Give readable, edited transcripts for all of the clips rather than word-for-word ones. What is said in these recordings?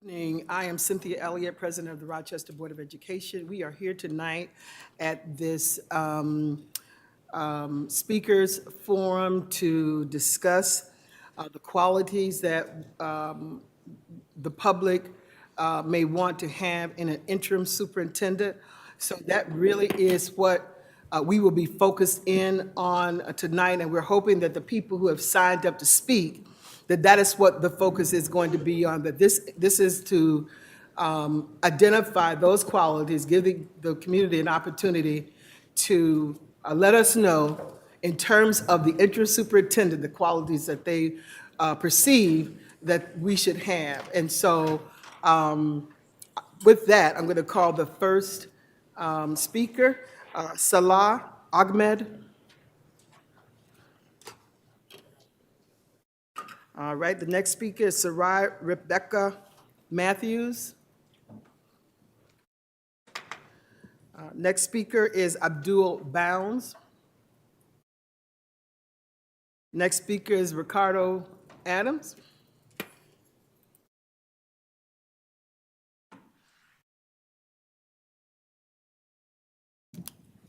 Evening. I am Cynthia Elliott, President of the Rochester Board of Education. We are here tonight at this speakers forum to discuss the qualities that the public may want to have in an interim superintendent. So that really is what we will be focused in on tonight, and we're hoping that the people who have signed up to speak, that is what the focus is going to be on, that this is to identify those qualities, give the community an opportunity to let us know in terms of the interim superintendent, the qualities that they perceive that we should have. And so with that, I'm going to call the first speaker, Salah Ahmed. All right, the next speaker is Sarai Rebecca Matthews. Next speaker is Abdul Bounds. Next speaker is Ricardo Adams.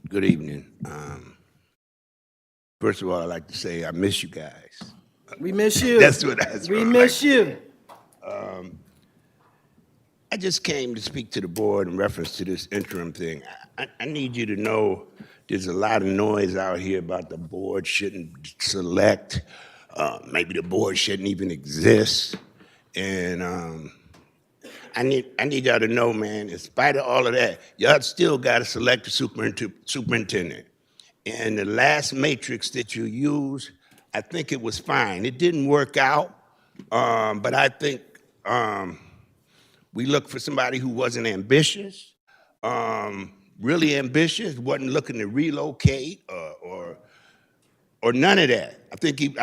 Good evening. First of all, I'd like to say I miss you guys. We miss you. That's We what miss you. I just came to speak to the board in reference to this interim thing. I need you to know there's a lot of noise out here about the board shouldn't select. Maybe the board shouldn't even exist. And I need y'all to know, man, in spite of all of that, y'all still got to select a superintendent. And the last matrix that you used, I think it was fine. It didn't work out, but I think we looked for somebody who wasn't ambitious, really ambitious, wasn't looking to relocate or none of that. I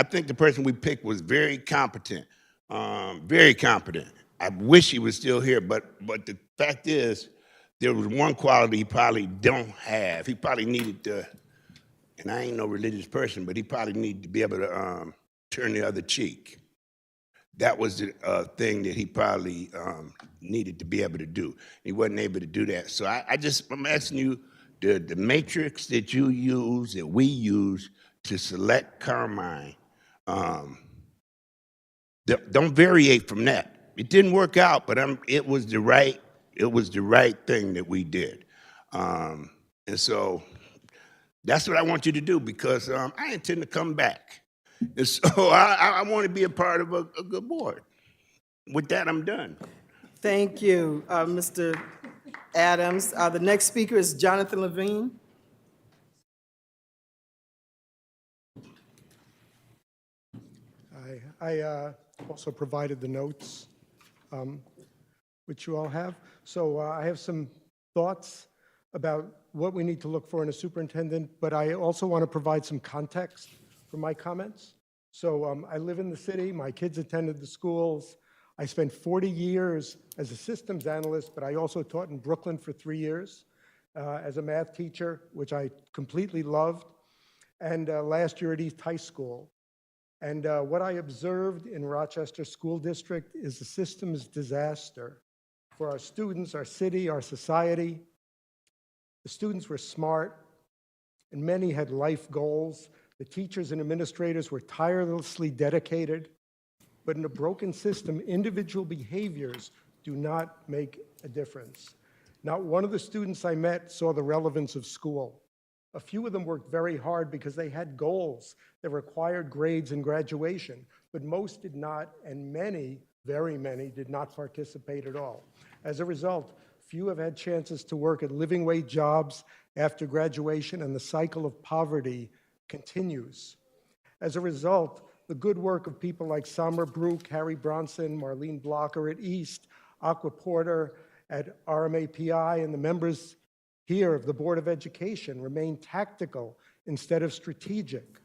think the person we picked was very competent, very competent. I wish he was still here, but the fact is, there was one quality he probably don't have. He probably needed to, and I ain't no religious person, but he probably needed to be able to turn the other cheek. That was the thing that he probably needed to be able to do. He wasn't able to do that. So I'm asking you, the matrix that you use, that we use to select Carmine, don't variate from that. It didn't work out, but it was the right thing that we did. And so that's what I want you to do, because I intend to come back. And so I want to be a part of a good board. With that, I'm done. Thank you, Mr. Adams. The next speaker is Jonathan Levine. I also provided the notes, which you all have. So I have some thoughts about what we need to look for in a superintendent, but I also want to provide some context for my comments. So I live in the city. My kids attended the schools. I spent 40 years as a systems analyst, but I also taught in Brooklyn for 3 years as a math teacher, which I completely loved, and last year at East High School. And what I observed in Rochester School District is the system's disaster for our students, our city, our society. The students were smart, and many had life goals. The teachers and administrators were tirelessly dedicated. But in a broken system, individual behaviors do not make a difference. Not one of the students I met saw the relevance of school. A few of them worked very hard because they had goals that required grades and graduation, but most did not, and many, very many, did not participate at all. As a result, few have had chances to work at living wage jobs after graduation, and the cycle of poverty continues. As a result, the good work of people like Summer Brook, Harry Bronson, Marlene Blocker at East, Aqua Porter at RMAPI, and the members here of the Board of Education remain tactical instead of strategic,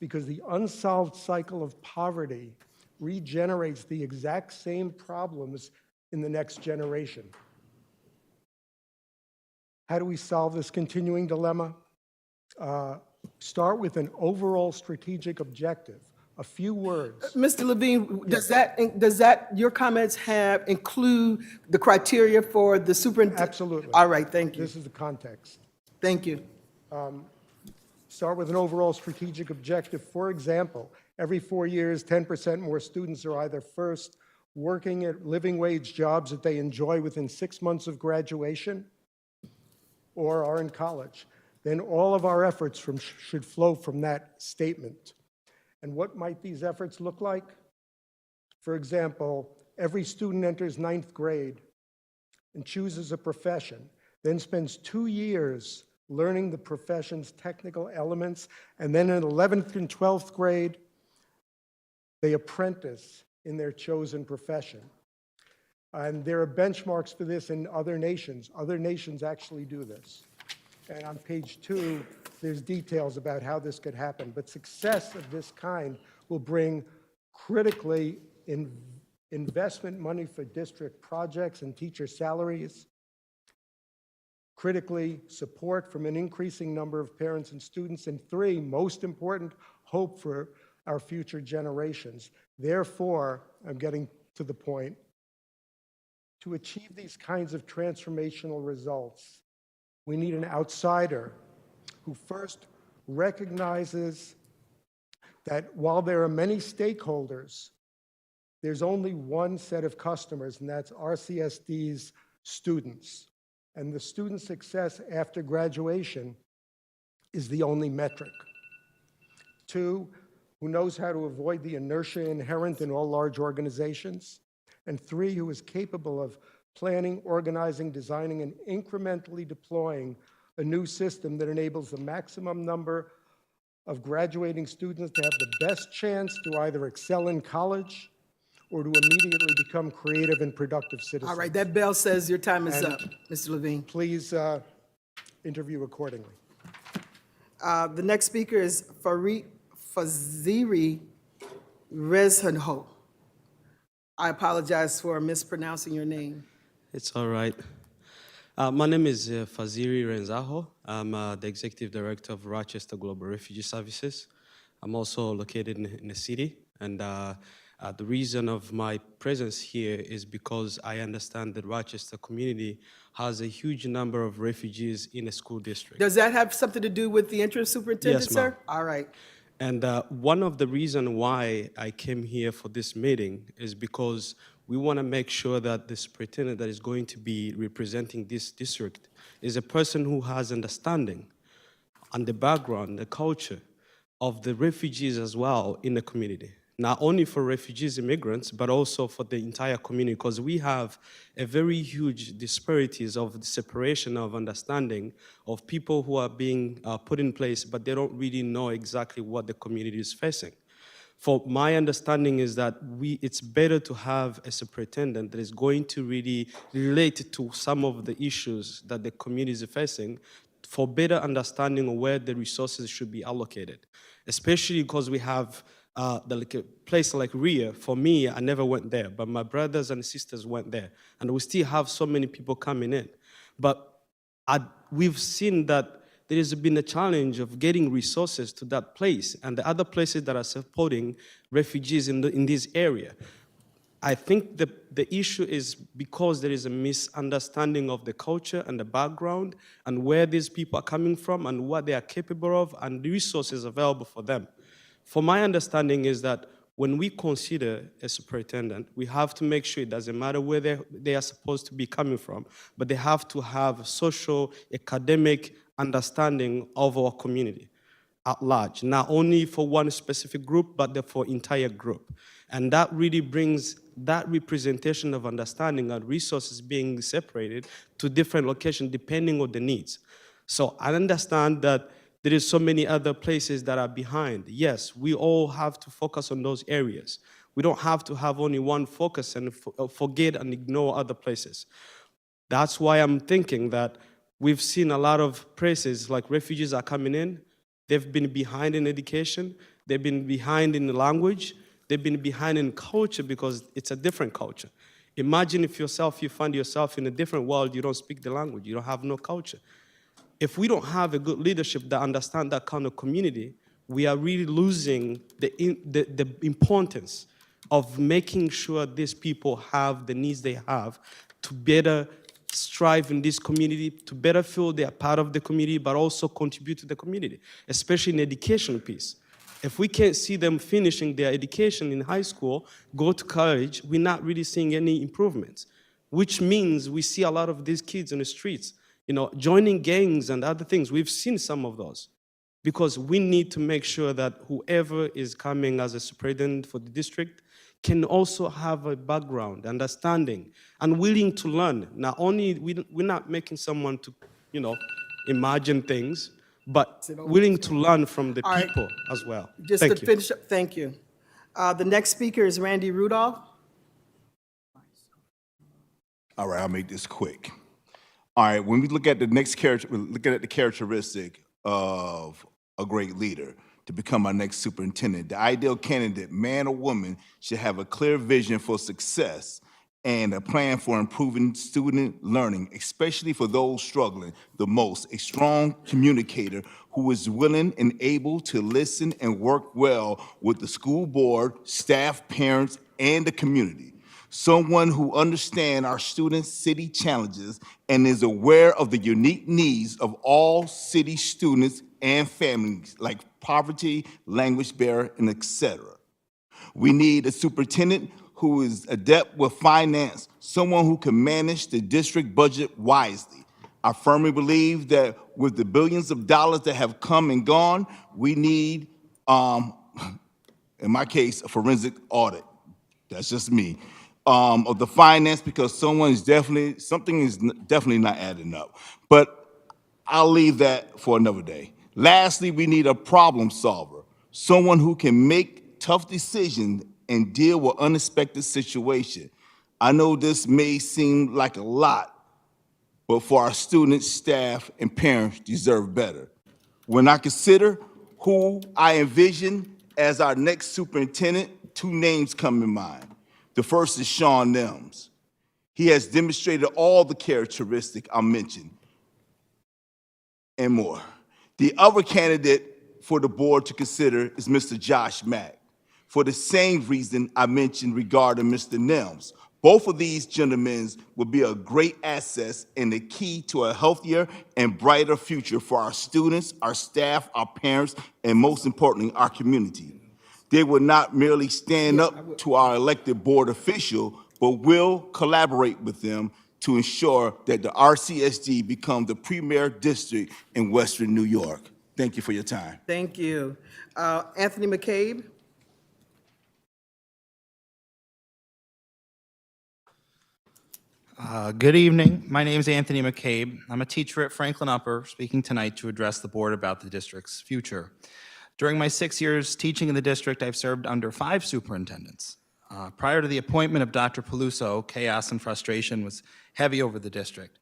because the unsolved cycle of poverty regenerates the exact same problems in the next generation. How do we solve this continuing dilemma? Start with an overall strategic objective a few words. Mr. Levine, does that, your comments include the criteria for the superintendent? Absolutely. All right, thank you. This is the context. Thank you. Start with an overall strategic objective. For example, every 4 years, 10% more students are either first working at living wage jobs that they enjoy within 6 months of graduation or are in college. Then all of our efforts should flow from that statement. And what might these efforts look like? For example, every student enters 9th grade and chooses a profession, then spends 2 years learning the profession's technical elements, and then in 11th and 12th grade, they apprentice in their chosen profession. And there are benchmarks for this in other nations. Other nations actually do this. And on page 2, there's details about how this could happen. But success of this kind will bring critically investment money for district projects and teacher salaries, critically support from an increasing number of parents and students, and 3, most important, hope for our future generations. Therefore, I'm getting to the point, to achieve these kinds of transformational results, we need an outsider who first recognizes that while there are many stakeholders, there's only one set of customers, and that's RCSD's students. And the student success after graduation is the only metric. 2, who knows how to avoid the inertia inherent in all large organizations. And 3, who is capable of planning, organizing, designing, and incrementally deploying a new system that enables the maximum number of graduating students to have the best chance to either excel in college or to immediately become creative and productive citizens. All right, that bell says your time is And up, Mr. Levine. Please interview accordingly. The next speaker is Faziri Rezhanho. I apologize for mispronouncing your name. It's all right. My name is Faziri Renzaho. I'm the Executive Director of Rochester Global Refugee Services. I'm also located in the city, and the reason of my presence here is because I understand that Rochester community has a huge number of refugees in a school district. Does that have something to do with the interim superintendent, Yes, ma'am. sir? All right. And one of the reasons why I came here for this meeting is because we want to make sure that the superintendent that is going to be representing this district is a person who has understanding on the background, the culture of the refugees as well in the community. Not only for refugees, immigrants, but also for the entire community, because we have a very huge disparities of the separation of understanding of people who are being put in place, but they don't really know exactly what the community is facing. For my understanding is that it's better to have a superintendent that is going to really relate to some of the issues that the community is facing for better understanding of where the resources should be allocated, especially because we have a place like RIA. For me, I never went there, but my brothers and sisters went there, and we still have so many people coming in. But we've seen that there has been a challenge of getting resources to that place and the other places that are supporting refugees in this area. I think the issue is because there is a misunderstanding of the culture and the background and where these people are coming from and what they are capable of and the resources available for them. For my understanding is that when we consider a superintendent, we have to make sure it doesn't matter where they are supposed to be coming from, but they have to have social, academic understanding of our community at large, not only for one specific group, but for entire group. And that really brings that representation of understanding and resources being separated to different locations depending on the needs. So I understand that there is so many other places that are behind. Yes, we all have to focus on those areas. We don't have to have only one focus and forget and ignore other places. That's why I'm thinking that we've seen a lot of places like refugees are coming in. They've been behind in education. They've been behind in language. They've been behind in culture because it's a different culture. Imagine if you find yourself in a different world, you don't speak the language, you don't have no culture. If we don't have a good leadership that understand that kind of community, we are really losing the importance of making sure these people have the needs they have to better strive in this community, to better feel they are part of the community, but also contribute to the community, especially in education piece. If we can't see them finishing their education in high school, go to college, we're not really seeing any improvements, which means we see a lot of these kids on the streets, joining gangs and other things. We've seen some of those because we need to make sure that whoever is coming as a superintendent for the district can also have a background, understanding, and willing to learn. Not only, we're not making someone to, imagine things, but willing to learn from the All right. people as well. Just to Thank you. finish up, thank you. The next speaker is Randy Rudolph. All right, I'll make this quick. All right, when we look at the next character, we're looking at the characteristic of a great leader to become our next superintendent. The ideal candidate, man or woman, should have a clear vision for success and a plan for improving student learning, especially for those struggling the most. A strong communicator who is willing and able to listen and work well with the school board, staff, parents, and the community. Someone who understands our students' city challenges and is aware of the unique needs of all city students and families, like poverty, language barrier, and etc. We need a superintendent who is adept with finance, someone who can manage the district budget wisely. I firmly believe that with the billions of dollars that have come and gone, we need, in my case, a forensic audit. That's just me. Of the finance, because something is definitely not adding up. But I'll leave that for another day. Lastly, we need a problem solver, someone who can make tough decisions and deal with unexpected situations. I know this may seem like a lot, but for our students, staff, and parents deserve better. When I consider who I envision as our next superintendent, two names come in mind. The first is Sean Nims. He has demonstrated all the characteristics I mentioned and more. The other candidate for the board to consider is Mr. Josh Mack, for the same reason I mentioned regarding Mr. Nims. Both of these gentlemen will be a great asset and the key to a healthier and brighter future for our students, our staff, our parents, and most importantly, our community. They will not merely stand up to our elected board official, but will collaborate with them to ensure that the RCSD become the premier district in Western New York. Thank you for your time. Thank you. Anthony McCabe. Good evening. My name is Anthony McCabe. I'm a teacher at Franklin Upper, speaking tonight to address the board about the district's future. During my 6 years teaching in the district, I've served under 5 superintendents. Prior to the appointment of Dr. Peluso, chaos and frustration was heavy over the district.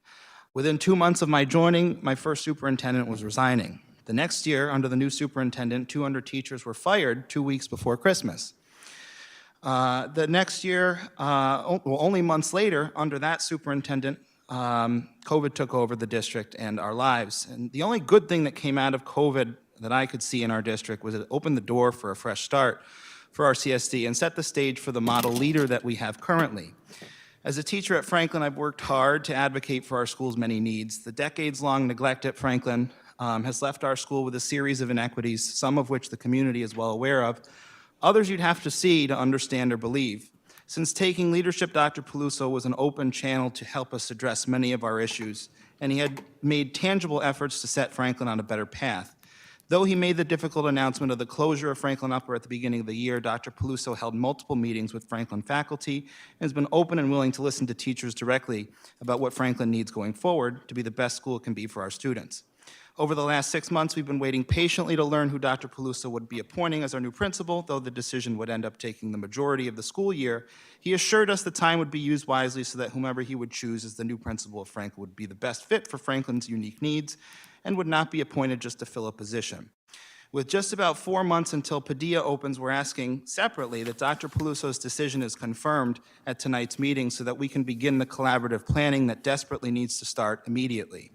Within 2 months of my joining, my first superintendent was resigning. The next year, under the new superintendent, 200 teachers were fired 2 weeks before Christmas. The next year, only months later, under that superintendent, COVID took over the district and our lives. And the only good thing that came out of COVID that I could see in our district was it opened the door for a fresh start for our CSD and set the stage for the model leader that we have currently. As a teacher at Franklin, I've worked hard to advocate for our school's many needs. The decades-long neglect at Franklin has left our school with a series of inequities, some of which the community is well aware of. Others you'd have to see to understand or believe. Since taking leadership, Dr. Peluso was an open channel to help us address many of our issues, and he had made tangible efforts to set Franklin on a better path. Though he made the difficult announcement of the closure of Franklin Upper at the beginning of the year, Dr. Peluso held multiple meetings with Franklin faculty and has been open and willing to listen to teachers directly about what Franklin needs going forward to be the best school it can be for our students. Over the last 6 months, we've been waiting patiently to learn who Dr. Peluso would be appointing as our new principal, though the decision would end up taking the majority of the school year. He assured us the time would be used wisely so that whomever he would choose as the new principal of Franklin would be the best fit for Franklin's unique needs and would not be appointed just to fill a position. With just about 4 months until Padilla opens, we're asking separately that Dr. Peluso's decision is confirmed at tonight's meeting so that we can begin the collaborative planning that desperately needs to start immediately.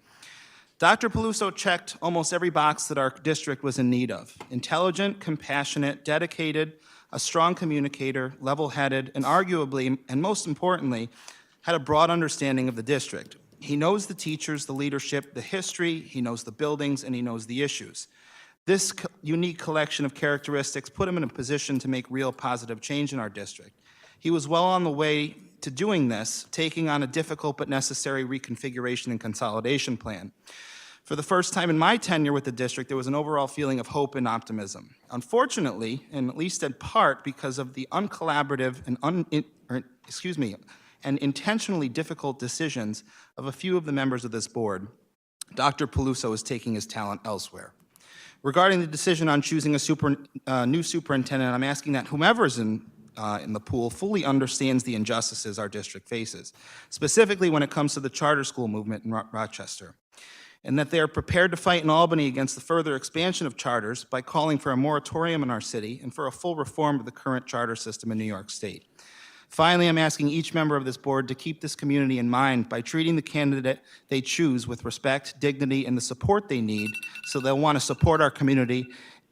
Dr. Peluso checked almost every box that our district was in need of. Intelligent, compassionate, dedicated, a strong communicator, level-headed, and arguably, and most importantly, had a broad understanding of the district. He knows the teachers, the leadership, the history, he knows the buildings, and he knows the issues. This unique collection of characteristics put him in a position to make real positive change in our district. He was well on the way to doing this, taking on a difficult but necessary reconfiguration and consolidation plan. For the first time in my tenure with the district, there was an overall feeling of hope and optimism. Unfortunately, and at least in part because of the uncollaborative and intentionally difficult decisions of a few of the members of this board, Dr. Peluso is taking his talent elsewhere. Regarding the decision on choosing a new superintendent, I'm asking that whomever is in the pool fully understands the injustices our district faces, specifically when it comes to the charter school movement in Rochester, and that they are prepared to fight in Albany against the further expansion of charters by calling for a moratorium in our city and for a full reform of the current charter system in New York State. Finally, I'm asking each member of this board to keep this community in mind by treating the candidate they choose with respect, dignity, and the support they need, so they'll want to support our community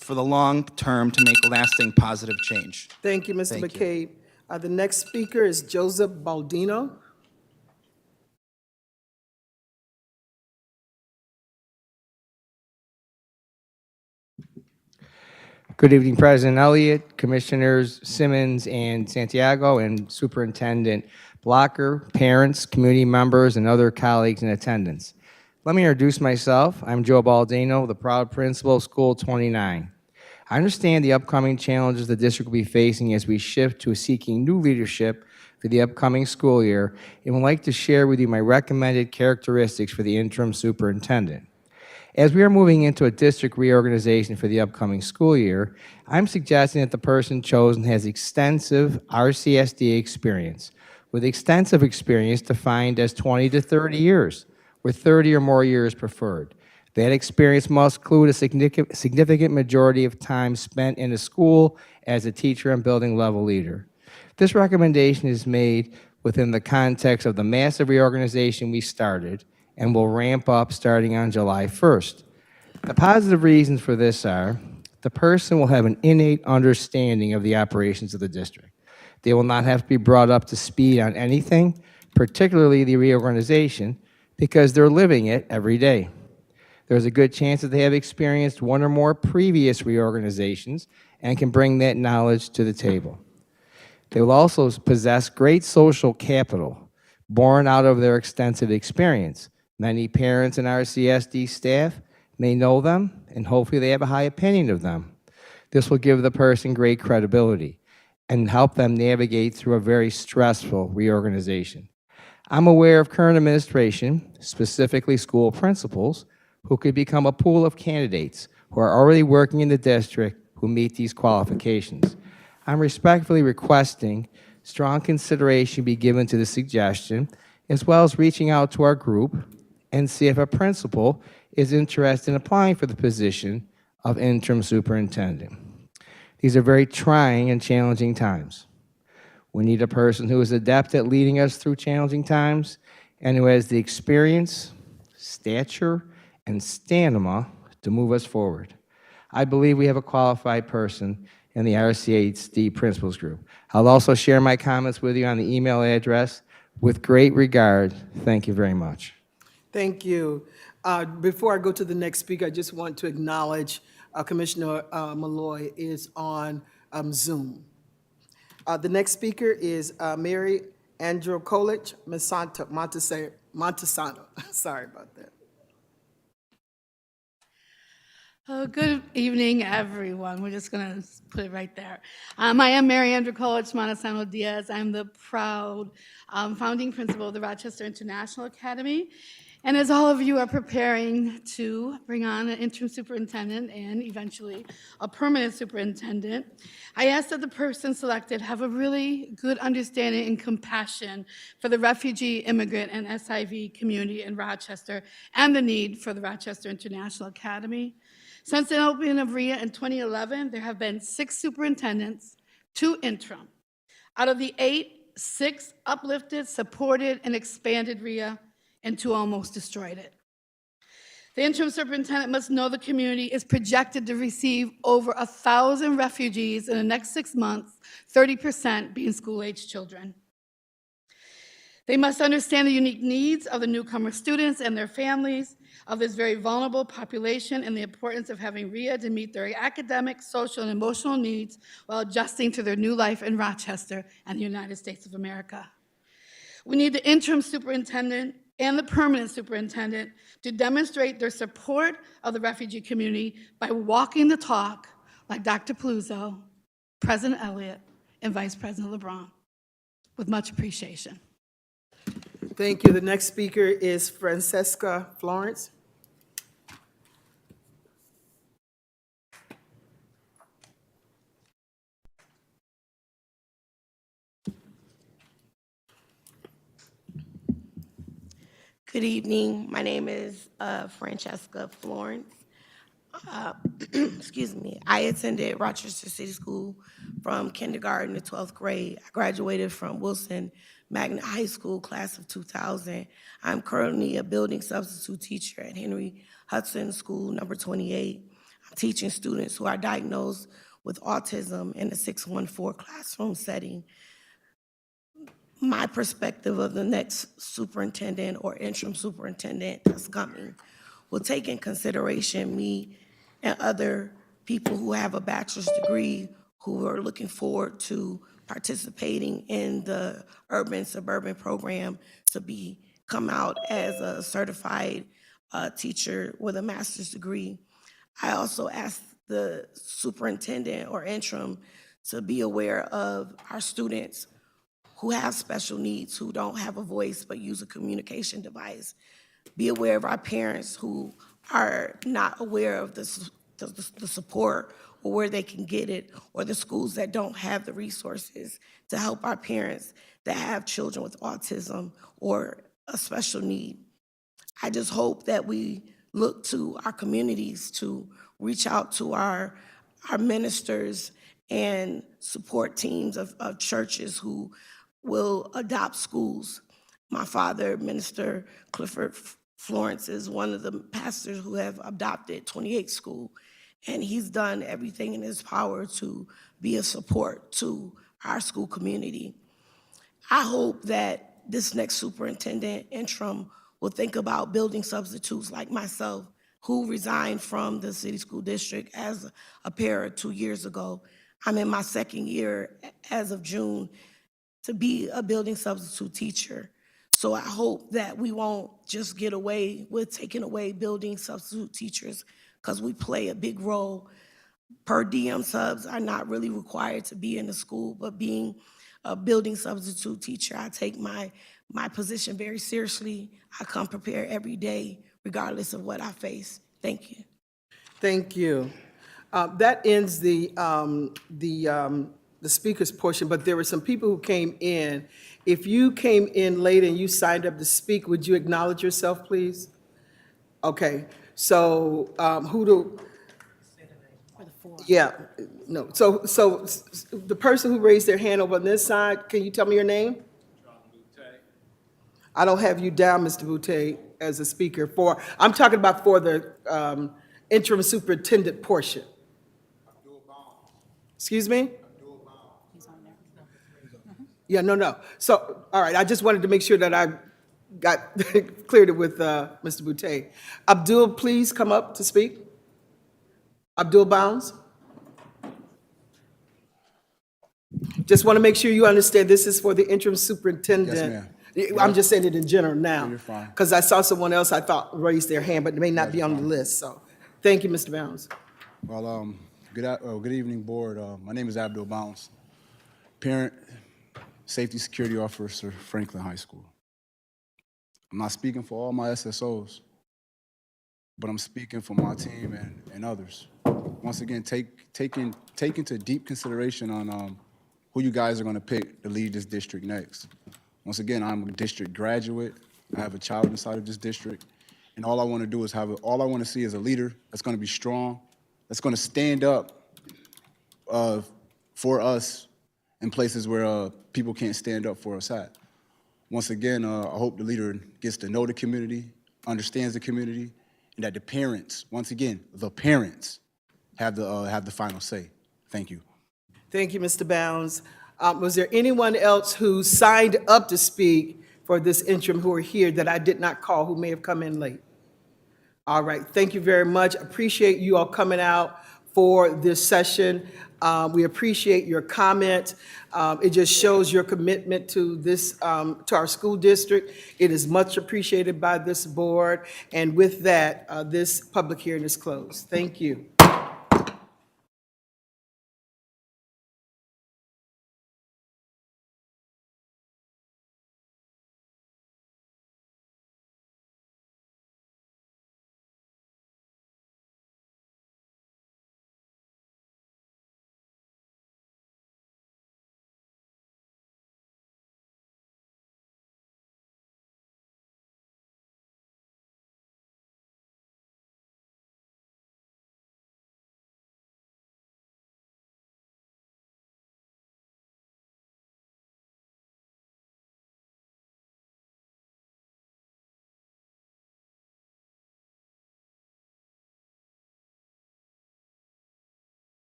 for the long term to make lasting positive change. Thank you, Mr. Thank you. McCabe. The next speaker is Joseph Baldino. Good evening, President Elliott, Commissioners Simmons and Santiago, and Superintendent Blocker, parents, community members, and other colleagues in attendance. Let me introduce myself. I'm Joe Baldino, the proud principal of School 29. I understand the upcoming challenges the district will be facing as we shift to seeking new leadership for the upcoming school year, and would like to share with you my recommended characteristics for the interim superintendent. As we are moving into a district reorganization for the upcoming school year, I'm suggesting that the person chosen has extensive RCSD experience, with extensive experience defined as 20 to 30 years, with 30 or more years preferred. That experience must include a significant majority of time spent in a school as a teacher and building level leader. This recommendation is made within the context of the massive reorganization we started and will ramp up starting on July 1st. The positive reasons for this are the person will have an innate understanding of the operations of the district. They will not have to be brought up to speed on anything, particularly the reorganization, because they're living it every day. There's a good chance that they have experienced one or more previous reorganizations and can bring that knowledge to the table. They will also possess great social capital, born out of their extensive experience. Many parents and RCSD staff may know them, and hopefully they have a high opinion of them. This will give the person great credibility and help them navigate through a very stressful reorganization. I'm aware of current administration, specifically school principals, who could become a pool of candidates who are already working in the district who meet these qualifications. I'm respectfully requesting strong consideration be given to the suggestion, as well as reaching out to our group and see if a principal is interested in applying for the position of interim superintendent. These are very trying and challenging times. We need a person who is adept at leading us through challenging times and who has the experience, stature, and stamina to move us forward. I believe we have a qualified person in the RCHD Principals Group. I'll also share my comments with you on the email address. With great regard, thank you very much. Thank you. Before I go to the next speaker, I just want to acknowledge Commissioner Malloy is on Zoom. The next speaker is Mary Androkolich Montesano. Sorry about that. Oh, good evening, everyone. We're just going to put it right there. I am Mary Androkolich Montesano Diaz. I'm the proud founding principal of the Rochester International Academy. And as all of you are preparing to bring on an interim superintendent and eventually a permanent superintendent, I ask that the person selected have a really good understanding and compassion for the refugee, immigrant, and SIV community in Rochester and the need for the Rochester International Academy. Since the opening of RIA in 2011, there have been 6 superintendents, 2 interim. Out of the 8, 6 uplifted, supported, and expanded RIA, and 2 almost destroyed it. The interim superintendent must know the community is projected to receive over 1,000 refugees in the next 6 months, 30% being school-aged children. They must understand the unique needs of the newcomer students and their families of this very vulnerable population and the importance of having RIA to meet their academic, social, and emotional needs while adjusting to their new life in Rochester and the United States of America. We need the interim superintendent and the permanent superintendent to demonstrate their support of the refugee community by walking the talk like Dr. Paluzzo, President Elliott, and Vice President LeBron. With much appreciation. Thank you. The next speaker is Francesca Florence. Good evening. My name is Francesca Florence. Excuse me. I attended Rochester City School from kindergarten to 12th grade. I graduated from Wilson Magnet High School, class of 2000. I'm currently a building substitute teacher at Henry Hudson School, number 28. I'm teaching students who are diagnosed with autism in a 614 classroom setting. My perspective of the next superintendent or interim superintendent that's coming will take in consideration me and other people who have a bachelor's degree who are looking forward to participating in the urban suburban program to come out as a certified teacher with a master's degree. I also asked the superintendent or interim to be aware of our students who have special needs, who don't have a voice but use a communication device. Be aware of our parents who are not aware of the support or where they can get it, or the schools that don't have the resources to help our parents that have children with autism or a special need. I just hope that we look to our communities to reach out to our ministers and support teams of churches who will adopt schools. My father, Minister Clifford Florence, is one of the pastors who have adopted 28 schools, and he's done everything in his power to be a support to our school community. I hope that this next superintendent interim will think about building substitutes like myself, who resigned from the city school district as a para 2 years ago. I'm in my second year as of June to be a building substitute teacher. So I hope that we won't just get away with taking away building substitute teachers, because we play a big role. Per diem subs are not really required to be in the school, but being a building substitute teacher, I take my position very seriously. I come prepared every day, regardless of what I face. Thank you. Thank you. That ends the speakers portion, but there were some people who came in. If you came in late and you signed up to speak, would you acknowledge yourself, please? Okay, so yeah, no, so the person who raised their hand over on this side, can you tell me your name? I don't have you down, Mr. Boutte, as a speaker for, I'm talking about for the interim superintendent portion. Excuse me? Yeah, no. So, all right, I just wanted to make sure that I got cleared it with Mr. Boutte. Abdul, please come up to speak. Abdul Bounds. Just want to make sure you understand this is for the interim superintendent. Yes, ma'am. I'm just saying it in general now. You're fine. Because I saw someone else I thought raised their hand, but they may not be on the list, so. Thank you, Mr. Bounds. Well, good evening, board. My name is Abdul Bounce, parent, safety security officer, Franklin High School. I'm not speaking for all my SSOs, but I'm speaking for my team and others. Once again, take into deep consideration on who you guys are going to pick to lead this district next. Once again, I'm a district graduate. I have a child inside of this district, and all I want to do is all I want to see is a leader that's going to be strong, that's going to stand up for us in places where people can't stand up for us at. Once again, I hope the leader gets to know the community, understands the community, and that the parents, once again, the parents have the final say. Thank you. Thank you, Mr. Bounds. Was there anyone else who signed up to speak for this interim who are here that I did not call, who may have come in late? All right, thank you very much. Appreciate you all coming out for this session. We appreciate your comment. It just shows your commitment to this, to our school district. It is much appreciated by this board. And with that, this public hearing is closed. Thank you.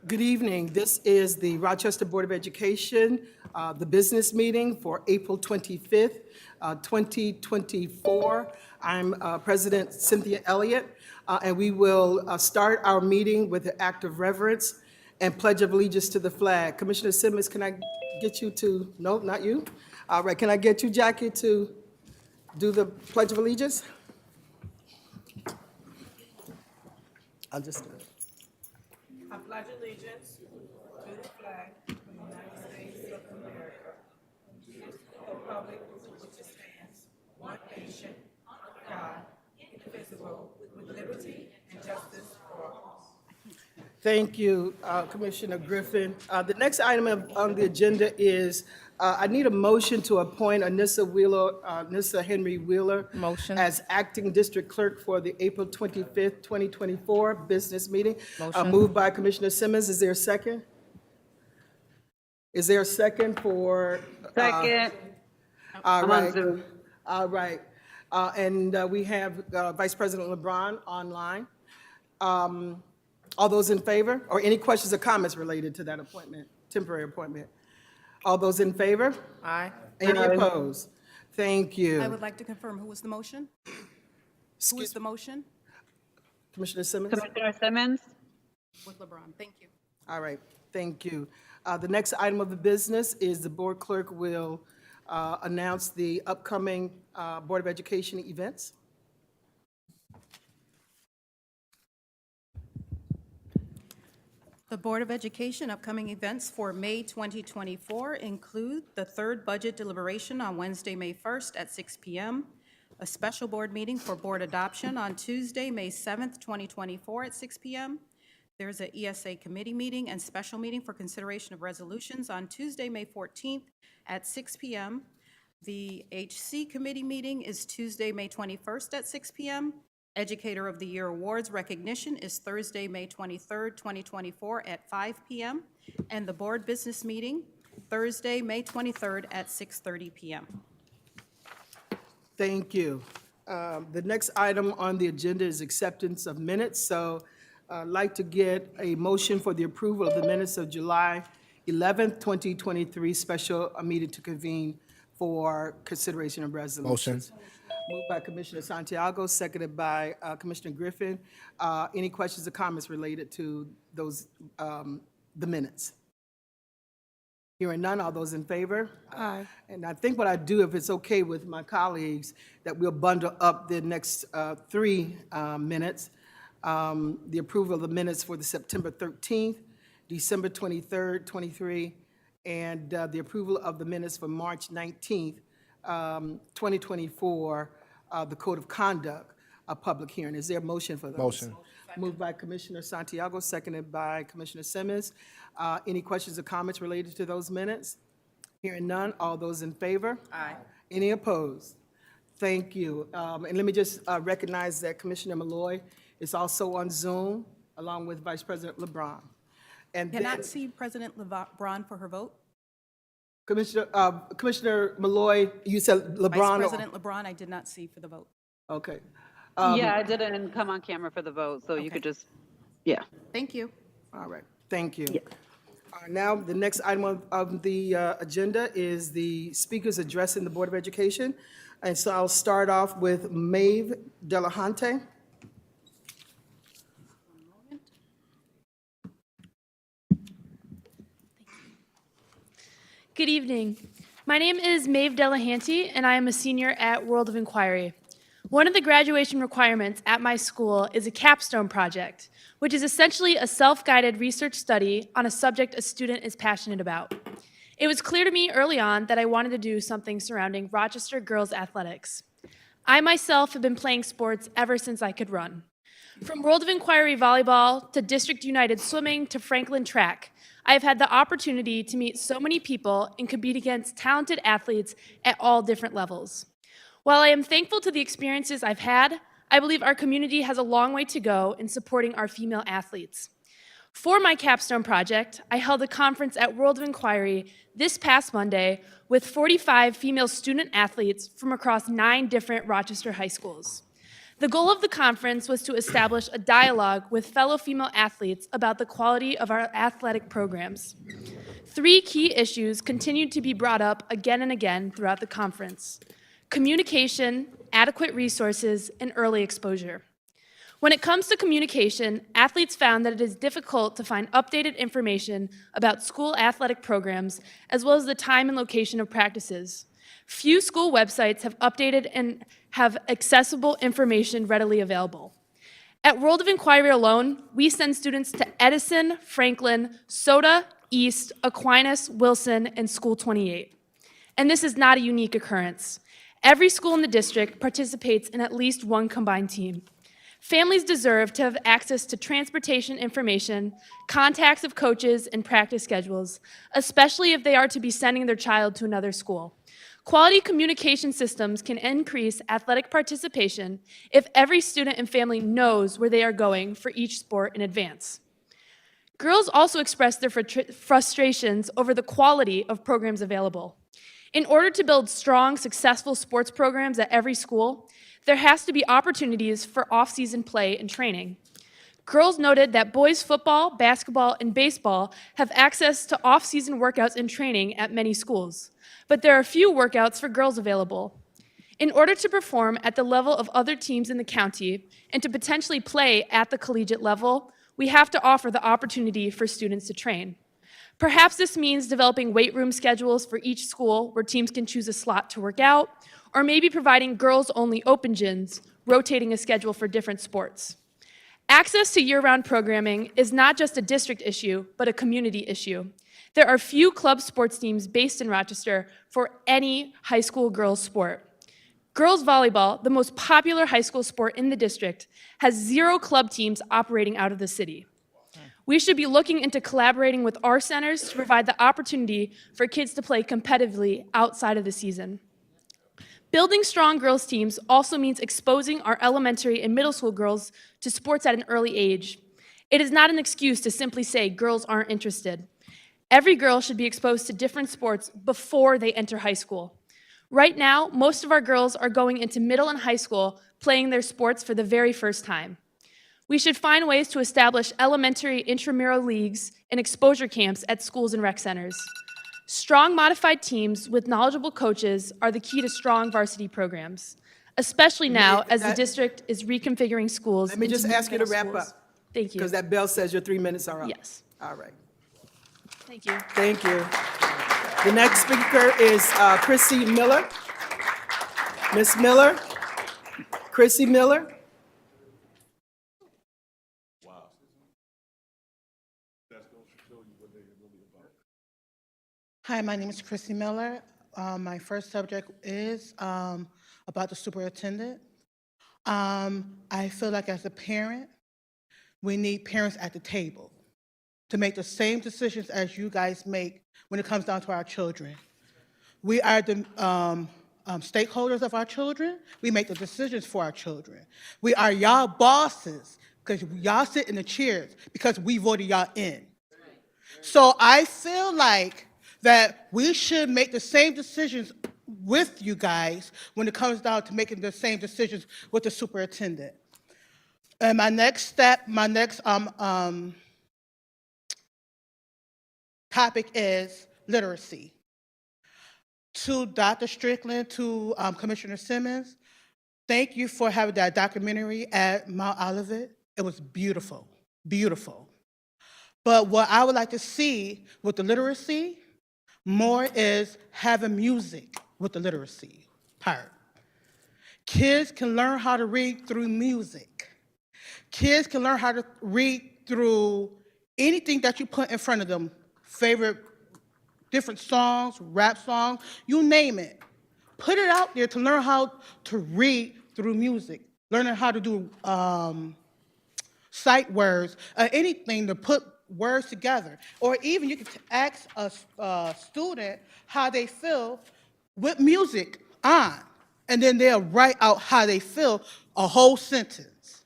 Good evening. This is the Rochester Board of Education, the business meeting for April 25th, 2024. I'm President Cynthia Elliott, and we will start our meeting with an act of reverence and pledge of allegiance to the flag. Commissioner Simmons, can I get you to, no, not you. All right, can I get you, Jackie, to do the pledge of allegiance? I'll just do it. I pledge allegiance to the flag of the United States of America, to the republic which stands, one nation, under God, indivisible, with liberty and justice for all. Thank you, Commissioner Griffin. The next item on the agenda is, I need a motion to appoint Anissa Henry Wheeler as acting district clerk for the April 25th, 2024 business meeting. Moved by Commissioner Simmons. Is there a second? Is there a second for? Second. All I'm on right. Zoom. All right. And we have Vice President LeBron online. All those in favor? Or any questions or comments related to that appointment, temporary appointment? All those in favor? Aye. Any opposed? Thank you. I would like to confirm who was the motion? Who was the motion? Commissioner Simmons? Commissioner Simmons? With LeBron. Thank you. All right, thank you. The next item of the business is the board clerk will announce the upcoming Board of Education events. The Board of Education upcoming events for May 2024 include the third budget deliberation on Wednesday, May 1st at 6 p.m., a special board meeting for board adoption on Tuesday, May 7th, 2024 at 6 p.m. There's an ESA committee meeting and special meeting for consideration of resolutions on Tuesday, May 14th at 6 p.m. The HC committee meeting is Tuesday, May 21st at 6 p.m. Educator of the Year Awards recognition is Thursday, May 23rd, 2024 at 5 p.m. And the board business meeting, Thursday, May 23rd at 6:30 p.m. Thank you. The next item on the agenda is acceptance of minutes. So I'd like to get a motion for the approval of the minutes of July 11th, 2023, special meeting to convene for consideration of resolutions. Moved by Commissioner Santiago, seconded by Commissioner Griffin. Any questions or comments related to those, the minutes? Hearing none, all those in favor? Aye. And I think what I do, if it's okay with my colleagues, that we'll bundle up the next three minutes. The approval of the minutes for the September 13th, December 23rd, 23, and the approval of the minutes for March 19th, 2024, the Code of Conduct, a public hearing. Is there a motion for those? Motion. Moved by Commissioner Santiago, seconded by Commissioner Simmons. Any questions or comments related to those minutes? Hearing none, all those in favor? Aye. Any opposed? Thank you. And let me just recognize that Commissioner Malloy is also on Zoom, along with Vice President LeBron. And then, Cannot see President LeBron for her vote. Commissioner Malloy, you said LeBron? Vice President LeBron, I did not see for the vote. Okay. Yeah, I didn't come on camera for the vote, so you could just, yeah. Thank you. All right, thank you. Yeah. Now, the next item of the agenda is the speakers addressing the Board of Education. And so I'll start off with Maeve Delahunty. Good evening. My name is Maeve Delahanty, and I am a senior at World of Inquiry. One of the graduation requirements at my school is a capstone project, which is essentially a self-guided research study on a subject a student is passionate about. It was clear to me early on that I wanted to do something surrounding Rochester girls athletics. I myself have been playing sports ever since I could run. From World of Inquiry volleyball to District United swimming to Franklin track, I have had the opportunity to meet so many people and compete against talented athletes at all different levels. While I am thankful to the experiences I've had, I believe our community has a long way to go in supporting our female athletes. For my capstone project, I held a conference at World of Inquiry this past Monday with 45 female student athletes from across 9 different Rochester high schools. The goal of the conference was to establish a dialogue with fellow female athletes about the quality of our athletic programs. 3 key issues continued to be brought up again and again throughout the conference: communication, adequate resources, and early exposure. When it comes to communication, athletes found that it is difficult to find updated information about school athletic programs, as well as the time and location of practices. Few school websites have updated and have accessible information readily available. At World of Inquiry alone, we send students to Edison, Franklin, Soda, East, Aquinas, Wilson, and School 28. And this is not a unique occurrence. Every school in the district participates in at least one combined team. Families deserve to have access to transportation information, contacts of coaches, and practice schedules, especially if they are to be sending their child to another school. Quality communication systems can increase athletic participation if every student and family knows where they are going for each sport in advance. Girls also express their frustrations over the quality of programs available. In order to build strong, successful sports programs at every school, there has to be opportunities for off-season play and training. Girls noted that boys football, basketball, and baseball have access to off-season workouts and training at many schools, but there are few workouts for girls available. In order to perform at the level of other teams in the county and to potentially play at the collegiate level, we have to offer the opportunity for students to train. Perhaps this means developing weight room schedules for each school where teams can choose a slot to work out, or maybe providing girls-only open gyms, rotating a schedule for different sports. Access to year-round programming is not just a district issue, but a community issue. There are few club sports teams based in Rochester for any high school girls sport. Girls volleyball, the most popular high school sport in the district, has 0 club teams operating out of the city. We should be looking into collaborating with our centers to provide the opportunity for kids to play competitively outside of the season. Building strong girls teams also means exposing our elementary and middle school girls to sports at an early age. It is not an excuse to simply say girls aren't interested. Every girl should be exposed to different sports before they enter high school. Right now, most of our girls are going into middle and high school playing their sports for the very first time. We should find ways to establish elementary intramural leagues and exposure camps at schools and rec centers. Strong modified teams with knowledgeable coaches are the key to strong varsity programs, especially now as the district is reconfiguring schools. Let me just into ask you to middle wrap schools. up. Thank you. Because that bell says your 3 minutes are up. Yes. All right. Thank you. Thank you. The next speaker is Chrissy Miller. Miss Miller? Chrissy Miller? Hi, my name is Chrissy Miller. My first subject is about the superintendent. I feel like as a parent, we need parents at the table to make the same decisions as you guys make when it comes down to our children. We are the stakeholders of our children. We make the decisions for our children. We are y'all bosses because y'all sit in the chairs because we voted y'all in. So I feel like that we should make the same decisions with you guys when it comes down to making the same decisions with the superintendent. And my next topic is literacy. To Dr. Strickland, to Commissioner Simmons, thank you for having that documentary at Mount Olivet. It was beautiful, beautiful. But what I would like to see with the literacy more is having music with the literacy part. Kids can learn how to read through music. Kids can learn how to read through anything that you put in front of them, favorite different songs, rap songs, you name it. Put it out there to learn how to read through music, learning how to do sight words, anything to put words together. Or even you can ask a student how they feel with music on, and then they'll write out how they feel, a whole sentence.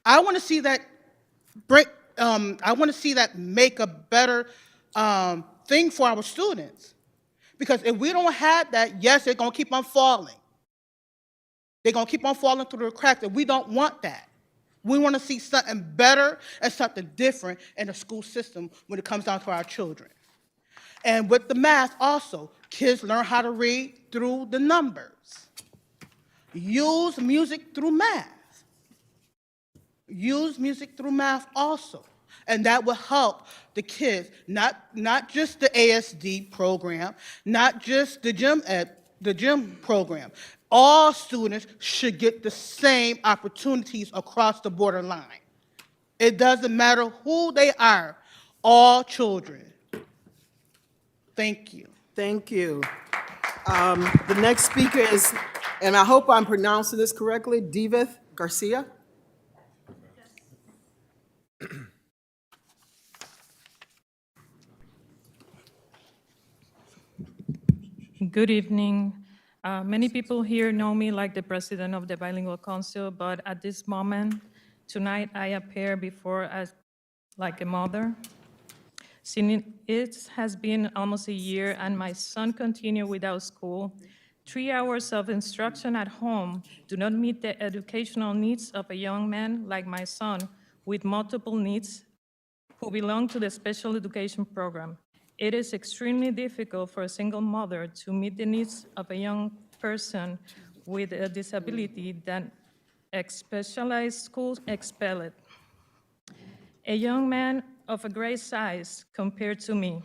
I want to see that I want to see that make a better thing for our students. Because if we don't have that, yes, they're going to keep on falling. They're going to keep on falling through the cracks, and we don't want that. We want to see something better and something different in the school system when it comes down to our children. And with the math also, kids learn how to read through the numbers. Use music through math. Use music through math also. And that will help the kids, not just the ASD program, not just the gym program. All students should get the same opportunities across the borderline. It doesn't matter who they are, all children. Thank you. Thank you. The next speaker is, and I hope I'm pronouncing this correctly, Divith Garcia. Good evening. Many people here know me like the president of the Bilingual Council, but at this moment, tonight, I appear before as like a mother. Since it has been almost a year and my son continued without school, 3 hours of instruction at home do not meet the educational needs of a young man like my son with multiple needs who belong to the special education program. It is extremely difficult for a single mother to meet the needs of a young person with a disability that specialized schools expel it. A young man of a great size compared to me.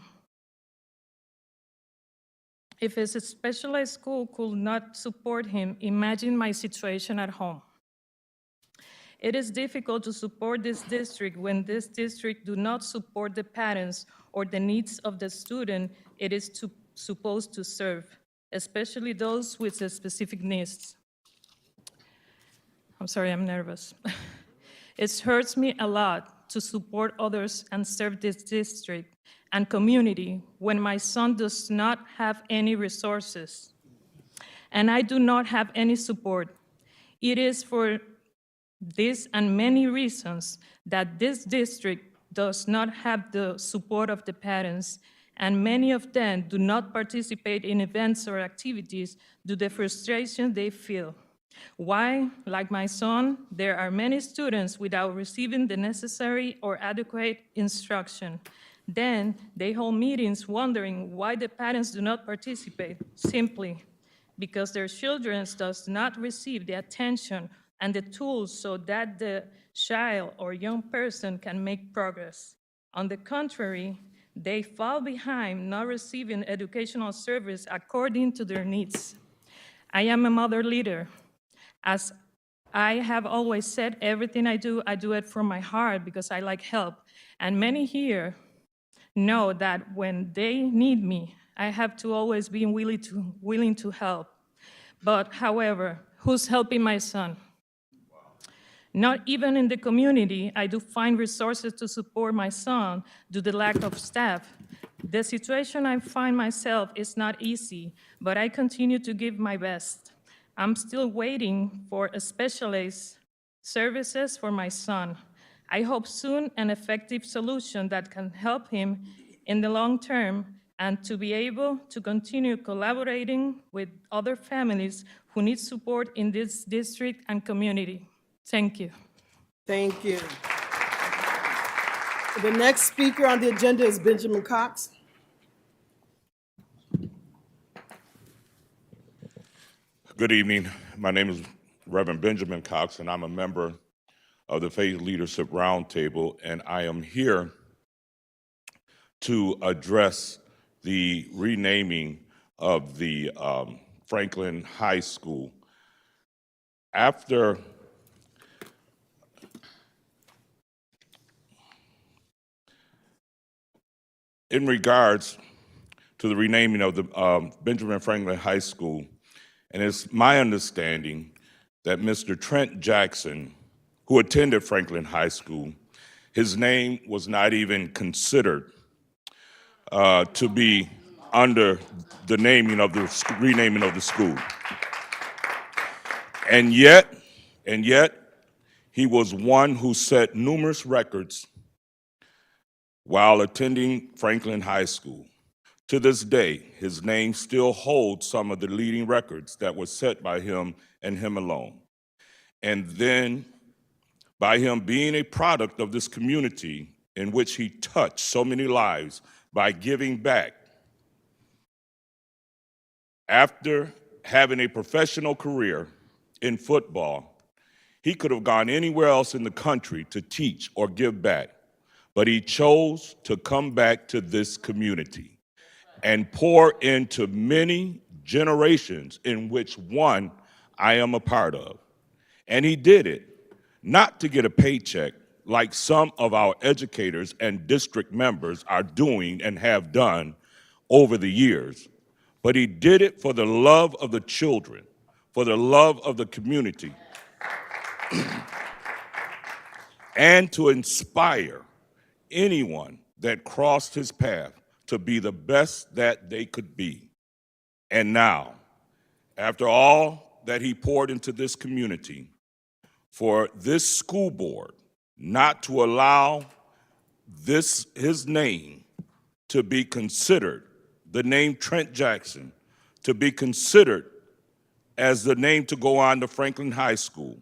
If a specialized school could not support him, imagine my situation at home. It is difficult to support this district when this district do not support the parents or the needs of the student it is supposed to serve, especially those with specific needs. I'm sorry, I'm nervous. It hurts me a lot to support others and serve this district and community when my son does not have any resources and I do not have any support. It is for this and many reasons that this district does not have the support of the parents, and many of them do not participate in events or activities due to the frustration they feel. Why, like my son, there are many students without receiving the necessary or adequate instruction. Then they hold meetings wondering why the parents do not participate, simply because their children does not receive the attention and the tools so that the child or young person can make progress. On the contrary, they fall behind not receiving educational service according to their needs. I am a mother leader. As I have always said, everything I do it from my heart because I like help. And many here know that when they need me, I have to always be willing to help. But however, who's helping my son? Not even in the community, I do find resources to support my son due to the lack of staff. The situation I find myself is not easy, but I continue to give my best. I'm still waiting for a specialized services for my son. I hope soon an effective solution that can help him in the long term and to be able to continue collaborating with other families who need support in this district and community. Thank you. Thank you. The next speaker on the agenda is Benjamin Cox. Good evening. My name is Reverend Benjamin Cox, and I'm a member of the Faith Leadership Roundtable, and I am here to address the renaming of the Franklin High School. In regards to the renaming of the Benjamin Franklin High School, and it's my understanding that Mr. Trent Jackson, who attended Franklin High School, his name was not even considered to be under the renaming of the school. And yet, he was one who set numerous records while attending Franklin High School. To this day, his name still holds some of the leading records that were set by him and him alone. And then, by him being a product of this community in which he touched so many lives by giving back, after having a professional career in football, he could have gone anywhere else in the country to teach or give back, but he chose to come back to this community and pour into many generations in which one I am a part of. And he did it not to get a paycheck like some of our educators and district members are doing and have done over the years, but he did it for the love of the children, for the love of the community, and to inspire anyone that crossed his path to be the best that they could be. And now, after all that he poured into this community, for this school board not to allow his name to be considered, the name Trent Jackson, to be considered as the name to go on to Franklin High School,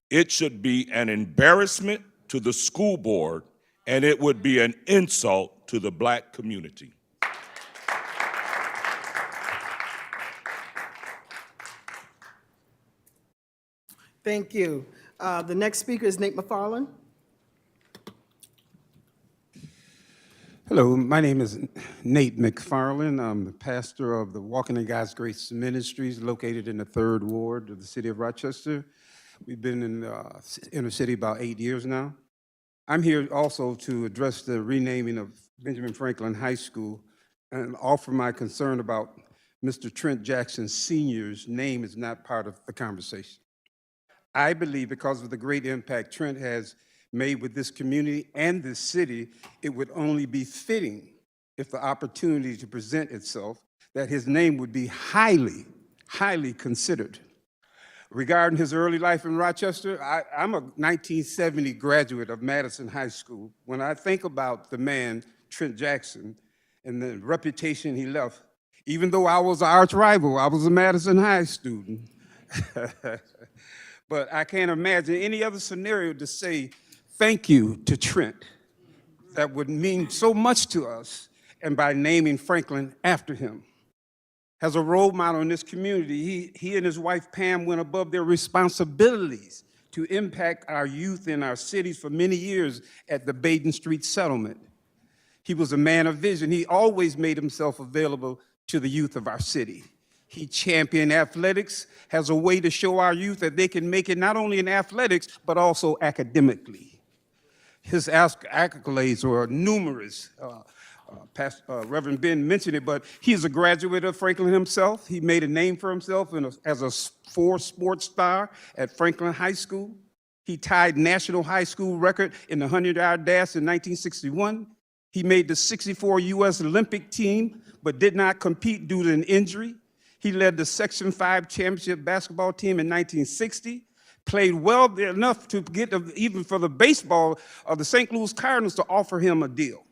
it should be an embarrassment to the school board, and it would be an insult to the Black community. Thank you. The next speaker is Nate McFarland. Hello, my name is Nate McFarland. I'm the pastor of the Walking in God's Grace Ministries located in the 3rd Ward of the city of Rochester. We've been in the inner city about 8 years now. I'm here also to address the renaming of Benjamin Franklin High School and offer my concern about Mr. Trent Jackson Sr.'s name is not part of the conversation. I believe because of the great impact Trent has made with this community and this city, it would only be fitting if the opportunity to present itself that his name would be highly, highly considered. Regarding his early life in Rochester, I'm a 1970 graduate of Madison High School. When I think about the man, Trent Jackson, and the reputation he left, even though I was an arch rival, I was a Madison High student. But I can't imagine any other scenario to say thank you to Trent that would mean so much to us, and by naming Franklin after him. As a role model in this community, he and his wife Pam went above their responsibilities to impact our youth in our cities for many years at the Baden Street settlement. He was a man of vision. He always made himself available to the youth of our city. He championed athletics, has a way to show our youth that they can make it not only in athletics, but also academically. His accolades were numerous. Reverend Ben mentioned it, but he's a graduate of Franklin himself. He made a name for himself as a 4-sports star at Franklin High School. He tied national high school record in the 100-yard dash in 1961. He made the 64 U.S. Olympic team, but did not compete due to an injury. He led the Section 5 championship basketball team in 1960, played well enough to get even for the baseball of the St. Louis Cardinals to offer him a deal.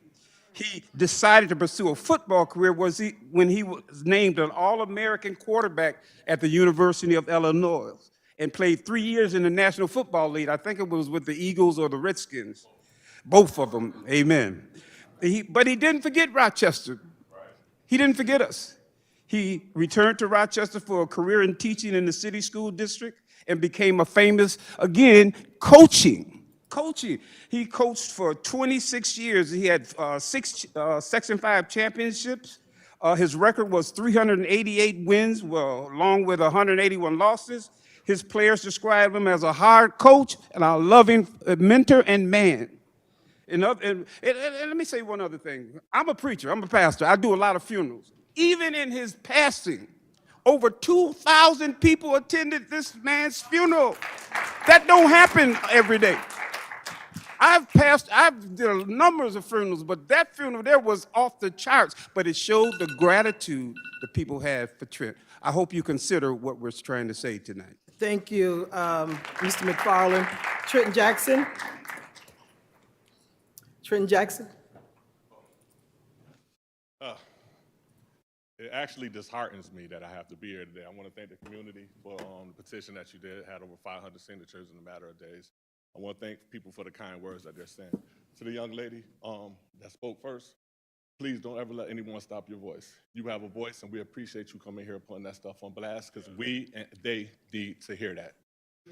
He decided to pursue a football career when he was named an All-American quarterback at the University of Illinois and played 3 years in the National Football League. I think it was with the Eagles or the Redskins, both of them, amen. But he didn't forget Rochester. He didn't forget us. He returned to Rochester for a career in teaching in the city school district and became a famous, again, coaching. He coached for 26 years. He had 6 Section 5 championships. His record was 388 wins, along with 181 losses. His players describe him as a hard coach and a loving mentor and man. And let me say one other thing. I'm a preacher. I'm a pastor. I do a lot of funerals. Even in his passing, over 2,000 people attended this man's funeral. That don't happen every day. I've did numbers of funerals, but that funeral there was off the charts, but it showed the gratitude the people had for Trent. I hope you consider what we're trying to say tonight. Thank you, Mr. McFarland. Trenton Jackson. Trenton Jackson. It actually disheartens me that I have to be here today. I want to thank the community for the petition that you did, had over 500 signatures in a matter of days. I want to thank people for the kind words that they're saying. To the young lady that spoke first, please don't ever let anyone stop your voice. You have a voice, and we appreciate you coming here and putting that stuff on blast, because we and they need to hear that.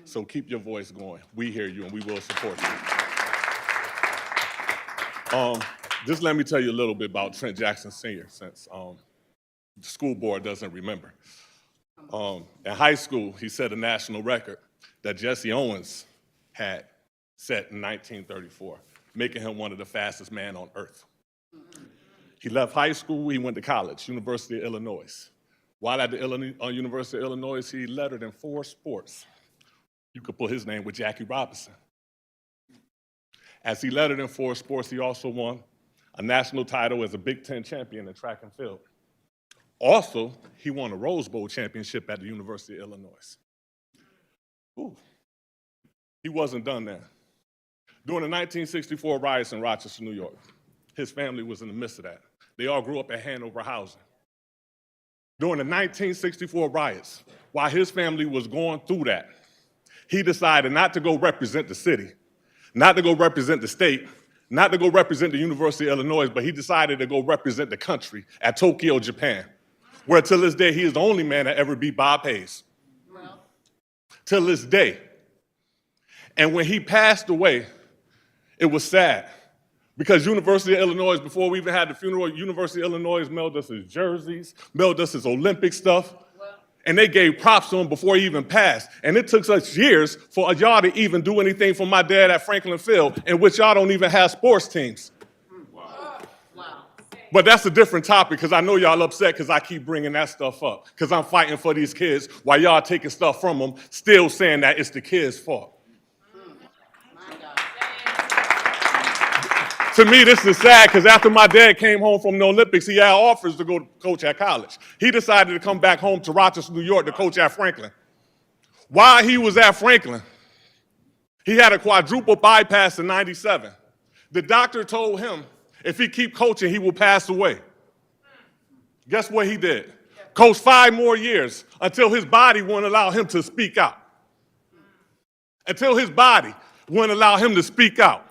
So keep your voice going. We hear you, and we will support you. Just let me tell you a little bit about Trent Jackson Sr., since the school board doesn't remember. In high school, he set a national record that Jesse Owens had set in 1934, making him one of the fastest men on earth. He left high school, he went to college, University of Illinois. While at the University of Illinois, he lettered in 4 sports. You could put his name with Jackie Robinson. As he lettered in 4 sports, he also won a national title as a Big Ten champion in track and field. Also, he won a Rose Bowl championship at the University of Illinois. Ooh. He wasn't done there. During the 1964 riots in Rochester, New York, his family was in the midst of that. They all grew up at Hanover Housing. During the 1964 riots, while his family was going through that, he decided not to go represent the city, not to go represent the state, not to go represent the University of Illinois, but he decided to go represent the country at Tokyo, Japan, where till this day, he is the only man to ever beat Bob Hayes. Till this day. And when he passed away, it was sad, because University of Illinois, before we even had the funeral, University of Illinois mailed us his jerseys, mailed us his Olympic stuff, and they gave props to him before he even passed. And it took us years for y'all to even do anything for my dad at Franklin Field, in which y'all don't even have sports teams. But that's a different topic, because I know y'all upset because I keep bringing that stuff up, because I'm fighting for these kids while y'all taking stuff from them, still saying that it's the kids' fault. To me, this is sad, because after my dad came home from the Olympics, he had offers to go to coach at college. He decided to come back home to Rochester, New York to coach at Franklin. While he was at Franklin, he had a quadruple bypass in '97. The doctor told him if he keep coaching, he will pass away. Guess what he did? Coached 5 more years until his body wouldn't allow him to speak out. Until his body wouldn't allow him to speak out.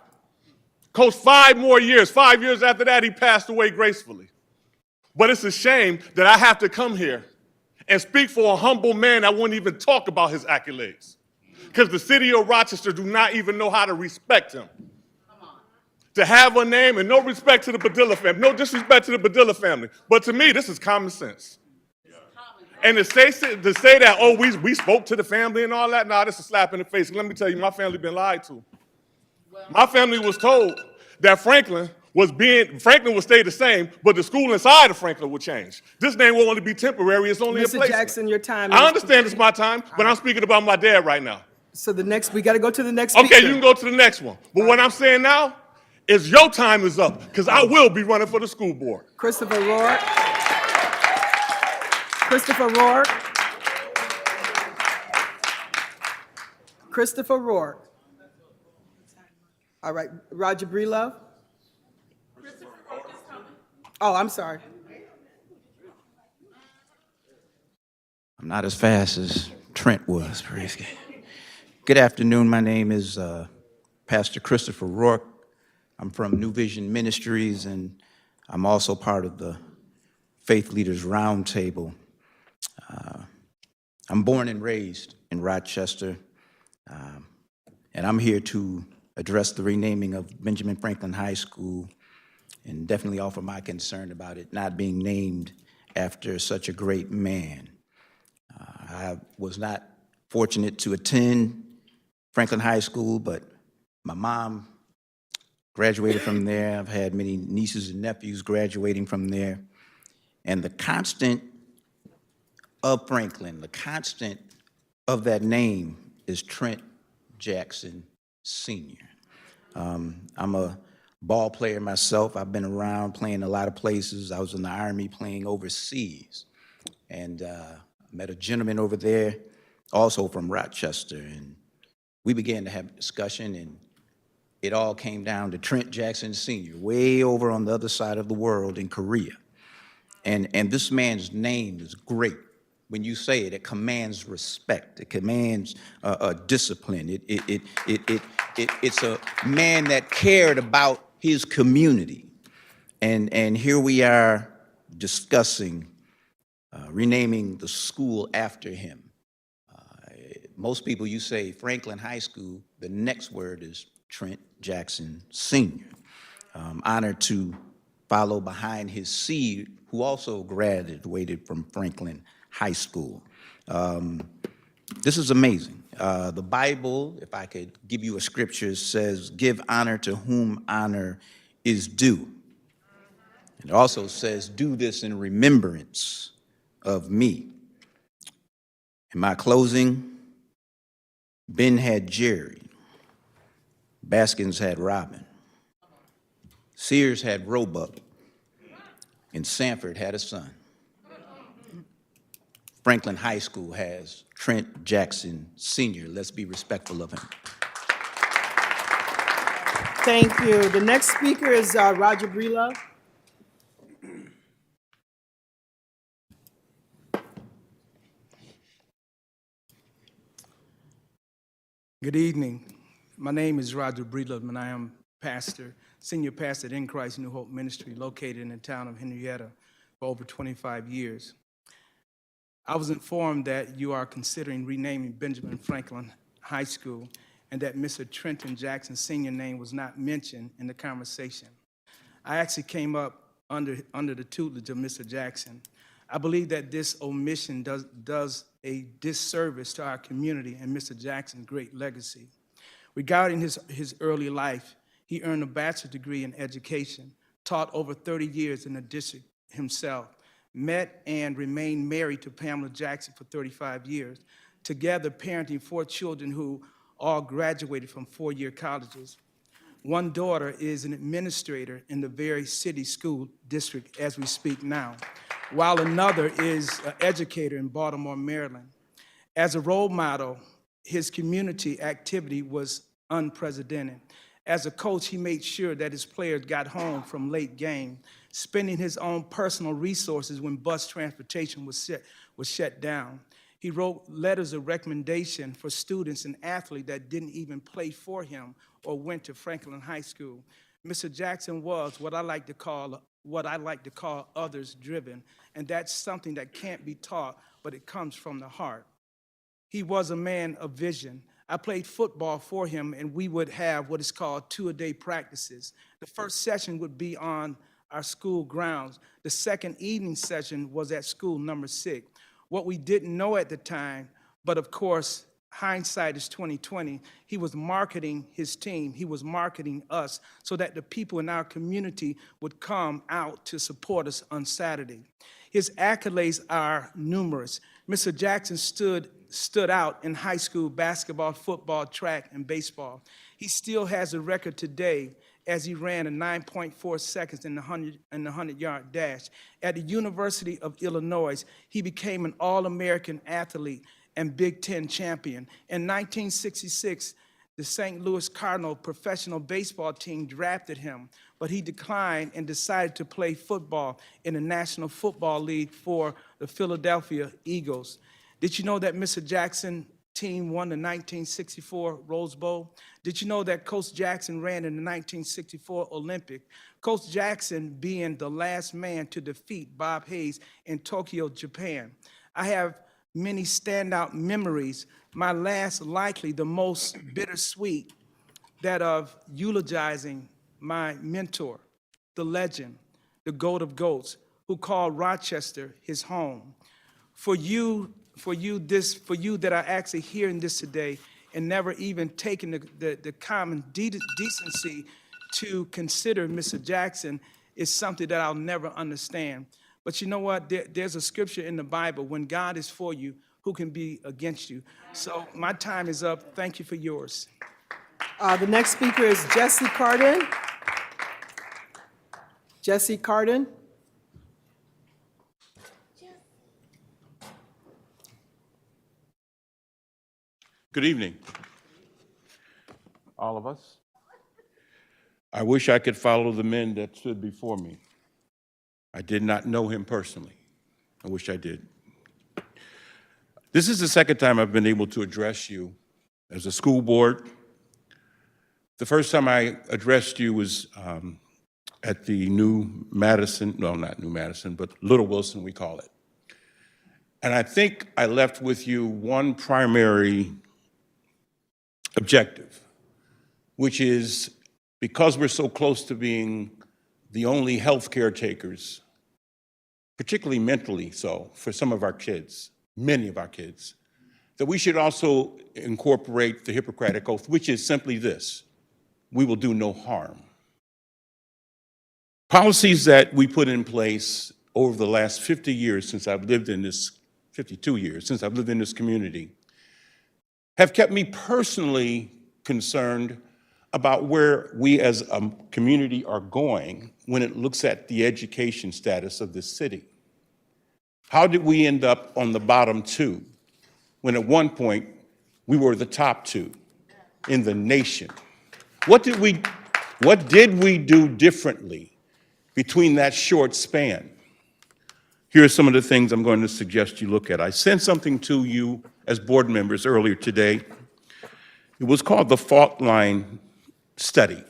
Coached 5 more years. 5 years after that, he passed away gracefully. But it's a shame that I have to come here and speak for a humble man that wouldn't even talk about his accolades, because the city of Rochester do not even know how to respect him. To have a name, and no respect to the Padilla family, no disrespect to the Padilla family, but to me, this is common sense. And to say that, oh, we spoke to the family and all that, nah, this is a slap in the face. Let me tell you, my family been lied to. My family was told that Franklin would stay the same, but the school inside of Franklin would change. This name will only be temporary, it's only a Mr. placement. Jackson, your time I is understand it's my time, but I'm speaking about my dad right now. So we got to go to the next speaker. Okay, you can go to the next one. But what I'm saying now is your time is up, because I will be running for the school board. Christopher Rourke. Christopher Rourke. Christopher Rourke. All right, Roger Breelove. Oh, I'm sorry. I'm not as fast as Trent was. Praise God. Good afternoon. My name is Pastor Christopher Rourke. I'm from New Vision Ministries, and I'm also part of the Faith Leaders Roundtable. I'm born and raised in Rochester, and I'm here to address the renaming of Benjamin Franklin High School, and definitely offer my concern about it not being named after such a great man. I was not fortunate to attend Franklin High School, but my mom graduated from there. I've had many nieces and nephews graduating from there. And the constant of Franklin, the constant of that name is Trent Jackson Sr. I'm a ball player myself. I've been around playing a lot of places. I was in the Army playing overseas. And met a gentleman over there, also from Rochester, and we began to have a discussion, and it all came down to Trent Jackson Sr., way over on the other side of the world in Korea. And this man's name is great. When you say it, it commands respect. It commands discipline. It's a man that cared about his community. And here we are discussing renaming the school after him. Most people, you say Franklin High School, the next word is Trent Jackson Sr. Honored to follow behind his seed, who also graduated from Franklin High School. This is amazing. The Bible, if I could give you a scripture, says, give honor to whom honor is due. It also says, do this in remembrance of me. In my closing, Ben had Jerry, Baskins had Robin, Sears had Roebuck, and Sanford had a son. Franklin High School has Trent Jackson Sr. Let's be respectful of him. Thank you. The next speaker is Roger Breedlove. Good evening. My name is Roger Breedlove, and I am pastor, senior pastor at In Christ New Hope Ministry, located in the town of Henrietta for over 25 years. I was informed that you are considering renaming Benjamin Franklin High School and that Mr. Trenton Jackson Sr. name was not mentioned in the conversation. I actually came up under the tutelage of Mr. Jackson. I believe that this omission does a disservice to our community and Mr. Jackson's great legacy. Regarding his early life, he earned a bachelor's degree in education, taught over 30 years in the district himself, met and remained married to Pamela Jackson for 35 years, together parenting 4 children who all graduated from 4-year colleges. One daughter is an administrator in the very city school district as we speak now, while another is an educator in Baltimore, Maryland. As a role model, his community activity was unprecedented. As a coach, he made sure that his players got home from late game, spending his own personal resources when bus transportation was shut down. He wrote letters of recommendation for students and athletes that didn't even play for him or went to Franklin High School. Mr. Jackson was what I like to call others driven, and that's something that can't be taught, but it comes from the heart. He was a man of vision. I played football for him, and we would have what is called 2-a-day practices. The first session would be on our school grounds. The second evening session was at school number 6. What we didn't know at the time, but of course, hindsight is 20/20, he was marketing his team, he was marketing us so that the people in our community would come out to support us on Saturday. His accolades are numerous. Mr. Jackson stood out in high school basketball, football, track, and baseball. He still has a record today as he ran a 9.4 seconds in the 100-yard dash. At the University of Illinois, he became an All-American athlete and Big Ten champion. In 1966, the St. Louis Cardinal professional baseball team drafted him, but he declined and decided to play football in the National Football League for the Philadelphia Eagles. Did you know that Mr. Jackson team won the 1964 Rose Bowl? Did you know that Coach Jackson ran in the 1964 Olympic? Coach Jackson being the last man to defeat Bob Hayes in Tokyo, Japan. I have many standout memories. My last, likely the most bittersweet, that of eulogizing my mentor, the legend, the GOAT of GOATs, who called Rochester his home. For you that are actually hearing this today and never even taken the common decency to consider Mr. Jackson is something that I'll never understand. But you know what? There's a scripture in the Bible, when God is for you, who can be against you? So my time is up. Thank you for yours. The next speaker is Jesse Carden. Jesse Carden. Good evening, all of us. I wish I could follow the men that stood before me. I did not know him personally. I wish I did. This is the second time I've been able to address you as a school board. The first time I addressed you was at the New Madison, no, not New Madison, but Little Wilson, we call it. And I think I left with you one primary objective, which is because we're so close to being the only health caretakers, particularly mentally so, for some of our kids, many of our kids, that we should also incorporate the Hippocratic Oath, which is simply this: we will do no harm. Policies that we put in place over the last 50 years since I've lived in this, 52 years since I've lived in this community, have kept me personally concerned about where we as a community are going when it looks at the education status of this city. How did we end up on the bottom two when at one point we were the top two in the nation? What did we do differently between that short span? Here are some of the things I'm going to suggest you look at. I sent something to you as board members earlier today. It was called the Fault Line Study.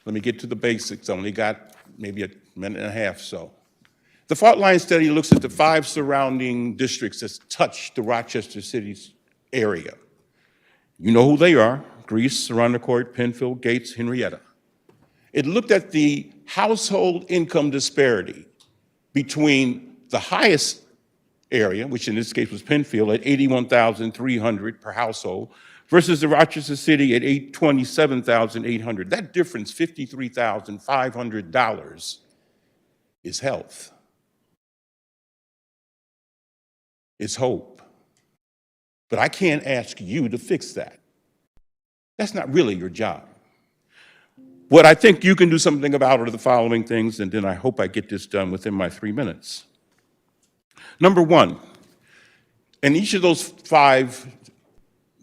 Let me get to the basics. I only got maybe a minute and a half so. The Fault Line Study looks at the 5 surrounding districts that touch the Rochester City's area. You know who they are: Greece, Arundecourt, Penfield, Gates, Henrietta. It looked at the household income disparity between the highest area, which in this case was Penfield, at $81,300 per household, versus the Rochester City at $27,800. That difference, $53,500, is health. It's hope. But I can't ask you to fix that. That's not really your job. What I think you can do something about are the following things, and then I hope I get this done within my 3 minutes. Number one, in each of those 5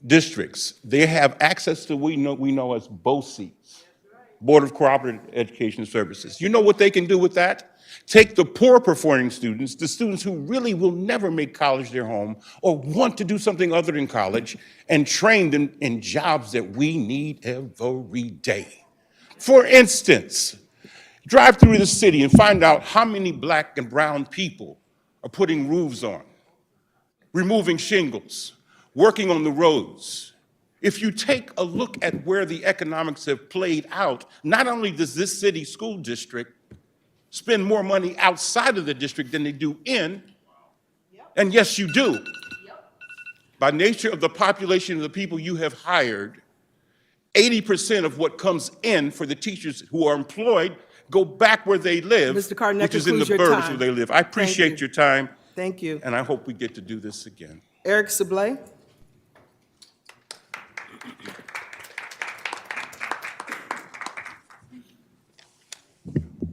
districts, they have access to what we know as BOCES, Board of Cooperative Education Services. You know what they can do with that? Take the poor performing students, the students who really will never make college their home or want to do something other than college, and train them in jobs that we need every day. For instance, drive through the city and find out how many black and brown people are putting roofs on, removing shingles, working on the roads. If you take a look at where the economics have played out, not only does this city school district spend more money outside of the district than they do in, and yes, you do. By nature of the population of the people you have hired, 80% of what comes in for the teachers who are employed go back where they live, Mr. Carden, which is in the your burbs time. where they live. I appreciate your time. Thank you. And I hope we get to do this again. Eric Sablé.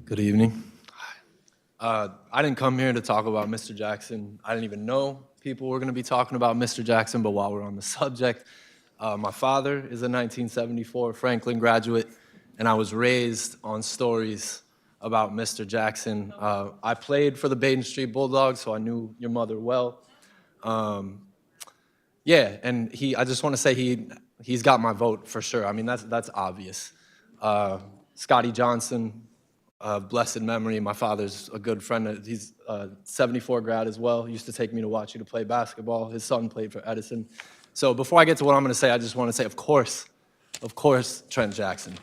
Good evening. I didn't come here to talk about Mr. Jackson. I didn't even know people were going to be talking about Mr. Jackson, but while we're on the subject, my father is a 1974 Franklin graduate, and I was raised on stories about Mr. Jackson. I played for the Baden Street Bulldogs, so I knew your mother well. Yeah, and I just want to say he's got my vote for sure. I mean, that's obvious. Scotty Johnson, blessed memory. My father's a good friend. He's a 74 grad as well. He used to take me to watch you to play basketball. His son played for Edison. So before I get to what I'm going to say, I just want to say, of course, Trent Jackson.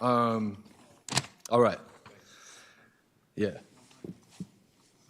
All right. Yeah.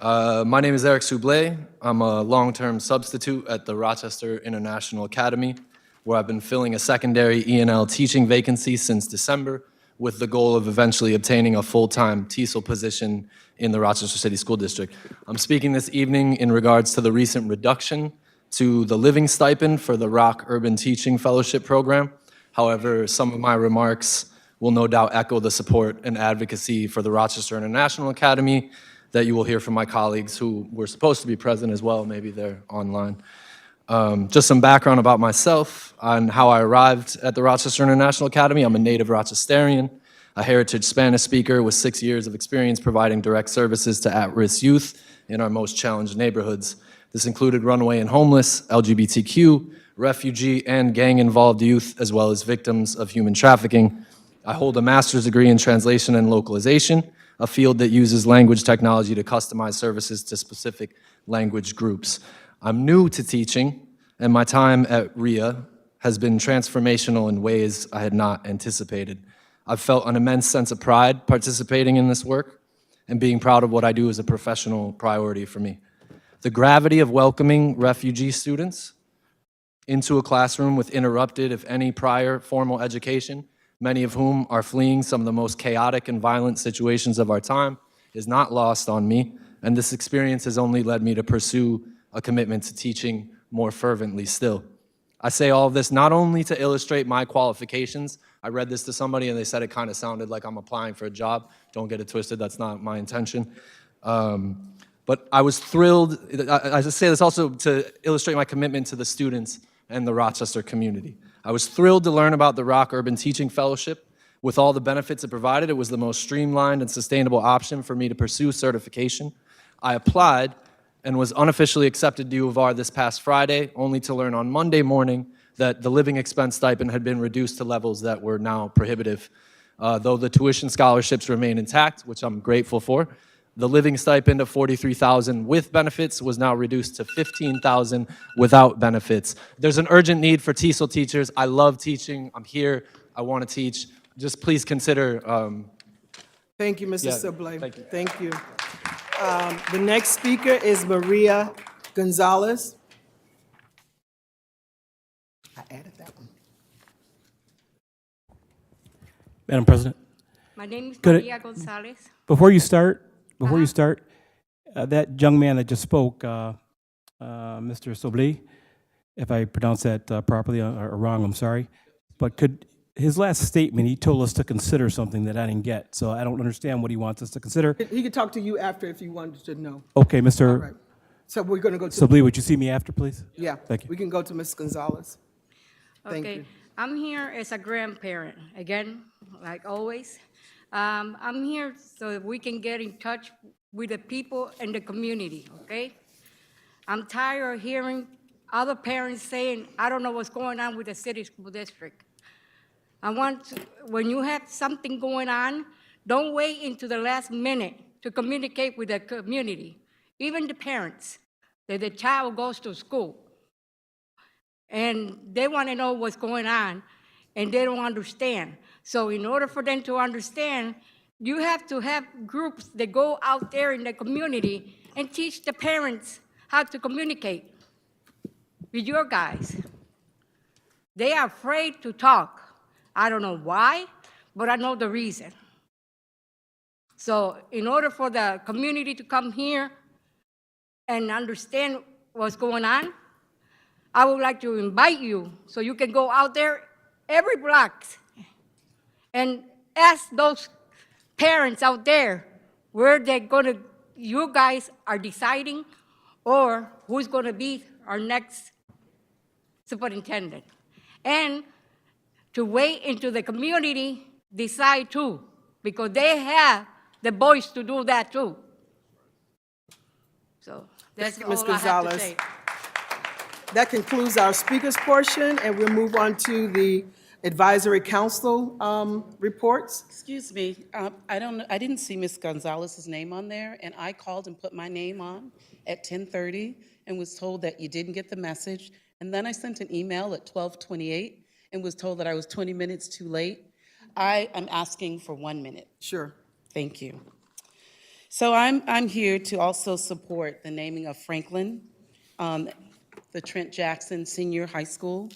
My name is Eric Sablé. I'm a long-term substitute at the Rochester International Academy, where I've been filling a secondary E&L teaching vacancy since December, with the goal of eventually obtaining a full-time TESOL position in the Rochester City School District. I'm speaking this evening in regards to the recent reduction to the living stipend for the Rock Urban Teaching Fellowship Program. However, some of my remarks will no doubt echo the support and advocacy for the Rochester International Academy that you will hear from my colleagues who were supposed to be present as well. Maybe they're online. Just some background about myself and how I arrived at the Rochester International Academy. I'm a native Rochesterian. a heritage Spanish speaker with 6 years of experience providing direct services to at-risk youth in our most challenged neighborhoods. This included runaway and homeless, LGBTQ, refugee, and gang-involved youth, as well as victims of human trafficking. I hold a master's degree in translation and localization, a field that uses language technology to customize services to specific language groups. I'm new to teaching, and my time at RIA has been transformational in ways I had not anticipated. I've felt an immense sense of pride participating in this work, and being proud of what I do is a professional priority for me. The gravity of welcoming refugee students into a classroom with interrupted, if any, prior formal education, many of whom are fleeing some of the most chaotic and violent situations of our time, is not lost on me, and this experience has only led me to pursue a commitment to teaching more fervently still. I say all of this not only to illustrate my qualifications. I read this to somebody and they said it kind of sounded like I'm applying for a job. Don't get it twisted, that's not my intention. But I was thrilled, I just say this also to illustrate my commitment to the students and the Rochester community. I was thrilled to learn about the Rock Urban Teaching Fellowship. With all the benefits it provided, it was the most streamlined and sustainable option for me to pursue certification. I applied and was unofficially accepted to U of R this past Friday, only to learn on Monday morning that the living expense stipend had been reduced to levels that were now prohibitive. Though the tuition scholarships remain intact, which I'm grateful for, the living stipend of $43,000 with benefits was now reduced to $15,000 without benefits. There's an urgent need for TESOL teachers. I love teaching. I'm here. I want to teach. Just please consider. Thank you, Mr. Yeah, Sibley. thank you. Thank you. The next speaker is Maria Gonzalez. I added that one. Madam President. My name is Could it- Maria Gonzalez. Before you start, that young man that just spoke, Mr. Sobli, if I pronounced that properly or wrong, I'm sorry, but could his last statement, he told us to consider something that I didn't get, so I don't understand what he wants us to consider. He could talk to you after if you wanted to know. Okay, All Mr. right. So we're going to go to. Sobli, would you see me after, please? Yeah. Thank you. We can go to Ms. Gonzalez. Thank Okay, you. I'm here as a grandparent, again, like always. I'm here so that we can get in touch with the people in the community, okay? I'm tired of hearing other parents saying, I don't know what's going on with the city school district. When you have something going on, don't wait until the last minute to communicate with the community, even the parents, that the child goes to school. And they want to know what's going on, and they don't understand. So in order for them to understand, you have to have groups that go out there in the community and teach the parents how to communicate with your guys. They are afraid to talk. I don't know why, but I know the reason. So in order for the community to come here and understand what's going on, I would like to invite you so you can go out there every block and ask those parents out there where they're gonna, you guys are deciding, or who's gonna be our next superintendent. And to wait into the community decide too, because they have the voice to do that too. So that's Thank you, Ms. all I have to Gonzalez. say. That concludes our speakers portion, and we'll move on to the advisory council reports. Excuse me, I didn't see Ms. Gonzalez's name on there, and I called and put my name on at 10:30 and was told that you didn't get the message. And then I sent an email at 12:28 and was told that I was 20 minutes too late. I am asking for 1 minute. Sure. Thank you. So I'm here to also support the naming of Franklin, the Trent Jackson Senior High School.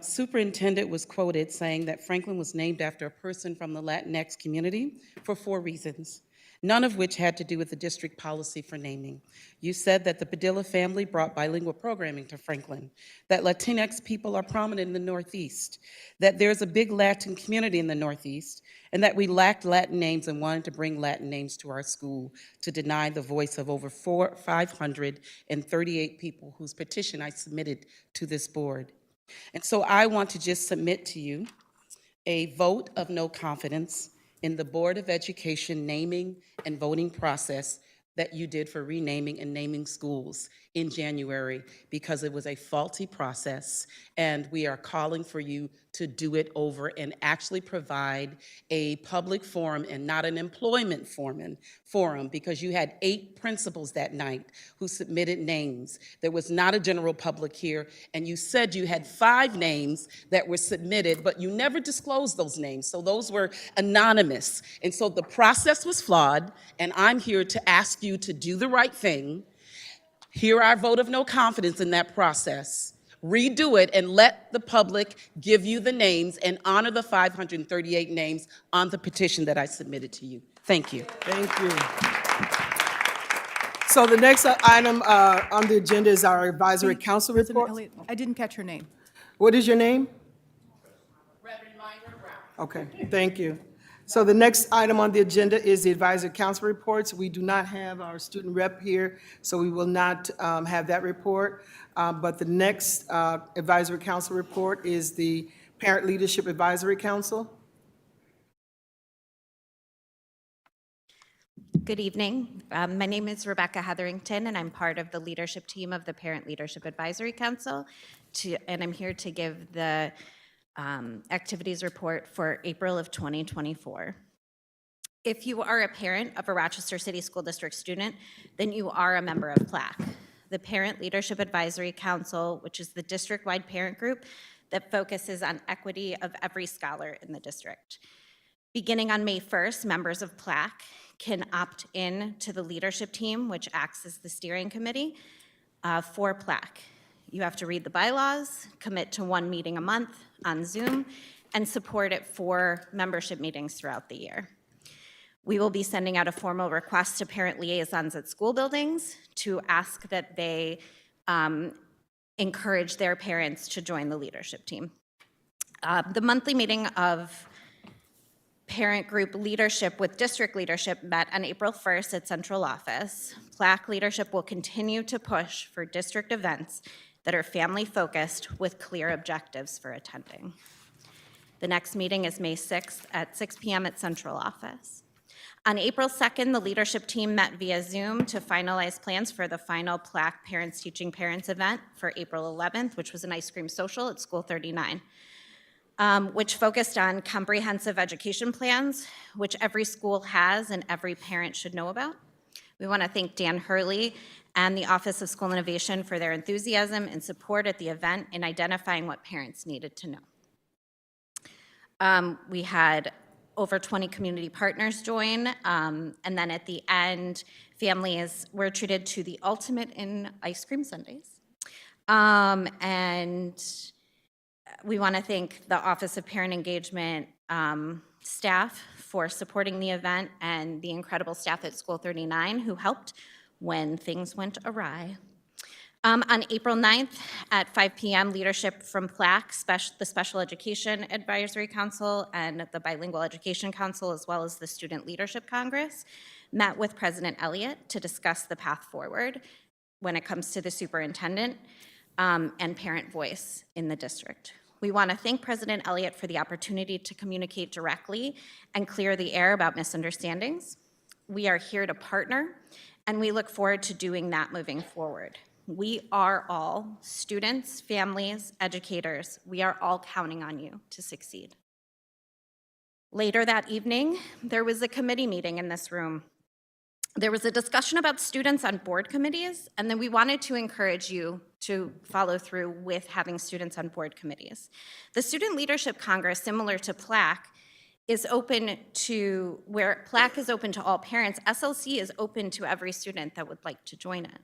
Superintendent was quoted saying that Franklin was named after a person from the Latinx community for 4 reasons, none of which had to do with the district policy for naming. You said that the Padilla family brought bilingual programming to Franklin, that Latinx people are prominent in the Northeast, that there's a big Latin community in the Northeast, and that we lacked Latin names and wanted to bring Latin names to our school to deny the voice of over 538 people whose petition I submitted to this board. And so I want to just submit to you a vote of no confidence in the Board of Education naming and voting process that you did for renaming and naming schools in January, because it was a faulty process, and we are calling for you to do it over and actually provide a public forum and not an employment forum, because you had 8 principals that night who submitted names. There was not a general public here, and you said you had 5 names that were submitted, but you never disclosed those names, so those were anonymous. And so the process was flawed, and I'm here to ask you to do the right thing. Hear our vote of no confidence in that process. Redo it and let the public give you the names and honor the 538 names on the petition that I submitted to you. Thank you. Thank you. So the next item on the agenda is our advisory council President report. Elliott, I didn't catch her name. What is your name? Reverend Myra Brown. Okay, thank you. So the next item on the agenda is the advisory council reports. We do not have our student rep here, so we will not have that report. But the next advisory council report is the Parent Leadership Advisory Council. Good evening. My name is Rebecca Hetherington, and I'm part of the leadership team of the Parent Leadership Advisory Council, and I'm here to give the activities report for April of 2024. If you are a parent of a Rochester City School District student, then you are a member of PLAC, the Parent Leadership Advisory Council, which is the district-wide parent group that focuses on equity of every scholar in the district. Beginning on May 1st, members of PLAC can opt in to the leadership team, which acts as the steering committee for PLAC. You have to read the bylaws, commit to 1 meeting a month on Zoom, and support it for membership meetings throughout the year. We will be sending out a formal request to parent liaisons at school buildings to ask that they encourage their parents to join the leadership team. The monthly meeting of parent group leadership with district leadership met on April 1st at central office. PLAC leadership will continue to push for district events that are family-focused with clear objectives for attending. The next meeting is May 6th at 6 p.m. at central office. On April 2nd, the leadership team met via Zoom to finalize plans for the final PLAC Parents Teaching Parents event for April 11th, which was an ice cream social at School 39, which focused on comprehensive education plans, which every school has and every parent should know about. We want to thank Dan Hurley and the Office of School Innovation for their enthusiasm and support at the event in identifying what parents needed to know. We had over 20 community partners join, and then at the end, families were treated to the ultimate in ice cream sundaes. And we want to thank the Office of Parent Engagement staff for supporting the event and the incredible staff at School 39 who helped when things went awry. On April 9th at 5 p.m., leadership from PLAC, the Special Education Advisory Council and the Bilingual Education Council, as well as the Student Leadership Congress, met with President Elliott to discuss the path forward when it comes to the superintendent and parent voice in the district. We want to thank President Elliott for the opportunity to communicate directly and clear the air about misunderstandings. We are here to partner, and we look forward to doing that moving forward. We are all students, families, educators. We are all counting on you to succeed. Later that evening, there was a committee meeting in this room. There was a discussion about students on board committees, and then we wanted to encourage you to follow through with having students on board committees. The Student Leadership Congress, similar to PLAC, is open to, where PLAC is open to all parents, SLC is open to every student that would like to join it.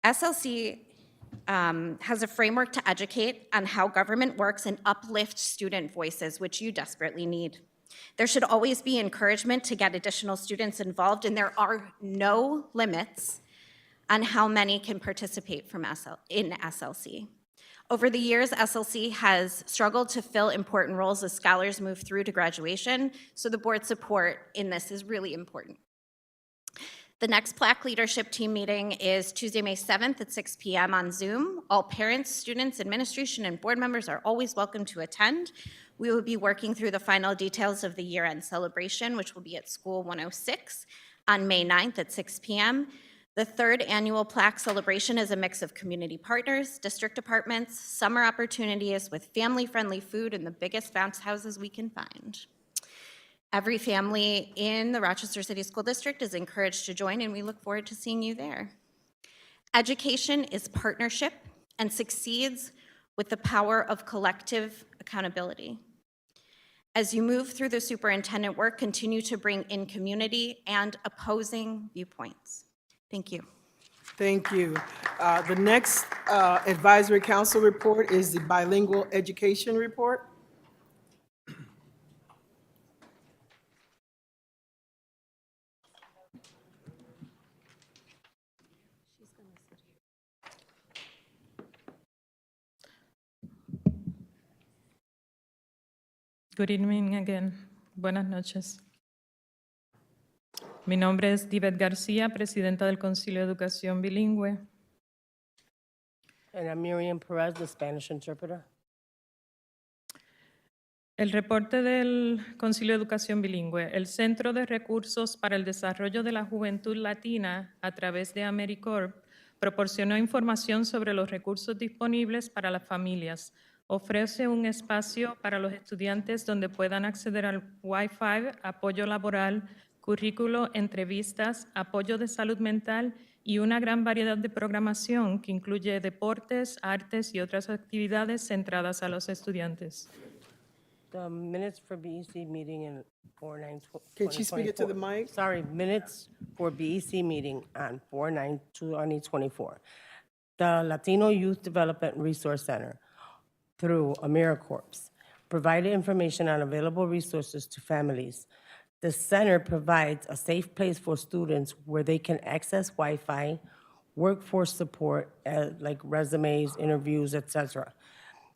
SLC has a framework to educate on how government works and uplift student voices, which you desperately need. There should always be encouragement to get additional students involved, and there are no limits on how many can participate in SLC. Over the years, SLC has struggled to fill important roles as scholars move through to graduation, so the board's support in this is really important. The next Plaque Leadership Team meeting is Tuesday, May 7th at 6 p.m. on Zoom. All parents, students, administration, and board members are always welcome to attend. We will be working through the final details of the year-end celebration, which will be at School 106 on May 9th at 6 p.m. The third annual Plaque celebration is a mix of community partners, district departments, summer opportunities with family-friendly food and the biggest bounce houses we can find. Every family in the Rochester City School District is encouraged to join, and we look forward to seeing you there. Education is partnership and succeeds with the power of collective accountability. As you move through the superintendent work, continue to bring in community and opposing viewpoints. Thank you. Thank you. The next advisory council report is the bilingual education report. Good evening again. Buenas noches. Mi nombre es Divet García, presidenta del Concilio de Educación Bilingüe. And I'm Miriam Perez, the Spanish interpreter. El reporte del Concilio de Educación Bilingüe, el Centro de Recursos para el Desarrollo de la Juventud Latina a través de AmeriCorps proporcionó información sobre los recursos disponibles para las familias. Ofrece un espacio para los estudiantes donde puedan acceder al Wi-Fi, apoyo laboral, currículo, entrevistas, apoyo de salud mental y una gran variedad de programación que incluye deportes, artes y otras actividades centradas a los estudiantes. The minutes for BEC meeting in 4/9/2024. Can she speak it to the mic? Sorry, minutes for BEC meeting on 4/9/2024. The Latino Youth Development Resource Center, through AmeriCorps, provided information on available resources to families. The center provides a safe place for students where they can access Wi-Fi, workforce support, like resumes, interviews, etc.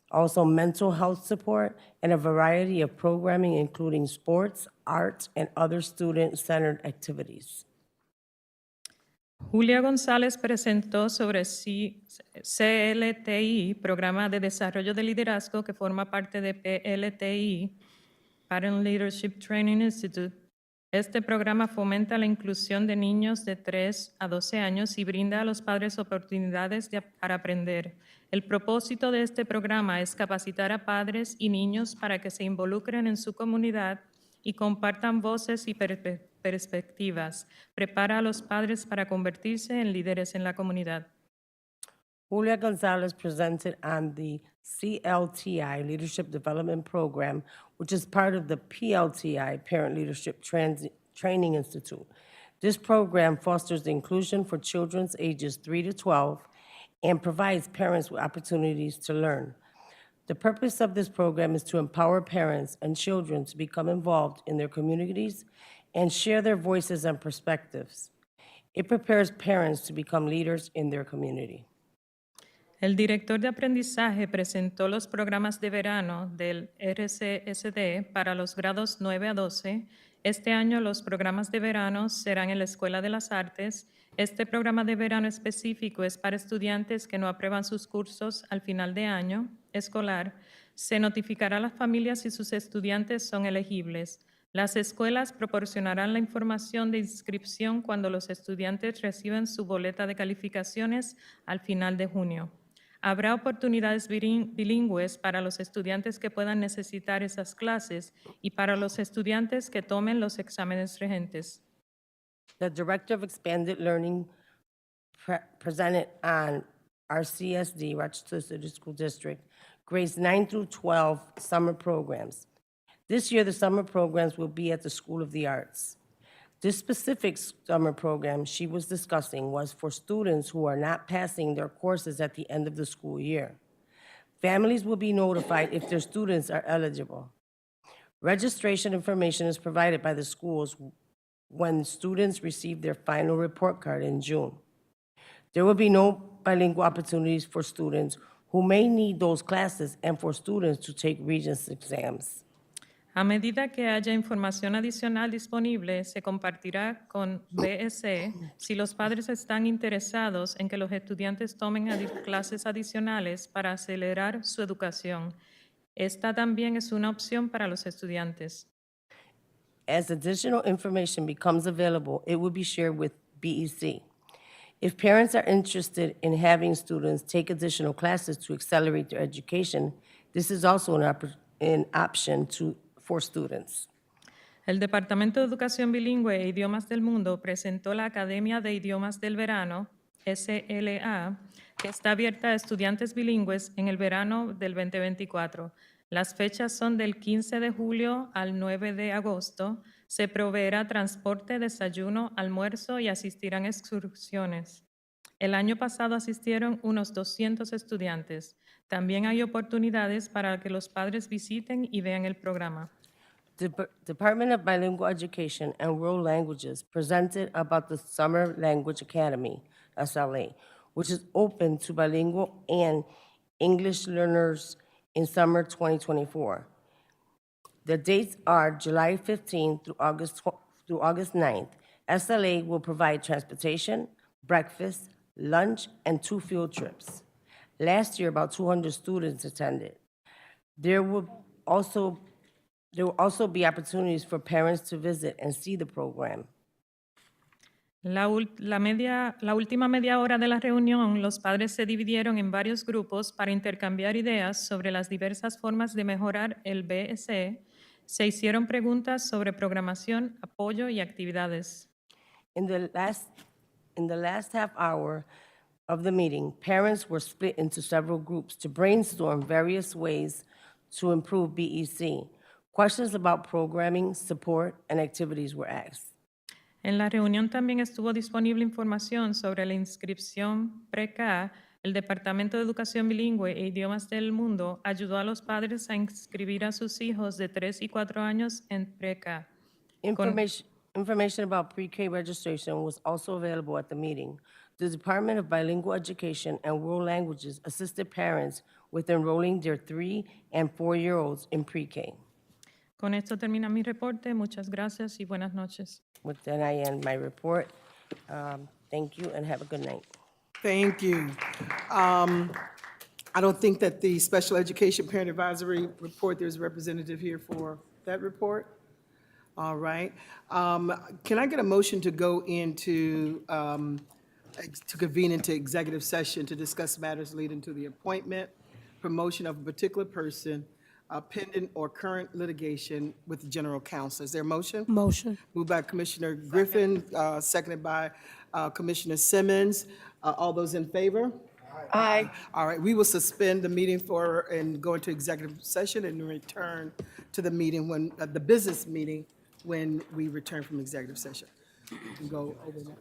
Also mental health support and a variety of programming including sports, arts, and other student-centered activities. Julia González presentó sobre CLTI, Programa de Desarrollo de Liderazgo, que forma parte de PLTI, Parent Leadership Training Institute. Este programa fomenta la inclusión de niños de 3 a 12 años y brinda a los padres oportunidades para aprender. El propósito de este programa es capacitar a padres y niños para que se involucren en su comunidad y compartan voces y perspectivas. Prepara a los padres para convertirse en líderes en la comunidad. Julia Gonzalez presented on the CLTI Leadership Development Program, which is part of the PLTI, Parent Leadership Training Institute. This program fosters the inclusion for children ages 3 to 12 and provides parents with opportunities to learn. The purpose of this program is to empower parents and children to become involved in their communities and share their voices and perspectives. It prepares parents to become leaders in their community. El director de aprendizaje presentó los programas de verano del RCSD para los grados 9 a 12. Este año los programas de verano serán en la Escuela de las Artes. Este programa de verano específico es para estudiantes que no aprueban sus cursos al final de año escolar. Se notificará a las familias si sus estudiantes son elegibles. Las escuelas proporcionarán la información de inscripción cuando los estudiantes reciben su boleta de calificaciones al final de junio. Habrá oportunidades bilingües para los estudiantes que puedan necesitar esas clases y para los estudiantes que tomen los exámenes regentes. The Director of Expanded Learning presented on RCSD, Rochester City School District, grades 9 through 12 summer programs. This year, the summer programs will be at the School of the Arts. This specific summer program she was discussing was for students who are not passing their courses at the end of the school year. Families will be notified if their students are eligible. Registration information is provided by the schools when students receive their final report card in June. There will be no bilingual opportunities for students who may need those classes and for students to take Regents exams. A medida que haya información adicional disponible, se compartirá con BSE si los padres están interesados en que los estudiantes tomen clases adicionales para acelerar su educación. Esta también es una opción para los estudiantes. As additional information becomes available, it will be shared with BEC. If parents are interested in having students take additional classes to accelerate their education, this is also an option for students. El Departamento de Educación Bilingüe e Idiomas del Mundo presentó la Academia de Idiomas del Verano, SLA, que está abierta a estudiantes bilingües en el verano del 2024. Las fechas son del 15 de julio al 9 de agosto. Se proveerá transporte, desayuno, almuerzo y asistirán excursiones. El año pasado asistieron unos 200 estudiantes. También hay oportunidades para que los padres visiten y vean el programa. The Department of Bilingual Education and World Languages presented about the Summer Language Academy, SLA, which is open to bilingual and English learners in summer 2024. The dates are July 15th through August 9th. SLA will provide transportation, breakfast, lunch, and 2 field trips. Last year, about 200 students attended. There will also be opportunities for parents to visit and see the program. La última media hora de la reunión, los padres se dividieron en varios grupos para intercambiar ideas sobre las diversas formas de mejorar el BSE. Se hicieron preguntas sobre programación, apoyo y actividades. In the last half hour of the meeting, parents were split into several groups to brainstorm various ways to improve BEC. Questions about programming, support, and activities were asked. En la reunión también estuvo disponible información sobre la inscripción pre-K. El Departamento de Educación Bilingüe e Idiomas del Mundo ayudó a los padres a inscribir a sus hijos de 3 y 4 años en pre-K. Information about pre-K registration was also available at the meeting. The Department of Bilingual Education and World Languages assisted parents with enrolling their 3- and 4-year-olds in pre-K. Con esto termina mi reporte. Muchas gracias y buenas noches. With that, I end my report. Thank you and have a good night. Thank you. I don't think that the Special Education Parent Advisory Report, there's a representative here for that report. All right. Can I get a motion to go into, to convene into executive session to discuss matters leading to the appointment, promotion of a particular person, pending or current litigation with the general counsel? Is there a motion? Motion. Moved by Commissioner Griffin, seconded by Commissioner Simmons. All those in favor? Aye. All right, we will suspend the meeting and go into executive session and return to the meeting when, the business meeting, when we return from executive session. We can go over that.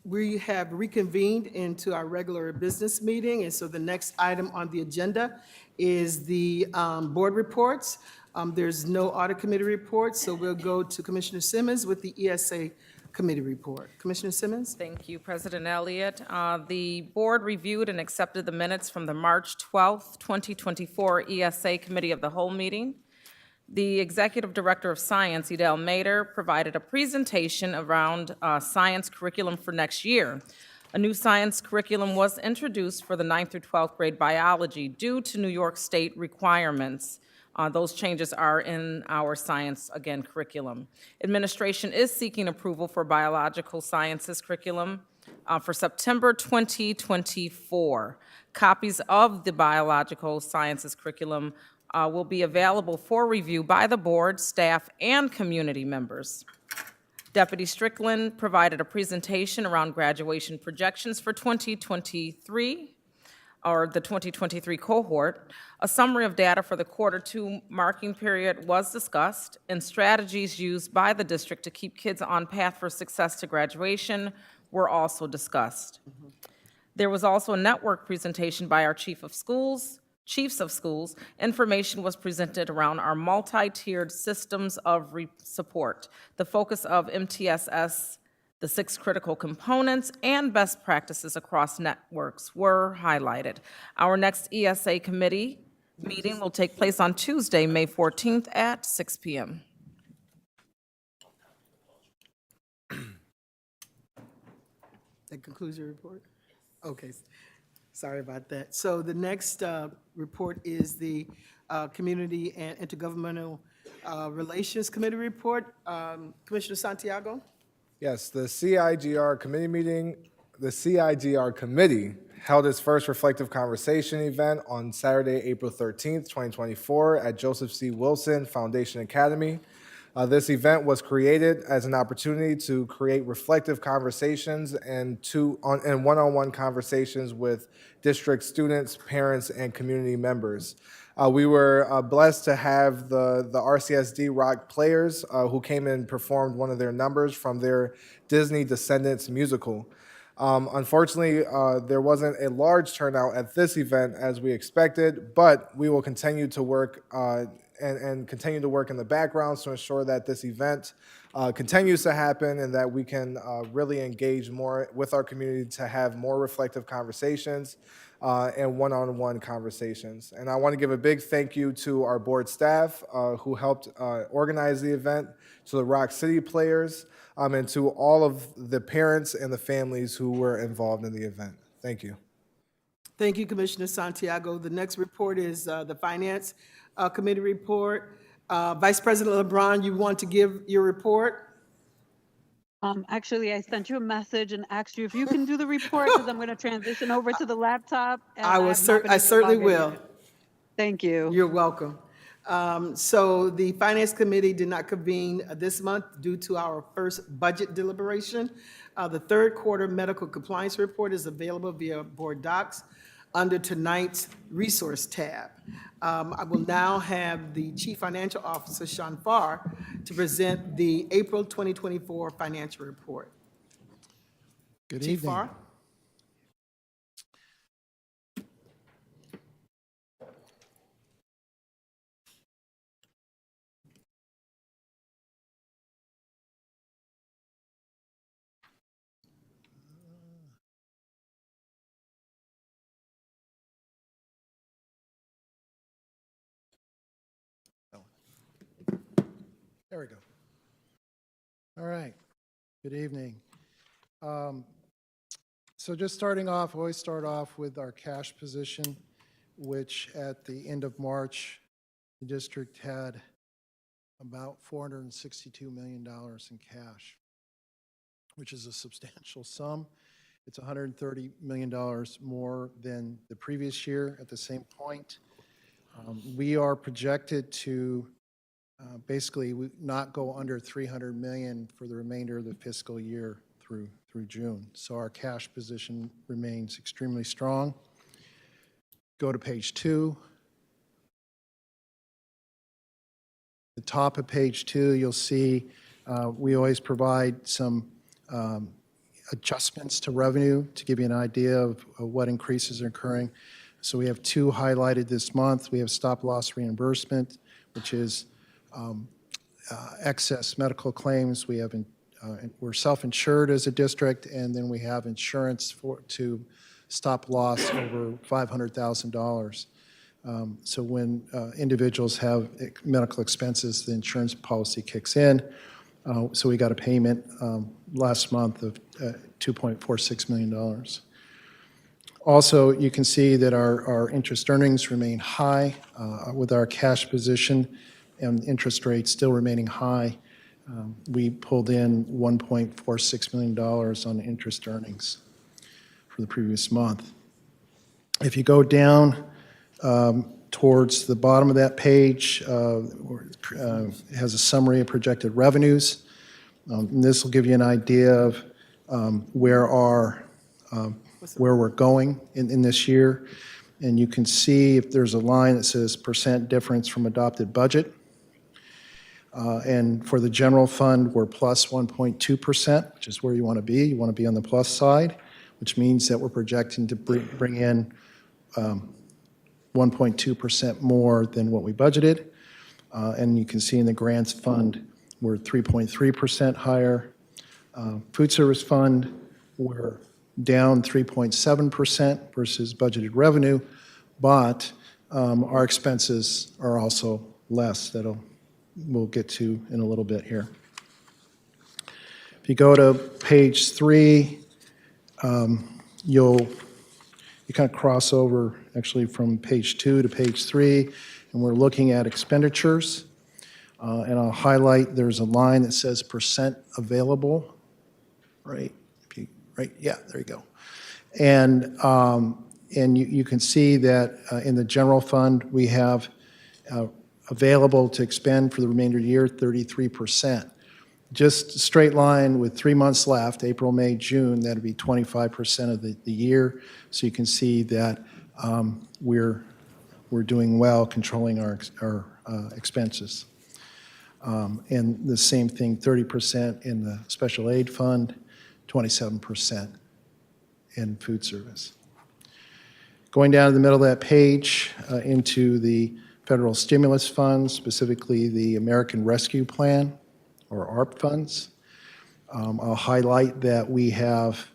We have reconvened into our regular business meeting, and so the next item on the agenda is the board reports. There's no audit committee report, so we'll go to Commissioner Simmons with the ESA committee report. Commissioner Simmons? Thank you, President Elliott. The board reviewed and accepted the minutes from the March 12th, 2024 ESA Committee of the Whole meeting. The Executive Director of Science, Edel Mader, provided a presentation around science curriculum for next year. A new science curriculum was introduced for the 9th through 12th grade biology due to New York State requirements. Those changes are in our science, again, curriculum. Administration is seeking approval for biological sciences curriculum for September 2024. Copies of the biological sciences curriculum will be available for review by the board, staff, and community members. Deputy Strickland provided a presentation around graduation projections for 2023, or the 2023 cohort. A summary of data for the Q2 marking period was discussed, and strategies used by the district to keep kids on path for success to graduation were also discussed. There was also a network presentation by our chiefs of schools. Information was presented around our multi-tiered systems of support. The focus of MTSS, the 6 critical components, and best practices across networks were highlighted. Our next ESA committee meeting will take place on Tuesday, May 14th at 6 p.m. That concludes your report? Okay, sorry about that. So the next report is the Community and Intergovernmental Relations Committee report. Commissioner Santiago? Yes, the CIGR committee held its first reflective conversation event on Saturday, April 13th, 2024 at Joseph C. Wilson Foundation Academy. This event was created as an opportunity to create reflective conversations and one-on-one conversations with district students, parents, and community members. We were blessed to have the RCSD Rock players who came and performed one of their numbers from their Disney Descendants musical. Unfortunately, there wasn't a large turnout at this event as we expected, but we will continue to work and continue to work in the background to ensure that this event continues to happen and that we can really engage more with our community to have more reflective conversations and one-on-one conversations. And I want to give a big thank you to our board staff who helped organize the event, to the Rock City players, and to all of the parents and the families who were involved in the event. Thank you. Thank you, Commissioner Santiago. The next report is the Finance Committee report. Vice President LeBron, you want to give your report? Actually, I sent you a message and asked you if you can do the report because I'm going to transition over to the laptop. And I certainly will. Thank you. You're welcome. So the Finance Committee did not convene this month due to our first budget deliberation. The third quarter medical compliance report is available via board docs under tonight's resource tab. I will now have the Chief Financial Officer, Sean Farr, to present the April 2024 financial report. Good Chief evening. Farr? There we go. All right. Good evening. So just starting off, always start off with our cash position, which at the end of March, the district had about $462 million in cash, which is a substantial sum. It's $130 million more than the previous year at the same point. We are projected to basically not go under $300 million for the remainder of the fiscal year through June. So our cash position remains extremely strong. Go to page 2. The top of page 2, you'll see we always provide some adjustments to revenue to give you an idea of what increases are occurring. So we have two highlighted this month. We have stop-loss reimbursement, which is excess medical claims. We have, we're self-insured as a district, and then we have insurance to stop loss over $500,000. So when individuals have medical expenses, the insurance policy kicks in. So we got a payment last month of $2.46 million. Also, you can see that our interest earnings remain high with our cash position and interest rates still remaining high. We pulled in $1.46 million on interest earnings for the previous month. If you go down towards the bottom of that page, it has a summary of projected revenues. And this will give you an idea of where we're going in this year. And you can see if there's a line that says percent difference from adopted budget. And for the general fund, we're plus 1.2%, which is where you want to be. You want to be on the plus side, which means that we're projecting to bring in 1.2% more than what we budgeted. And you can see in the grants fund, we're 3.3% higher. Food service fund, we're down 3.7% versus budgeted revenue, but our expenses are also less. We'll get to in a little bit here. If you go to page 3, you kind of cross over actually from page 2 to page 3, and we're looking at expenditures. And I'll highlight, there's a line that says percent available, right? Right, yeah, there you go. And you can see that in the general fund, we have available to expend for the remainder of the year, 33%. Just a straight line with 3 months left, April, May, June, that'd be 25% of the year. So you can see that we're doing well controlling our expenses. And the same thing, 30% in the special aid fund, 27% in food service. Going down to the middle of that page into the federal stimulus funds, specifically the American Rescue Plan, or ARP funds. I'll highlight that we have,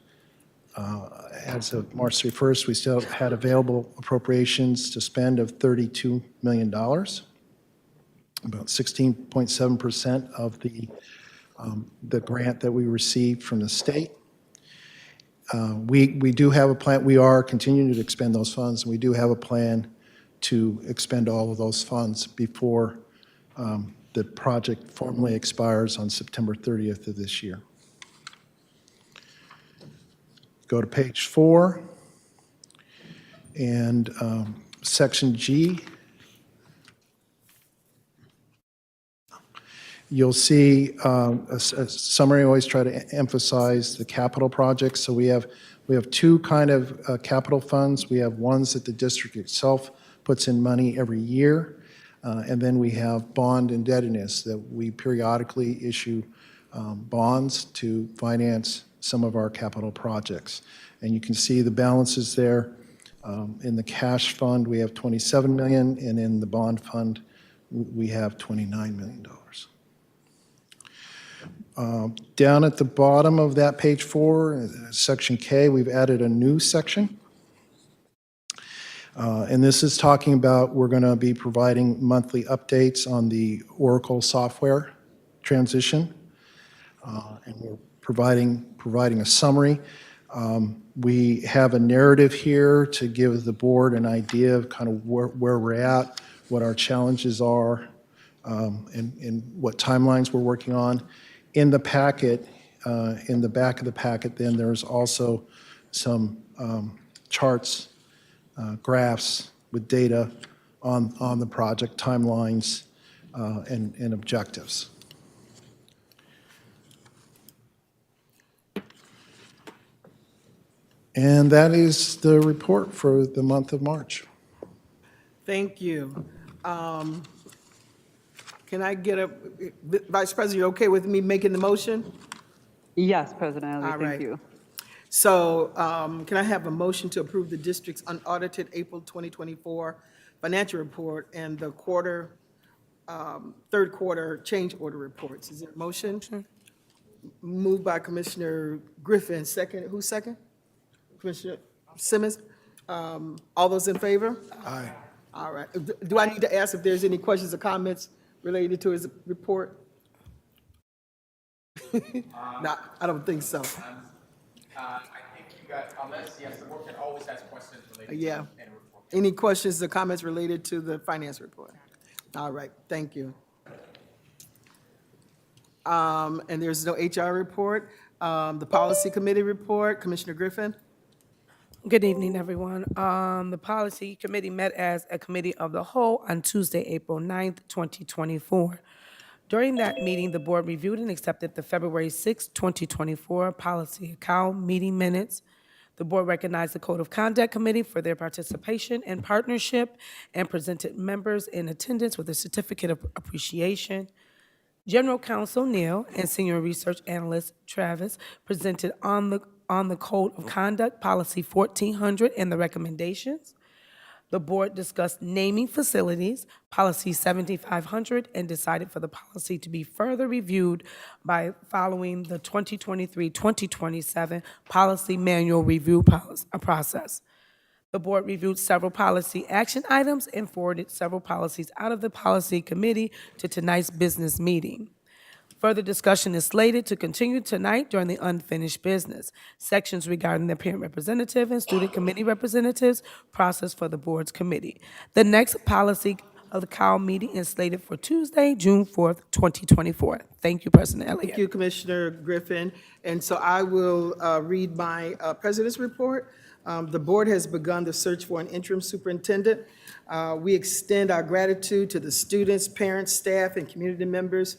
as of March 31st, we still had available appropriations to spend of $32 million, about 16.7% of the grant that we received from the state. We do have a plan. We are continuing to expend those funds, and we do have a plan to expend all of those funds before the project formally expires on September 30th of this year. Go to page 4, and section G. You'll see a summary. I always try to emphasize the capital projects. So we have two kind of capital funds. We have ones that the district itself puts in money every year, and then we have bond indebtedness that we periodically issue bonds to finance some of our capital projects. And you can see the balances there. In the cash fund, we have $27 million, and in the bond fund, we have $29 million. Down at the bottom of that page 4, section K, we've added a new section. And this is talking about we're going to be providing monthly updates on the Oracle software transition. And we're providing a summary. We have a narrative here to give the board an idea of kind of where we're at, what our challenges are, and what timelines we're working on. In the packet, in the back of the packet, then there's also some charts, graphs with data on the project, timelines, and objectives. And that is the report for the month of March. Thank you. Can I get Vice President, you okay with me making the motion? Yes, President Elliott, All thank right. you. So can I have a motion to approve the district's unaudited April 2024 financial report and the third quarter change order reports? Is there a motion? Moved by Commissioner Griffin, second, who's second? Commissioner Simmons? All those in favor? Aye. All right. Do I need to ask if there's any questions or comments related to his report? No, I don't think so. I think you got, unless, yes, the board can always ask questions related Yeah. to any report. Any questions or comments related to the finance report? All right, thank you. And there's no HR report. The policy committee report, Commissioner Griffin? Good evening, everyone. The Policy Committee met as a committee of the whole on Tuesday, April 9th, 2024. During that meeting, the board reviewed and accepted the February 6, 2024 Policy Account meeting minutes. The board recognized the Code of Conduct Committee for their participation and partnership and presented members in attendance with a certificate of appreciation. General Counsel Neal and Senior Research Analyst Travis presented on the Code of Conduct Policy 1400 and the recommendations. The board discussed naming facilities, Policy 7500, and decided for the policy to be further reviewed by following the 2023-2027 Policy Manual Review process. The board reviewed several policy action items and forwarded several policies out of the Policy Committee to tonight's business meeting. Further discussion is slated to continue tonight during the unfinished business. Sections regarding the parent representative and student committee representatives process for the board's committee. The next policy of the COW meeting is slated for Tuesday, June 4th, 2024. Thank you, President Elliott. Thank you, Commissioner Griffin. And so I will read my president's report. The board has begun the search for an interim superintendent. We extend our gratitude to the students, parents, staff, and community members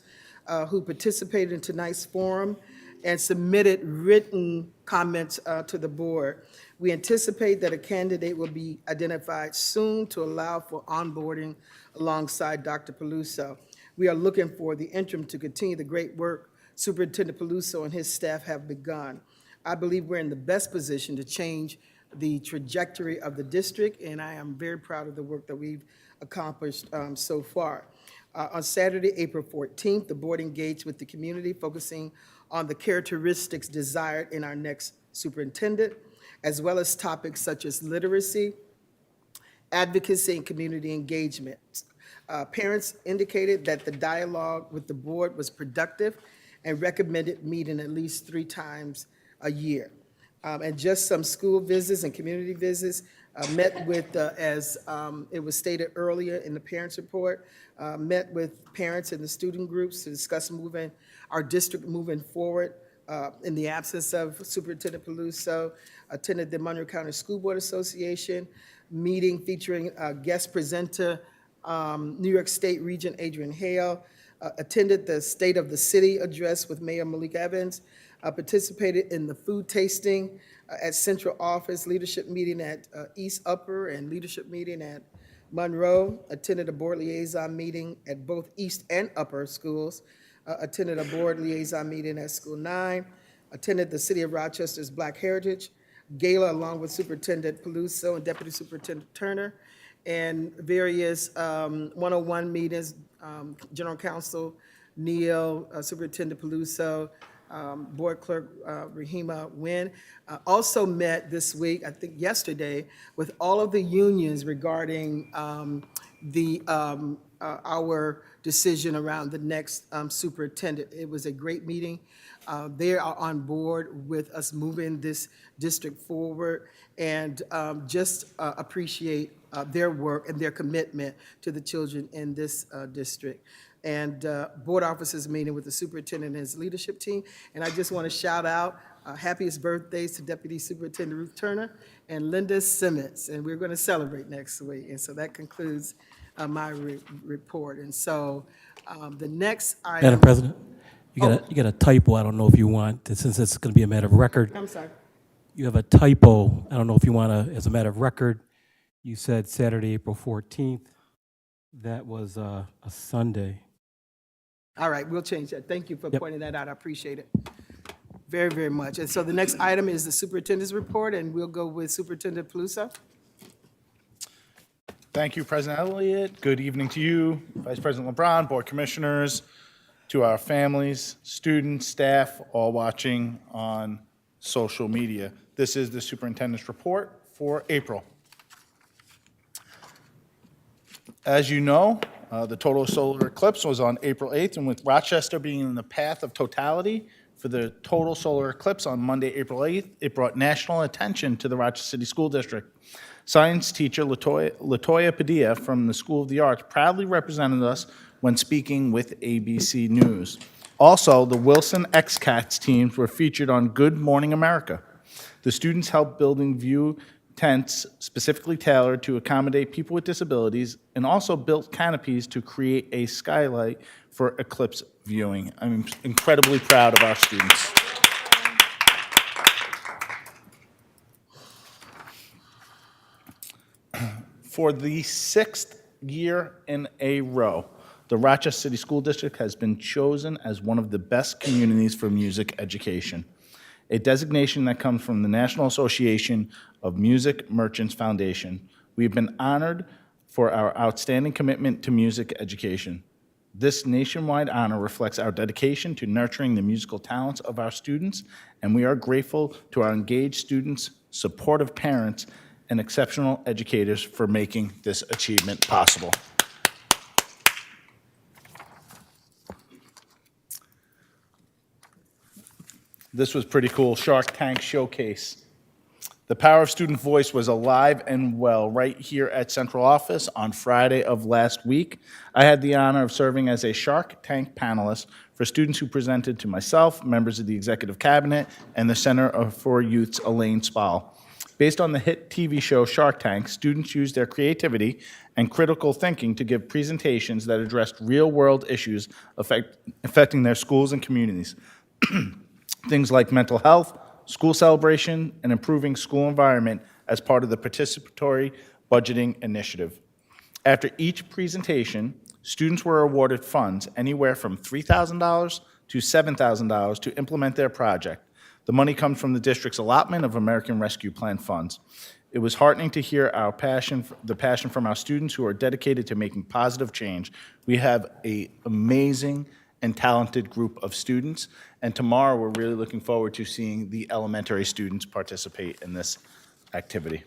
who participated in tonight's forum and submitted written comments to the board. We anticipate that a candidate will be identified soon to allow for onboarding alongside Dr. Peluso. We are looking for the interim to continue the great work Superintendent Peluso and his staff have begun. I believe we're in the best position to change the trajectory of the district, and I am very proud of the work that we've accomplished so far. On Saturday, April 14th, the board engaged with the community, focusing on the characteristics desired in our next superintendent, as well as topics such as literacy, advocacy, and community engagement. Parents indicated that the dialogue with the board was productive and recommended meeting at least 3 times a year. And just some school visits and community visits, met with, as it was stated earlier in the parents' report, met with parents and the student groups to discuss our district moving forward in the absence of Superintendent Peluso, attended the Monroe County School Board Association meeting featuring guest presenter, New York State Regent Adrian Hale, attended the State of the City address with Mayor Malik Evans, participated in the food tasting at Central Office, leadership meeting at East Upper, and leadership meeting at Monroe, attended a board liaison meeting at both East and Upper schools, attended a board liaison meeting at School 9, attended the City of Rochester's Black Heritage Gala along with Superintendent Peluso and Deputy Superintendent Turner, and various 101 meetings, General Counsel Neal, Superintendent Peluso, Board Clerk Rahima Nguyen, also met this week, I think yesterday, with all of the unions regarding our decision around the next superintendent. It was a great meeting. They are on board with us moving this district forward, and just appreciate their work and their commitment to the children in this district. And board officers meeting with the superintendent and his leadership team. And I just want to shout out happiest birthdays to Deputy Superintendent Ruth Turner and Linda Simmons. And we're going to celebrate next week. And so that concludes my report. And so the next item. Madam President, you got a typo. I don't know if you want, since it's going to be a matter of record. I'm sorry. You have a typo. I don't know if you want to, as a matter of record, you said Saturday, April 14th. That was a Sunday. All right, we'll change that. Thank you for Yep. pointing that out. I appreciate it. very, very much. And so the next item is the superintendent's report, and we'll go with Superintendent Paluso. Thank you, President Elliott. Good evening to you, Vice President LeBron, Board Commissioners, to our families, students, staff, all watching on social media. This is the superintendent's report for April. As you know, the total solar eclipse was on April 8th, and with Rochester being in the path of totality for the total solar eclipse on Monday, April 8th, it brought national attention to the Rochester City School District. Science teacher Latoya Padilla from the School of the Arts proudly represented us when speaking with ABC News. Also, the Wilson X-Cats teams were featured on Good Morning America. The students helped building view tents specifically tailored to accommodate people with disabilities and also built canopies to create a skylight for eclipse viewing. I'm incredibly proud of our students. For the 6th year in a row, the Rochester City School District has been chosen as one of the best communities for music education, a designation that comes from the National Association of Music Merchants Foundation. We have been honored for our outstanding commitment to music education. This nationwide honor reflects our dedication to nurturing the musical talents of our students, and we are grateful to our engaged students, supportive parents, and exceptional educators for making this achievement possible. This was pretty cool, Shark Tank Showcase. The power of student voice was alive and well right here at Central Office on Friday of last week. I had the honor of serving as a Shark Tank panelist for students who presented to myself, members of the Executive Cabinet, and the Center for Youth's Elaine Spall. Based on the hit TV show Shark Tank, students used their creativity and critical thinking to give presentations that addressed real-world issues affecting their schools and communities. Things like mental health, school celebration, and improving school environment as part of the participatory budgeting initiative. After each presentation, students were awarded funds anywhere from $3,000 to $7,000 to implement their project. The money comes from the district's allotment of American Rescue Plan funds. It was heartening to hear the passion from our students who are dedicated to making positive change. We have an amazing and talented group of students, and tomorrow we're really looking forward to seeing the elementary students participate in this activity.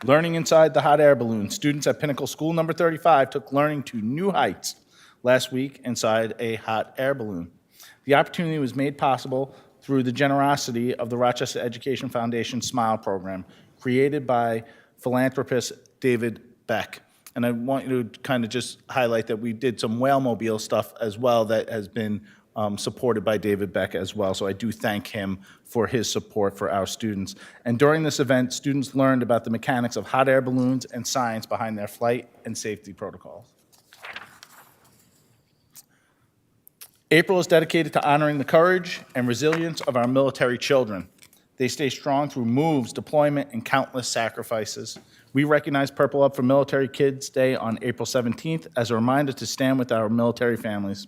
Learning inside the hot air balloon. Students at Pinnacle School number 35 took learning to new heights last week inside a hot air balloon. The opportunity was made possible through the generosity of the Rochester Education Foundation SMILE program, created by philanthropist David Beck. And I want you to kind of just highlight that we did some whale-mobile stuff as well that has been supported by David Beck as well. So I do thank him for his support for our students. And during this event, students learned about the mechanics of hot air balloons and science behind their flight and safety protocols. April is dedicated to honoring the courage and resilience of our military children. They stay strong through moves, deployment, and countless sacrifices. We recognize Purple Up for Military Kids Day on April 17th as a reminder to stand with our military families.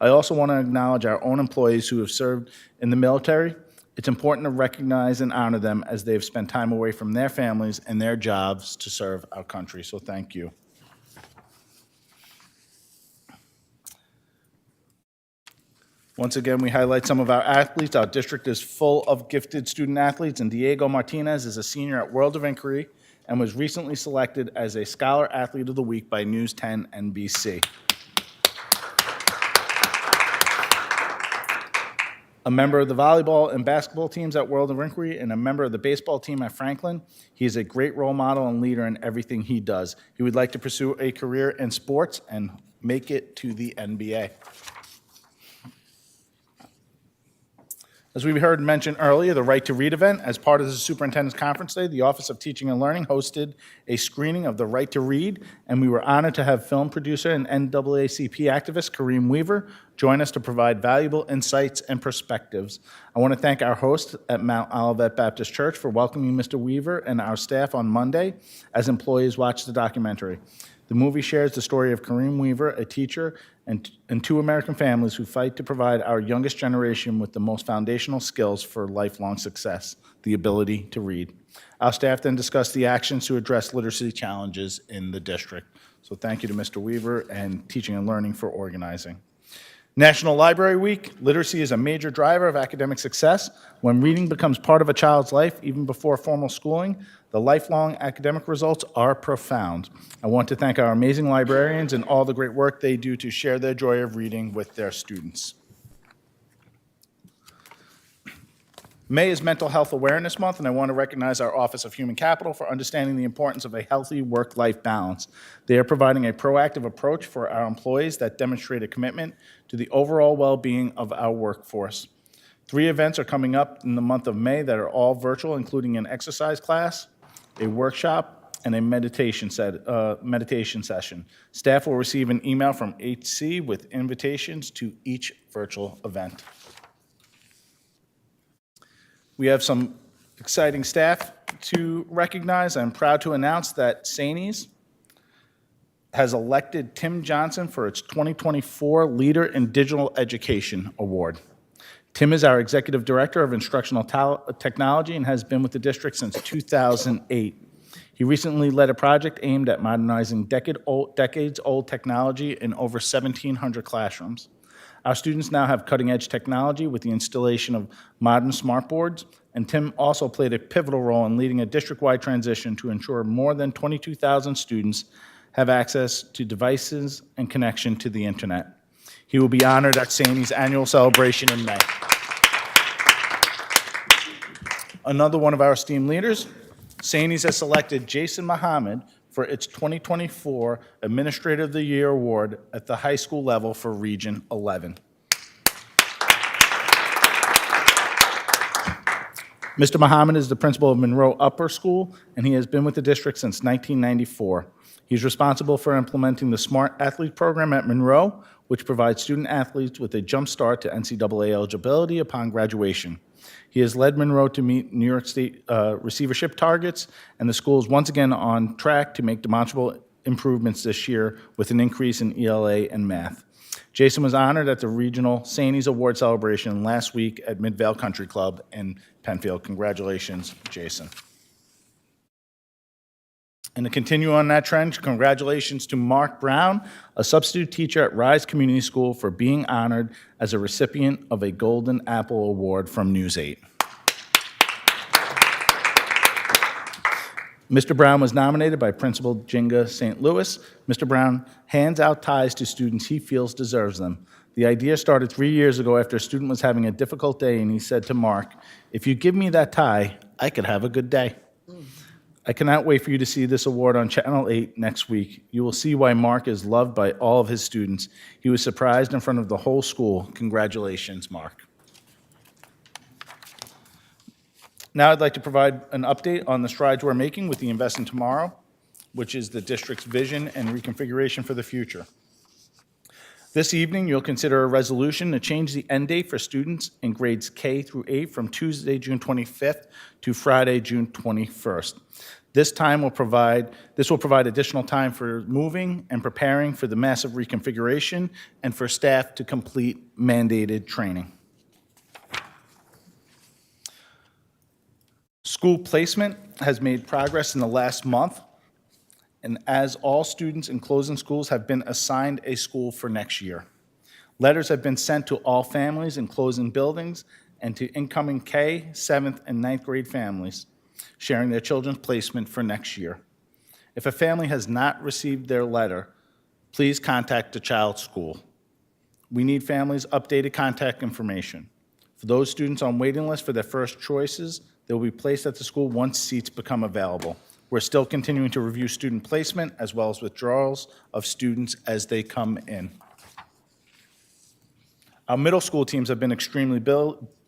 I also want to acknowledge our own employees who have served in the military. It's important to recognize and honor them as they have spent time away from their families and their jobs to serve our country, so thank you. Once again, we highlight some of our athletes. Our district is full of gifted student athletes, and Diego Martinez is a senior at World of Inquiry and was recently selected as a Scholar Athlete of the Week by News 10 NBC. A member of the volleyball and basketball teams at World of Inquiry and a member of the baseball team at Franklin. He is a great role model and leader in everything he does. He would like to pursue a career in sports and make it to the NBA. As we heard mentioned earlier, the Right to Read event, as part of the Superintendent's Conference Day, the Office of Teaching and Learning hosted a screening of the Right to Read, and we were honored to have film producer and NAACP activist Kareem Weaver join us to provide valuable insights and perspectives. I want to thank our host at Mount Olivet Baptist Church for welcoming Mr. Weaver and our staff on Monday as employees watched the documentary. The movie shares the story of Kareem Weaver, a teacher, and two American families who fight to provide our youngest generation with the most foundational skills for lifelong success, the ability to read. Our staff then discussed the actions to address literacy challenges in the district. So thank you to Mr. Weaver and Teaching and Learning for organizing. National Library Week. Literacy is a major driver of academic success. When reading becomes part of a child's life, even before formal schooling, the lifelong academic results are profound. I want to thank our amazing librarians and all the great work they do to share their joy of reading with their students. May is Mental Health Awareness Month, and I want to recognize our Office of Human Capital for understanding the importance of a healthy work-life balance. They are providing a proactive approach for our employees that demonstrate a commitment to the overall well-being of our workforce. 3 events are coming up in the month of May that are all virtual, including an exercise class, a workshop, and a meditation session. Staff will receive an email from HC with invitations to each virtual event. We have some exciting staff to recognize. I'm proud to announce that Saney's has elected Tim Johnson for its 2024 Leader in Digital Education Award. Tim is our Executive Director of Instructional Technology and has been with the district since 2008. He recently led a project aimed at modernizing decades-old technology in over 1,700 classrooms. Our students now have cutting-edge technology with the installation of modern smartboards, and Tim also played a pivotal role in leading a district-wide transition to ensure more than 22,000 students have access to devices and connection to the internet. He will be honored at Saney's annual celebration in May. Another one of our esteemed leaders, Saney's has selected Jason Muhammad for its 2024 Administrator of the Year Award at the high school level for Region 11. Mr. Muhammad is the principal of Monroe Upper School, and he has been with the district since 1994. He's responsible for implementing the Smart Athlete Program at Monroe, which provides student athletes with a jump start to NCAA eligibility upon graduation. He has led Monroe to meet New York State receivership targets, and the school is once again on track to make demonstrable improvements this year with an increase in ELA and math. Jason was honored at the regional Saney's Award celebration last week at Midvale Country Club in Penfield. Congratulations, Jason. And to continue on that trend, congratulations to Mark Brown, a substitute teacher at Rise Community School, for being honored as a recipient of a Golden Apple Award from News 8. Mr. Brown was nominated by Principal Jinga St. Louis. Mr. Brown hands out ties to students he feels deserves them. The idea started 3 years ago after a student was having a difficult day, and he said to Mark, "If you give me that tie, I could have a good day." I cannot wait for you to see this award on Channel 8 next week. You will see why Mark is loved by all of his students. He was surprised in front of the whole school. Congratulations, Mark. Now I'd like to provide an update on the strides we're making with the Invest in Tomorrow, which is the district's vision and reconfiguration for the future. This evening, you'll consider a resolution to change the end date for students in grades K through 8 from Tuesday, June 25th to Friday, June 21st. This will provide additional time for moving and preparing for the massive reconfiguration and for staff to complete mandated training. School placement has made progress in the last month, and as all students in closing schools have been assigned a school for next year. Letters have been sent to all families in closing buildings and to incoming K, 7th, and 9th grade families sharing their children's placement for next year. If a family has not received their letter, please contact the child's school. We need families' updated contact information. For those students on waiting lists for their first choices, they will be placed at the school once seats become available. We're still continuing to review student placement as well as withdrawals of students as they come in. Our middle school teams have been extremely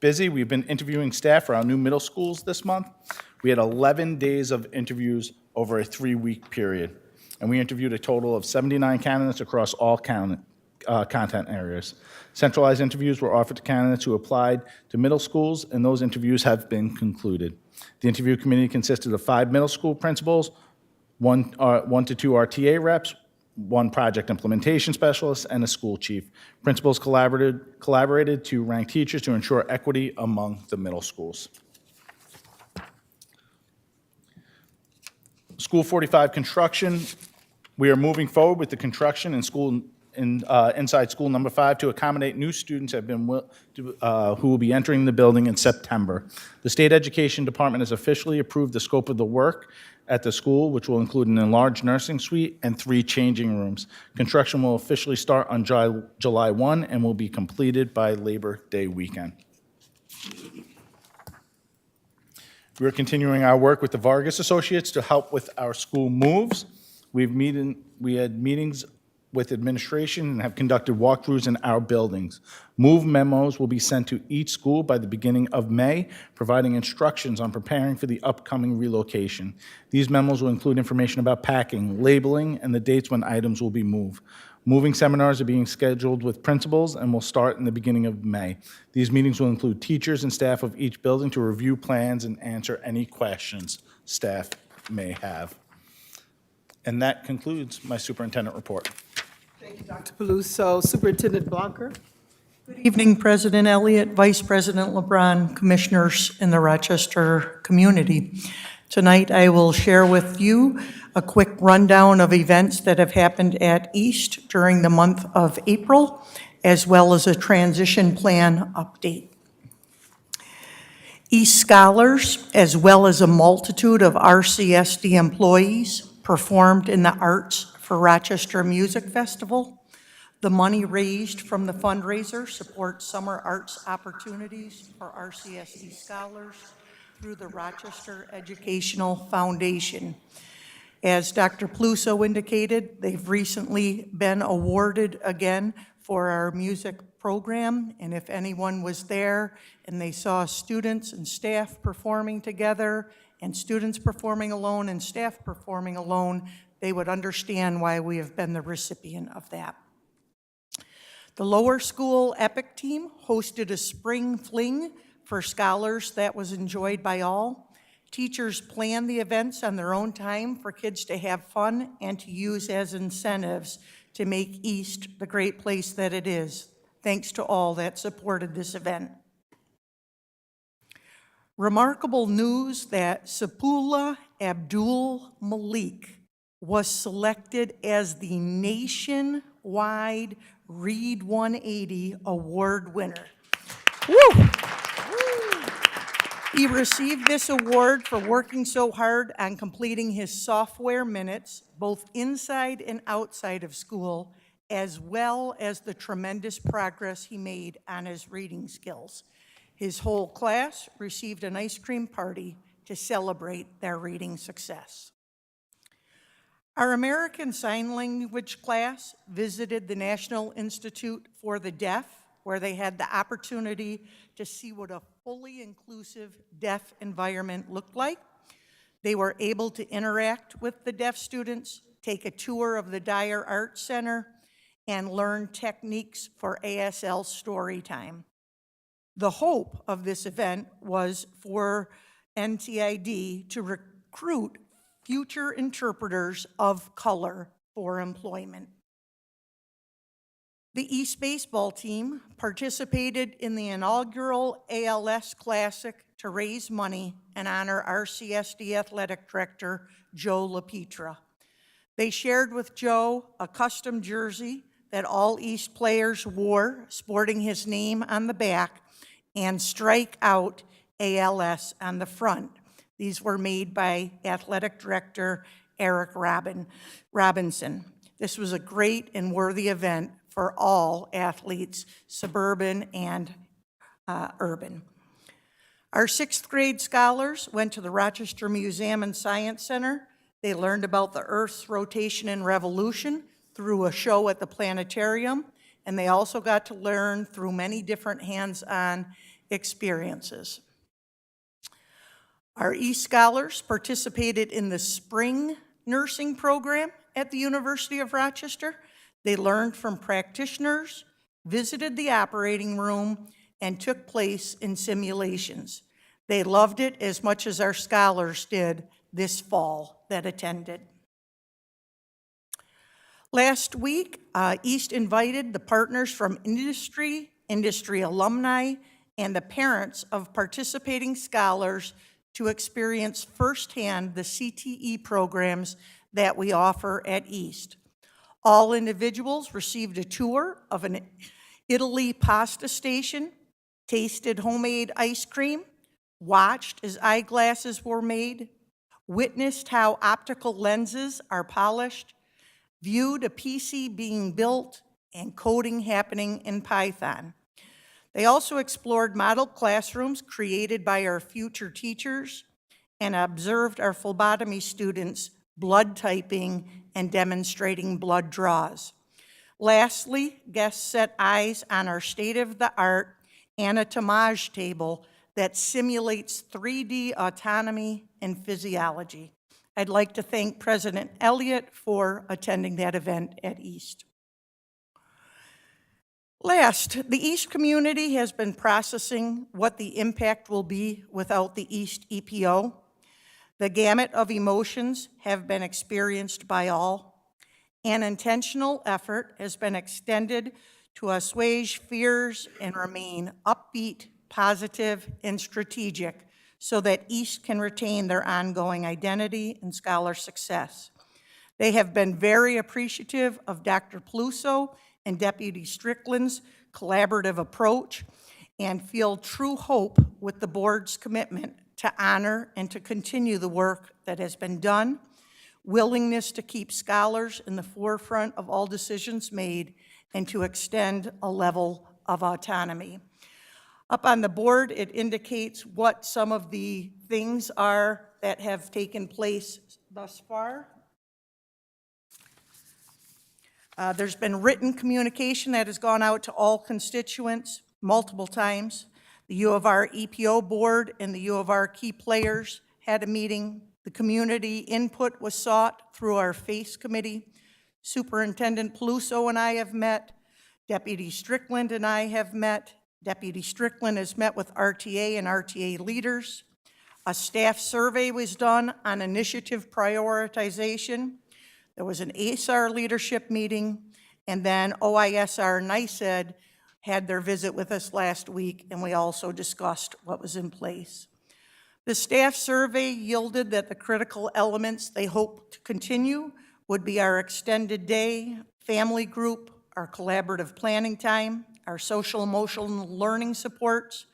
busy. We've been interviewing staff for our new middle schools this month. We had 11 days of interviews over a 3-week period, and we interviewed a total of 79 candidates across all content areas. Centralized interviews were offered to candidates who applied to middle schools, and those interviews have been concluded. The interview committee consisted of 5 middle school principals, 1 to 2 RTA reps, one project implementation specialist, and a school chief. Principals collaborated to rank teachers to ensure equity among the middle schools. School 45 construction, we are moving forward with the construction inside school number 5 to accommodate new students who will be entering the building in September. The State Education Department has officially approved the scope of the work at the school, which will include an enlarged nursing suite and 3 changing rooms. Construction will officially start on July 1 and will be completed by Labor Day weekend. We're continuing our work with the Vargas Associates to help with our school moves. We had meetings with administration and have conducted walkthroughs in our buildings. Move memos will be sent to each school by the beginning of May, providing instructions on preparing for the upcoming relocation. These memos will include information about packing, labeling, and the dates when items will be moved. Moving seminars are being scheduled with principals and will start in the beginning of May. These meetings will include teachers and staff of each building to review plans and answer any questions staff may have. And that concludes my superintendent report. Thank you, Dr. Peluso. Superintendent Blanker? Good evening, President Elliott, Vice President LeBron, commissioners in the Rochester community. Tonight, I will share with you a quick rundown of events that have happened at East during the month of April, as well as a transition plan update. East scholars, as well as a multitude of RCSD employees, performed in the Arts for Rochester Music Festival. The money raised from the fundraiser supports summer arts opportunities for RCSD scholars through the Rochester Educational Foundation. As Dr. Peluso indicated, they've recently been awarded again for our music program, and if anyone was there and they saw students and staff performing together, and students performing alone and staff performing alone, they would understand why we have been the recipient of that. The lower school EPIC team hosted a spring fling for scholars that was enjoyed by all. Teachers planned the events on their own time for kids to have fun and to use as incentives to make East the great place that it is. Thanks to all that supported this event. Remarkable news that Sapula Abdul Malik was selected as the nationwide Read 180 award winner. Woo! He received this award for working so hard on completing his software minutes, both inside and outside of school, as well as the tremendous progress he made on his reading skills. His whole class received an ice cream party to celebrate their reading success. Our American Sign Language class visited the National Institute for the Deaf, where they had the opportunity to see what a fully inclusive deaf environment looked like. They were able to interact with the deaf students, take a tour of the Dyer Arts Center, and learn techniques for ASL story time. The hope of this event was for NTID to recruit future interpreters of color for employment. The East baseball team participated in the inaugural ALS Classic to raise money and honor RCSD Athletic Director Joe LaPietra. They shared with Joe a custom jersey that all East players wore, sporting his name on the back, and strike out ALS on the front. These were made by Athletic Director Eric Robinson. This was a great and worthy event for all athletes, suburban and urban. Our 6th grade scholars went to the Rochester Museum and Science Center. They learned about the Earth's rotation and revolution through a show at the planetarium, and they also got to learn through many different hands-on experiences. Our East scholars participated in the spring nursing program at the University of Rochester. They learned from practitioners, visited the operating room, and took place in simulations. They loved it as much as our scholars did this fall that attended. Last week, East invited the partners from industry, industry alumni, and the parents of participating scholars to experience firsthand the CTE programs that we offer at East. All individuals received a tour of an Italy pasta station, tasted homemade ice cream, watched as eyeglasses were made, witnessed how optical lenses are polished, viewed a PC being built, and coding happening in Python. They also explored model classrooms created by our future teachers and observed our phlebotomy students blood typing and demonstrating blood draws. Lastly, guests set eyes on our state-of-the-art anatomage table that simulates 3D autonomy and physiology. I'd like to thank President Elliott for attending that event at East. Last, the East community has been processing what the impact will be without the East EPO. The gamut of emotions have been experienced by all. An intentional effort has been extended to assuage fears and remain upbeat, positive, and strategic so that East can retain their ongoing identity and scholar success. They have been very appreciative of Dr. Peluso and Deputy Strickland's collaborative approach and feel true hope with the board's commitment to honor and to continue the work that has been done, willingness to keep scholars in the forefront of all decisions made, and to extend a level of autonomy. Up on the board, it indicates what some of the things are that have taken place thus far. There's been written communication that has gone out to all constituents multiple times. The U of R EPO board and the U of R key players had a meeting. The community input was sought through our FACE committee. Superintendent Peluso and I have met. Deputy Strickland and I have met. Deputy Strickland has met with RTA and RTA leaders. A staff survey was done on initiative prioritization. There was an ASAR leadership meeting, and then OISR NICED had their visit with us last week, and we also discussed what was in place. The staff survey yielded that the critical elements they hope to continue would be our extended day, family group, our collaborative planning time, our social emotional learning supports,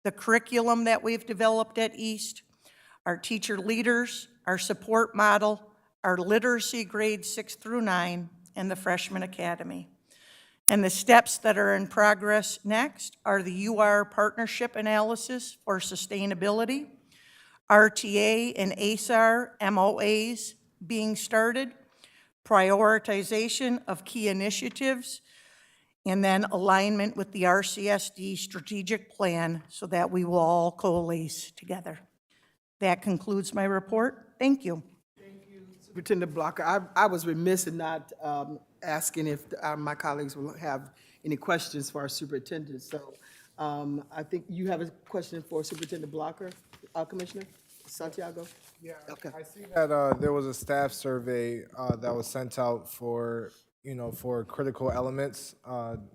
the curriculum that we've developed at East, our teacher leaders, our support model, our literacy grades 6 through 9, and the freshman academy. And the steps that are in progress next are the UR partnership analysis for sustainability, RTA and ASAR MOAs being started, prioritization of key initiatives, and then alignment with the RCSD strategic plan so that we will all coalesce together. That concludes my report. Thank you. Superintendent Blocker, I was remiss in not asking if my colleagues will have any questions for our superintendent. So I think you have a question for Superintendent Blocker, Commissioner Santiago? Yeah, Okay. I see that there was a staff survey that was sent out for, for critical elements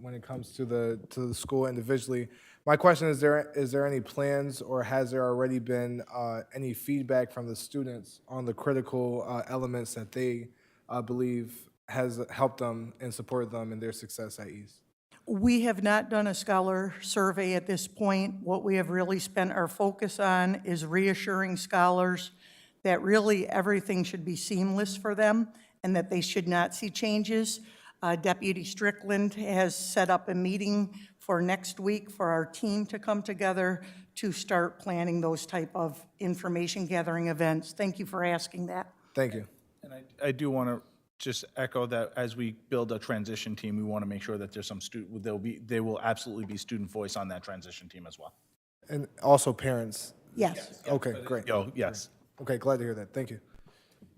when it comes to the school individually. My question is there any plans or has there already been any feedback from the students on the critical elements that they believe has helped them and supported them in their success at East? We have not done a scholar survey at this point. What we have really spent our focus on is reassuring scholars that really everything should be seamless for them and that they should not see changes. Deputy Strickland has set up a meeting for next week for our team to come together to start planning those type of information gathering events. Thank you for asking that. Thank you. And I do want to just echo that as we build a transition team, we want to make sure that there's some there will absolutely be student voice on that transition team as well. And also parents? Yes. Okay, great. Yes. Okay, glad to hear that. Thank you.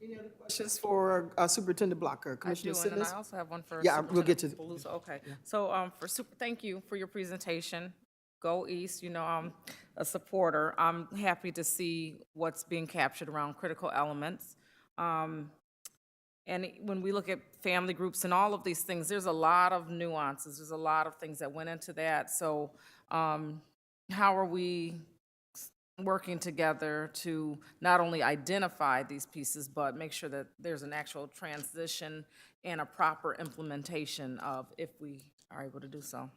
Any other questions for Superintendent Blocker? Commissioner I do, and then Simmons? I also have one for Yeah, we'll get to Superintendent Peluso. Okay, so thank you for your presentation. Go East, I'm a supporter. I'm happy to see what's being captured around critical elements. And when we look at family groups and all of these things, there's a lot of nuances. There's a lot of things that went into that. So how are we working together to not only identify these pieces, but make sure that there's an actual transition and a proper implementation of if we are able to do so?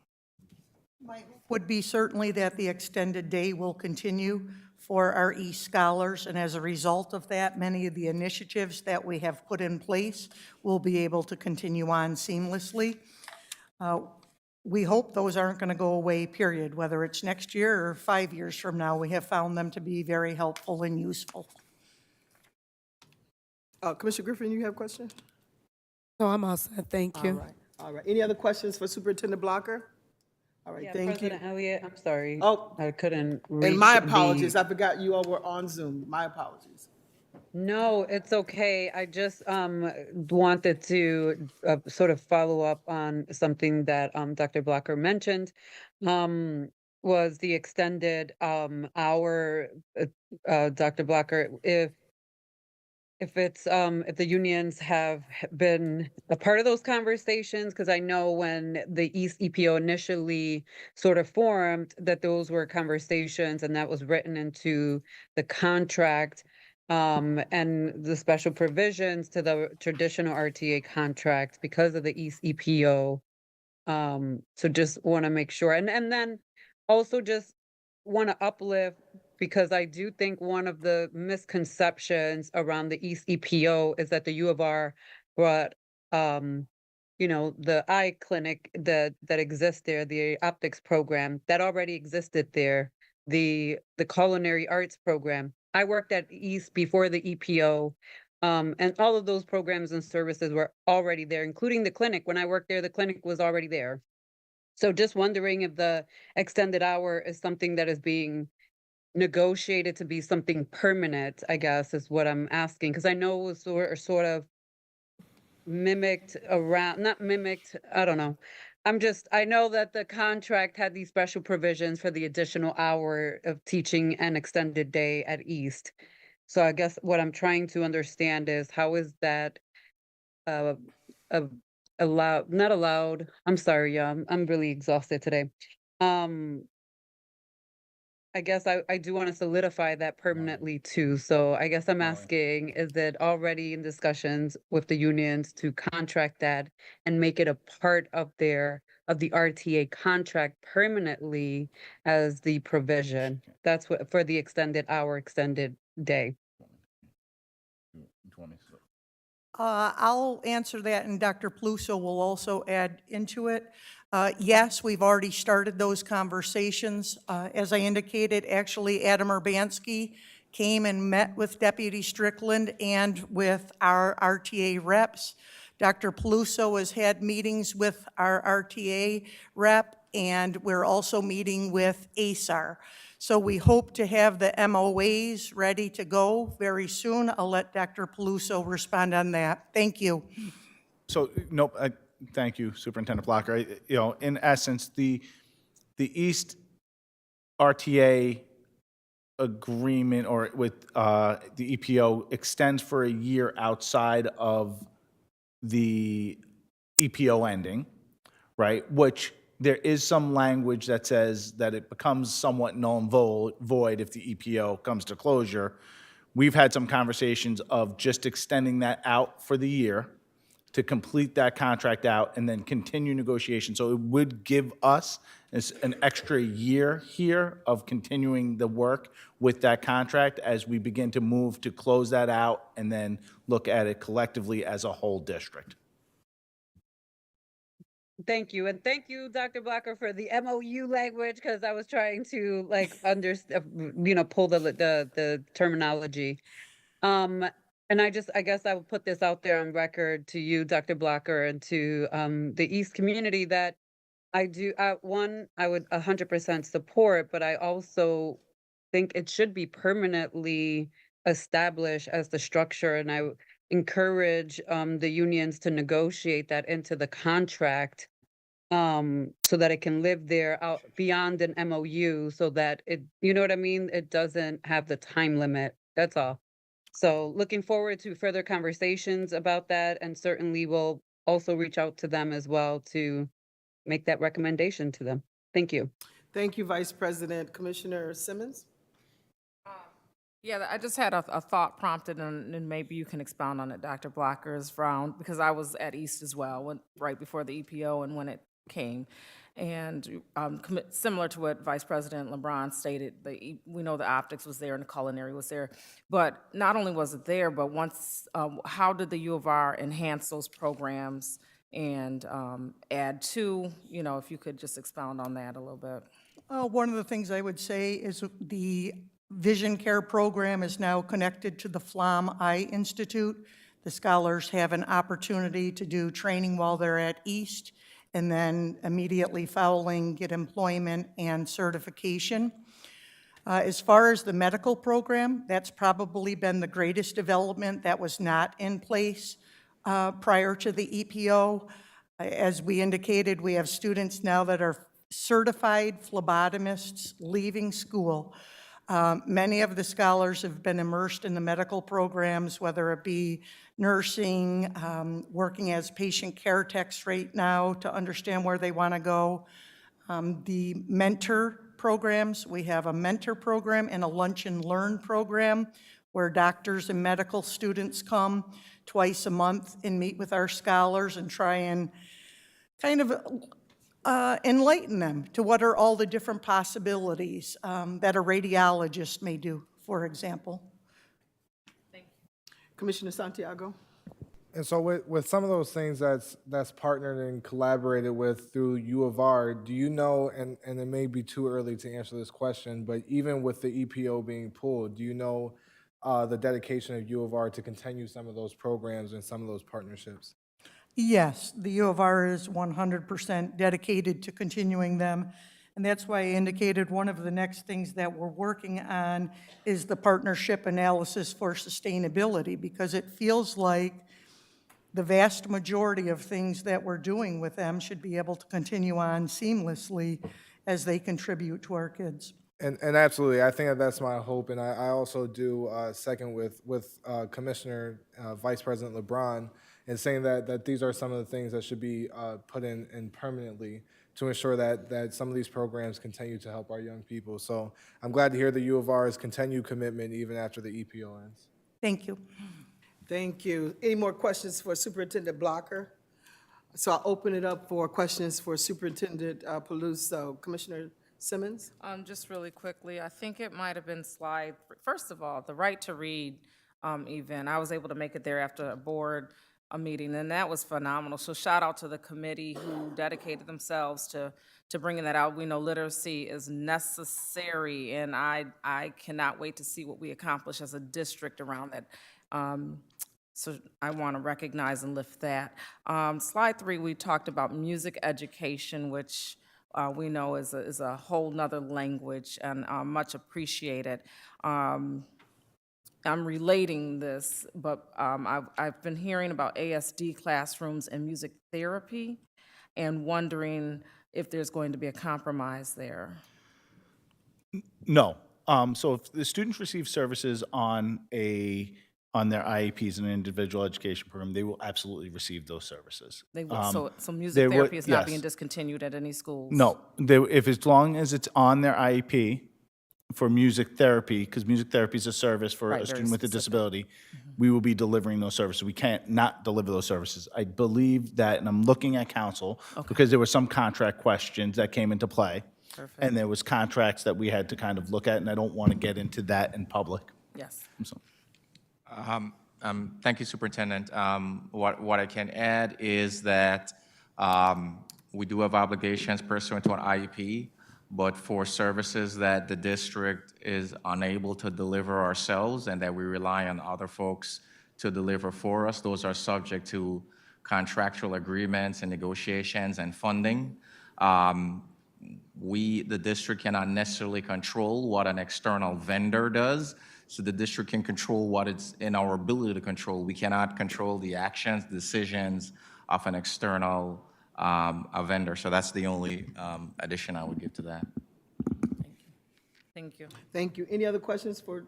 Would be certainly that the extended day will continue for our East scholars, and as a result of that, many of the initiatives that we have put in place will be able to continue on seamlessly. We hope those aren't going to go away, period, whether it's next year or 5 years from now. We have found them to be very helpful and useful. Commissioner Griffin, you have a question? No, I'm all set. Thank you. All right. Any other questions for Superintendent Blocker? All right, thank you. President Elliott, I'm sorry. Oh, I couldn't reach and my the- apologies. I forgot you all were on Zoom. My apologies. No, it's okay. I just wanted to sort of follow up on something that Dr. Blocker mentioned, was the extended hour. Dr. Blocker, if the unions have been a part of those conversations, because I know when the East EPO initially sort of formed, that those were conversations and that was written into the contract, and the special provisions to the traditional RTA contract because of the East EPO. So just want to make sure, and then also just want to uplift, because I do think one of the misconceptions around the East EPO is that the U of R brought, the eye clinic that exists there, the optics program that already existed there, the culinary arts program. I worked at East before the EPO, and all of those programs and services were already there, including the clinic. When I worked there, the clinic was already there. So just wondering if the extended hour is something that is being negotiated to be something permanent, I guess, is what I'm asking. Because I know it was sort of mimicked around, not mimicked, I don't know. I know that the contract had these special provisions for the additional hour of teaching and extended day at East. So I guess what I'm trying to understand is how is that uh, allowed, not allowed, I'm sorry, yeah, I'm really exhausted today. I guess I do want to solidify that permanently too. So I guess I'm asking, is it already in discussions with the unions to contract that and make it a part of the RTA contract permanently as the provision? That's what, for the extended hour, extended day. I'll answer that, and Dr. Peluso will also add into it. Yes, we've already started those conversations. As I indicated, actually, Adam Urbanski came and met with Deputy Strickland and with our RTA reps. Dr. Peluso has had meetings with our RTA rep, and we're also meeting with ASAR. So we hope to have the MOAs ready to go very soon. I'll let Dr. Peluso respond on that. Thank you. So, nope, thank you, Superintendent Blocker. In essence, the East RTA agreement or with the EPO extends for a year outside of the EPO ending, right? Which there is some language that says that it becomes somewhat null and void if the EPO comes to closure. We've had some conversations of just extending that out for the year to complete that contract out and then continue negotiation. So it would give us an extra year here of continuing the work with that contract as we begin to move to close that out and then look at it collectively as a whole district. Thank you. And thank you, Dr. Blocker, for the MOU language, because I was trying to pull the terminology. And I guess I would put this out there on record to you, Dr. Blocker, and to the East community that I would 100% support, but I also think it should be permanently established as the structure. And I encourage the unions to negotiate that into the contract, so that it can live there out beyond an MOU, so that it, you know what I mean? It doesn't have the time limit. That's all. So looking forward to further conversations about that, and certainly will also reach out to them as well to make that recommendation to them. Thank you. Thank you, Vice President. Commissioner Simmons? Yeah, I just had a thought prompted, and maybe you can expound on it, Dr. Blocker's frown, because I was at East as well, right before the EPO and when it came. And similar to what Vice President LeBron stated, we know the optics was there and the culinary was there. But not only was it there, but how did the U of R enhance those programs and add to, if you could just expound on that a little bit. One of the things I would say is the Vision Care program is now connected to the Flom Eye Institute. The scholars have an opportunity to do training while they're at East, and then immediately following get employment and certification. As far as the medical program, that's probably been the greatest development that was not in place prior to the EPO. As we indicated, we have students now that are certified phlebotomists leaving school. Many of the scholars have been immersed in the medical programs, whether it be nursing, working as patient care techs right now to understand where they want to go. The mentor programs, we have a mentor program and a lunch and learn program where doctors and medical students come twice a month and meet with our scholars and try and kind of enlighten them to what are all the different possibilities that a radiologist may do, for example. Commissioner Santiago? And so with some of those things that's partnered and collaborated with through U of R, do you know, and it may be too early to answer this question, but even with the EPO being pulled, do you know the dedication of U of R to continue some of those programs and some of those partnerships? Yes, the U of R is 100% dedicated to continuing them, and that's why I indicated one of the next things that we're working on is the partnership analysis for sustainability, because it feels like the vast majority of things that we're doing with them should be able to continue on seamlessly as they contribute to our kids. And absolutely, I think that's my hope, and I also do second with Commissioner Vice President LeBron in saying that these are some of the things that should be put in permanently to ensure that some of these programs continue to help our young people. So I'm glad to hear the U of R's continued commitment even after the EPO ends. Thank you. Thank you. Any more questions for Superintendent Blocker? So I'll open it up for questions for Superintendent Peluso. Commissioner Simmons? Just really quickly, I think it might have been slide, first of all, the Right to Read event. I was able to make it there after a meeting, and that was phenomenal. So shout out to the committee who dedicated themselves to bringing that out. We know literacy is necessary, and I cannot wait to see what we accomplish as a district around that. So I want to recognize and lift that. Slide 3, we talked about music education, which we know is a whole nother language and much appreciated. I'm relating this, but I've been hearing about ASD classrooms and music therapy and wondering if there's going to be a compromise there. No. So if the students receive services on their IEPs in an individual education program, they will absolutely receive those services. They will. So music therapy is not being discontinued at any schools? No. As long as it's on their IEP for music therapy, because music therapy is a service for a student with a disability, we will be delivering those services. We can't not deliver those services. I believe that, and I'm looking at council, because there were some contract questions that came into play. Perfect. And there was contracts that we had to kind of look at, and I don't want to get into that in public. Yes. Thank you, Superintendent. What I can add is that we do have obligations pursuant to an IEP, but for services that the district is unable to deliver ourselves and that we rely on other folks to deliver for us, those are subject to contractual agreements and negotiations and funding. The district cannot necessarily control what an external vendor does, so the district can control what it's in our ability to control. We cannot control the actions, decisions of an external a vendor. So that's the only addition I would give to that. Thank you. Thank you. Any other questions for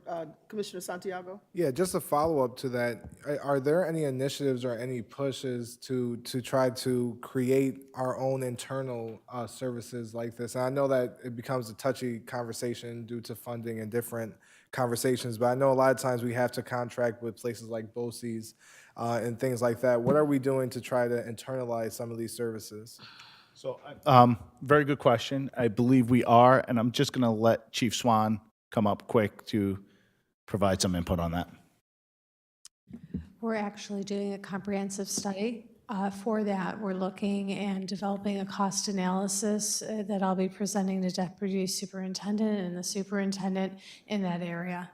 Commissioner Santiago? Yeah, just a follow-up to that. Are there any initiatives or any pushes to try to create our own internal services like this? And I know that it becomes a touchy conversation due to funding and different conversations, but I know a lot of times we have to contract with places like BOCES and things like that. What are we doing to try to internalize some of these services? So, very good question. I believe we are, and I'm just going to let Chief Swan come up quick to provide some input on that. We're actually doing a comprehensive study. For that, we're looking and developing a cost analysis that I'll be presenting to Deputy Superintendent and the Superintendent in that area.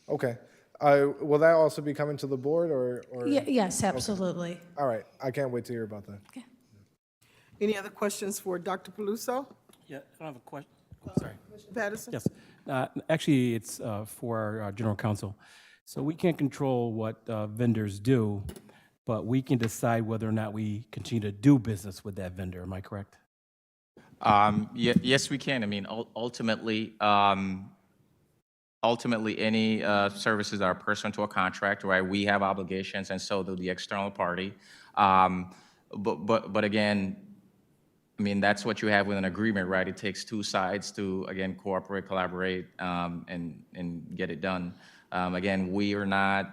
Okay. Will that also be coming to the board or? Yes, absolutely. All right. I can't wait to hear about that. Any other questions for Dr. Peluso? Yeah, I have a question. Sorry. Commissioner Patterson? Yes. Actually, it's for our general counsel. So we can't control what vendors do, but we can decide whether or not we continue to do business with that vendor. Am I correct? Yes, we can. I mean, ultimately, any services that are pursuant to a contract, right? We have obligations, and so do the external party. But again, I mean, that's what you have with an agreement, right? It takes two sides to, again, cooperate, collaborate, and get it done. Again, we are not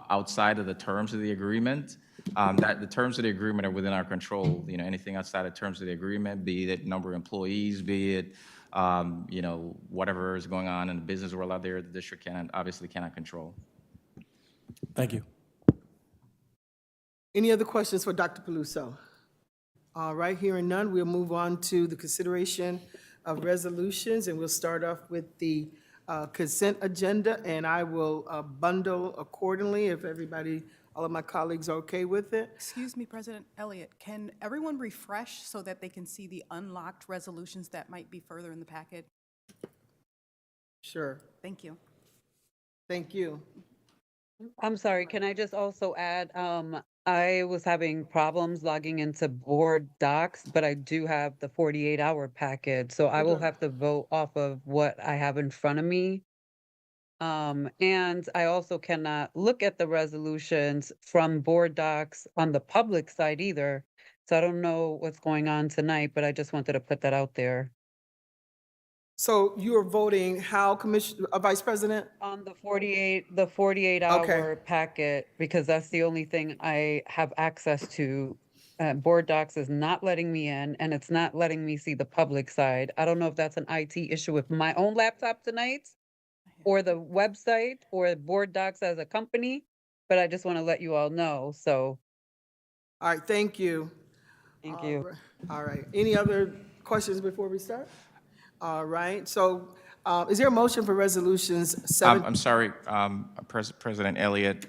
outside of the terms of the agreement. That the terms of the agreement are within our control. You know, anything outside of terms of the agreement, be it number of employees, be it, you know, whatever is going on in the business world out there, the district obviously cannot control. Thank you. Any other questions for Dr. Peluso? All right, hearing none, we'll move on to the consideration of resolutions, and we'll start off with the consent agenda, and I will bundle accordingly if everybody, all of my colleagues are okay with it. Excuse me, President Elliott, can everyone refresh so that they can see the unlocked resolutions that might be further in the packet? Sure. Thank you. Thank you. I'm sorry, can I just also add, I was having problems logging into board docs, but I do have the 48-hour packet, so I will have to vote off of what I have in front of me. And I also cannot look at the resolutions from board docs on the public side either. So I don't know what's going on tonight, but I just wanted to put that out there. So you are voting how, Vice President? On the 48-hour packet, because that's the only thing I have access to. Board docs is not letting me in, and it's not letting me see the public side. I don't know if that's an IT issue with my own laptop tonight, or the website, or board docs as a company, but I just want to let you all know, so. All right, thank you. Thank you. All right, any other questions before we start? All right, so is there a motion for resolutions seven? I'm sorry, President Elliott.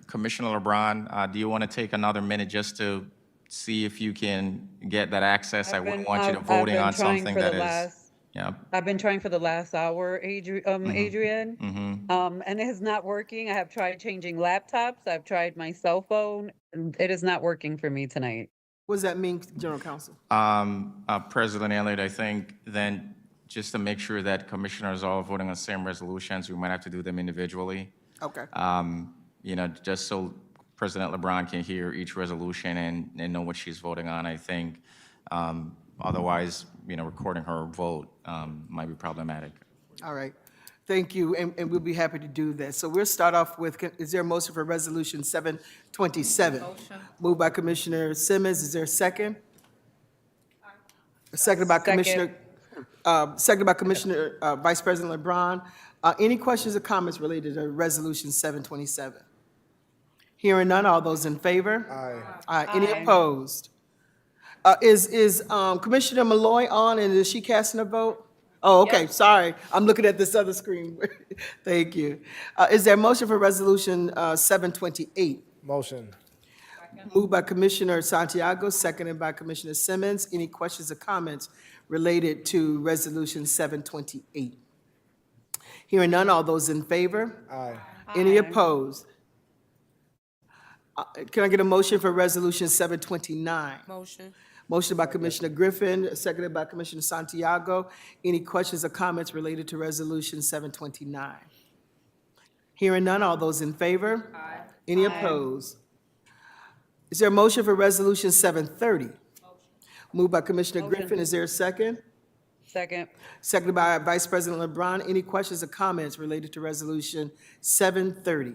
Commissioner LeBron, do you want to take another minute just to see if you can get that access? I wouldn't want you to voting on something that is, yeah. I've been trying for the last hour, Adrian, and it is not working. I have tried changing laptops. I've tried my cell phone, and it is not working for me tonight. What does that mean, General Counsel? President Elliott, I think then just to make sure that commissioners are all voting on the same resolutions, we might have to do them individually. Okay. You know, just so President LeBron can hear each resolution and know what she's voting on, I think. Otherwise, you know, recording her vote might be problematic. All right. Thank you, and we'll be happy to do that. So we'll start off with, is there a motion for Resolution 727? Motion. Moved by Commissioner Simmons. Is there a second? Seconded by Commissioner, Vice President LeBron. Any questions or comments related to Resolution 727? Hearing none, all those in favor? Aye. Any opposed? Is Commissioner Malloy on, and is she casting a vote? Oh, okay, sorry. I'm looking at this other screen. Thank you. Is there a motion for Resolution 728? Motion. Moved by Commissioner Santiago, seconded by Commissioner Simmons. Any questions or comments related to Resolution 728? Hearing none, all those in favor? Aye. Any opposed? Can I get a motion for Resolution 729? Motion. Motion by Commissioner Griffin, seconded by Commissioner Santiago. Any questions or comments related to Resolution 729? Hearing none, all those in favor? Aye. Any opposed? Is there a motion for Resolution 730? Moved by Commissioner Griffin, is there a second? Second. Seconded by Vice President LeBron. Any questions or comments related to Resolution 730?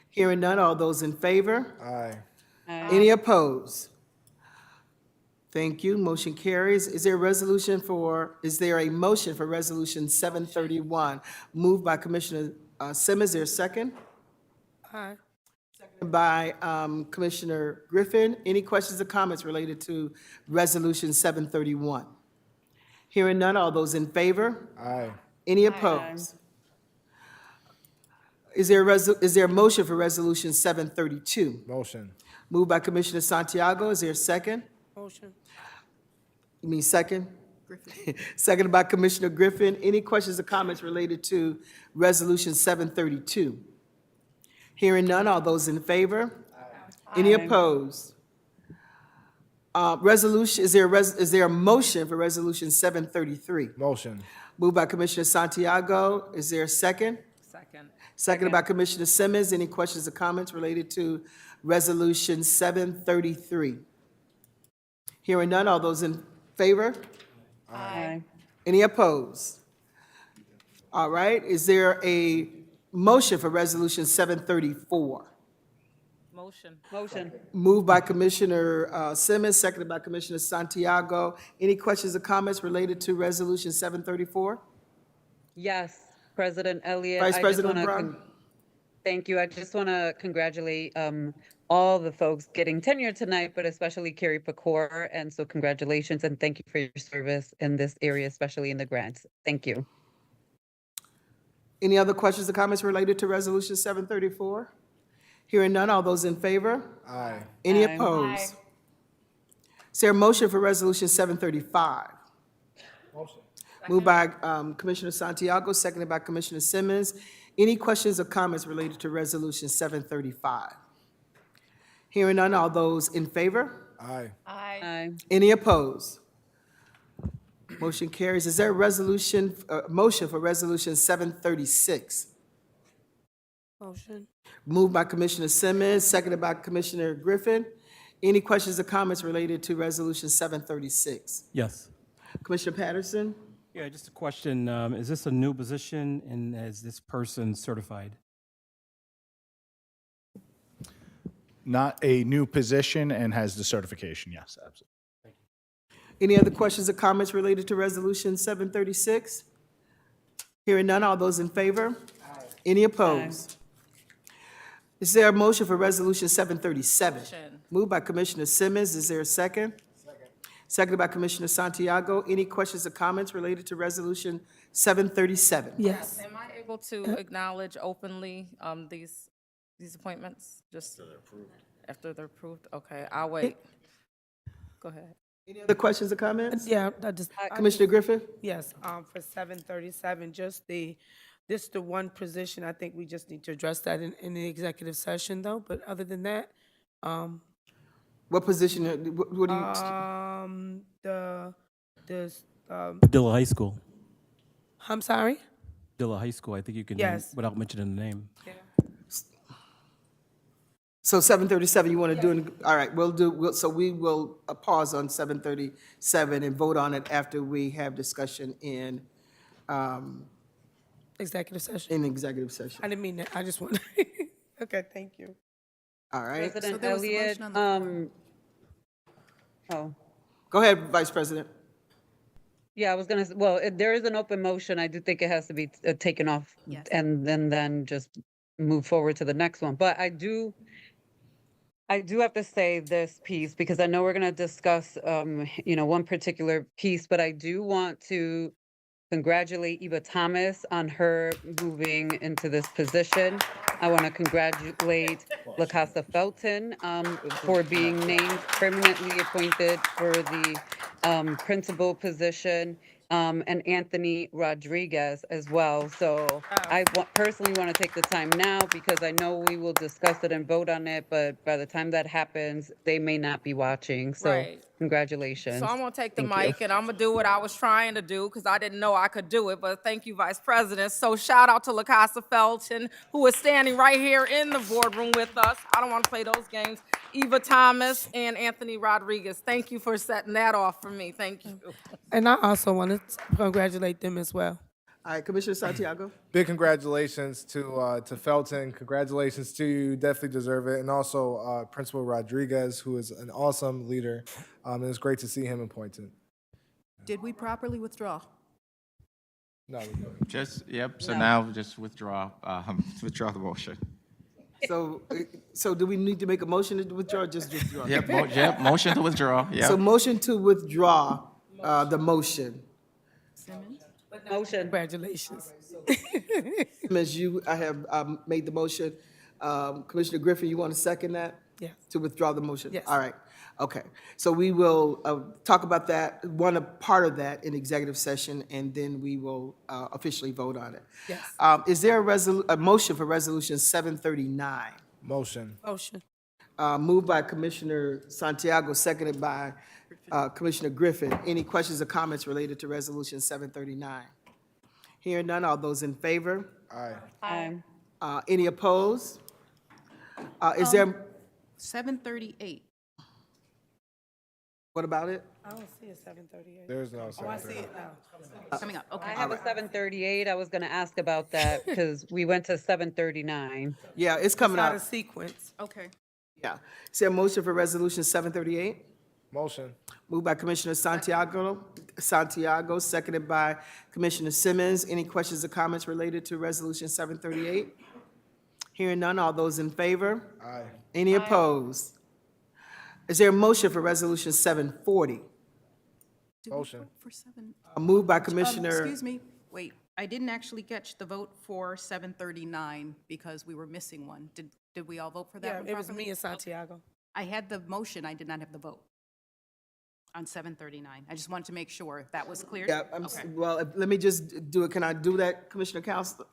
Hearing none, all those in favor? Aye. Any opposed? Thank you, motion carries. Is there a motion for Resolution 731? Moved by Commissioner Simmons, is there a second? Aye. By Commissioner Griffin. Any questions or comments related to Resolution 731? Hearing none, all those in favor? Aye. Any opposed? Is there a motion for Resolution 732? Motion. Moved by Commissioner Santiago, is there a second? Motion. You mean second? Seconded by Commissioner Griffin. Any questions or comments related to Resolution 732? Hearing none, all those in favor? Any opposed? Is there a motion for Resolution 733? Motion. Moved by Commissioner Santiago, is there a second? Second. Seconded by Commissioner Simmons. Any questions or comments related to Resolution 733? Hearing none, all those in favor? Aye. Any opposed? All right, is there a motion for Resolution 734? Motion. Moved by Commissioner Simmons, seconded by Commissioner Santiago. Any questions or comments related to Resolution 734? Yes, President Elliott. Vice I just President wanna Brown? Thank you. I just want to congratulate all the folks getting tenure tonight, but especially Carrie Pecor. And so congratulations and thank you for your service in this area, especially in the grants. Thank you. Any other questions or comments related to Resolution 734? Hearing none, all those in favor? Aye. Any Aye. opposed? Is there a motion for Resolution 735? Motion. Moved by Commissioner Santiago, seconded by Commissioner Simmons. Any questions or comments related to Resolution 735? Hearing none, all those in favor? Aye. Aye. Any opposed? Motion carries. Is there a motion for Resolution 736? Motion. Moved by Commissioner Simmons, seconded by Commissioner Griffin. Any questions or comments related to Resolution 736? Yes. Commissioner Patterson? Yeah, just a question. Is this a new position and is this person certified? Not a new position and has the certification, yes, absolutely. Any other questions or comments related to Resolution 736? Hearing none, all those in favor? Any opposed? Is there a motion for Resolution 737? Motion. Moved by Commissioner Simmons, is there a second? Seconded by Commissioner Santiago. Any questions or comments related to Resolution 737? Yes. Am I able to acknowledge openly these appointments? Just after they're approved? Okay, I'll wait. Go ahead. Any other questions or comments? Yeah, Commissioner Griffin? Yes, for 737, this the one position, I think we just need to address that in the executive session though, but other than that, What position, what do you? Padilla High School. I'm sorry? Padilla High School, I think you can, Yes. without mentioning the name. So 737, you want to do, all right, so we will pause on 737 and vote on it after we have discussion in Executive session. executive session. I didn't mean that, I just want, okay, thank you. All right. President there was a Elliott, motion on the oh, Go ahead, Vice President. yeah, I was gonna, well, there is an open motion. I do think it has to be taken off Yes. and then just move forward to the next one. But I do have to say this piece because I know we're gonna discuss, one particular piece, but I do want to congratulate Eva Thomas on her moving into this position. I want to congratulate LaCasa Felton for being named permanently appointed for the principal position. and Anthony Rodriguez as well. So I personally want to take the time now because I know we will discuss it and vote on it, but by the time that happens, they may not be watching. So Right. congratulations. So I'm gonna take the Thank you. mic and I'm gonna do what I was trying to do because I didn't know I could do it, but thank you, Vice President. So shout out to LaCasa Felton, who is standing right here in the boardroom with us. I don't wanna play those games. Eva Thomas and Anthony Rodriguez. Thank you for setting that off for me. Thank you. And I also want to congratulate them as well. All right, Commissioner Santiago? Big congratulations to Felton. Congratulations to you. You definitely deserve it. And also Principal Rodriguez, who is an awesome leader. And it's great to see him appointed. Did we properly withdraw? No, Just, yep, so now just withdraw the motion. So do we need to make a motion to withdraw or just withdraw? Yep, motion to withdraw, So yep. motion to withdraw the motion. Motion. Congratulations. As I have made the motion. Commissioner Griffin, you want to second that? Yeah. To withdraw the motion? Yes. All right, okay. So we will talk about that, one part of that in executive session, and then we will officially vote on it. Yes. Is there a motion for Resolution 739? Motion. Motion. Moved by Commissioner Santiago, seconded by Commissioner Griffin. Any questions or comments related to Resolution 739? Hearing none, all those in favor? Aye. Any opposed? Is there, 738. what about it? I don't see a 738. There's no Oh, I see 738. it now. Coming up, okay. I have a 738. I was going to ask about that because we went to 739. Yeah, it's coming Out up. of sequence. Okay. Yeah. Is there a motion for Resolution 738? Motion. Moved by Commissioner Santiago, seconded by Commissioner Simmons. Any questions or comments related to Resolution 738? Hearing none, all those in favor? Aye. Any opposed? Is there a motion for Resolution 740? Did we Motion. vote for seven? Moved by Commissioner. Excuse me, wait, I didn't actually catch the vote for 739 because we were missing one. Did we all vote for that Yeah, one it was properly? me and Santiago. I had the motion, I did not have the vote on 739. I just wanted to make sure if that was clear. Yeah, Okay. well, let me just do it. Can I do that, Commissioner Council?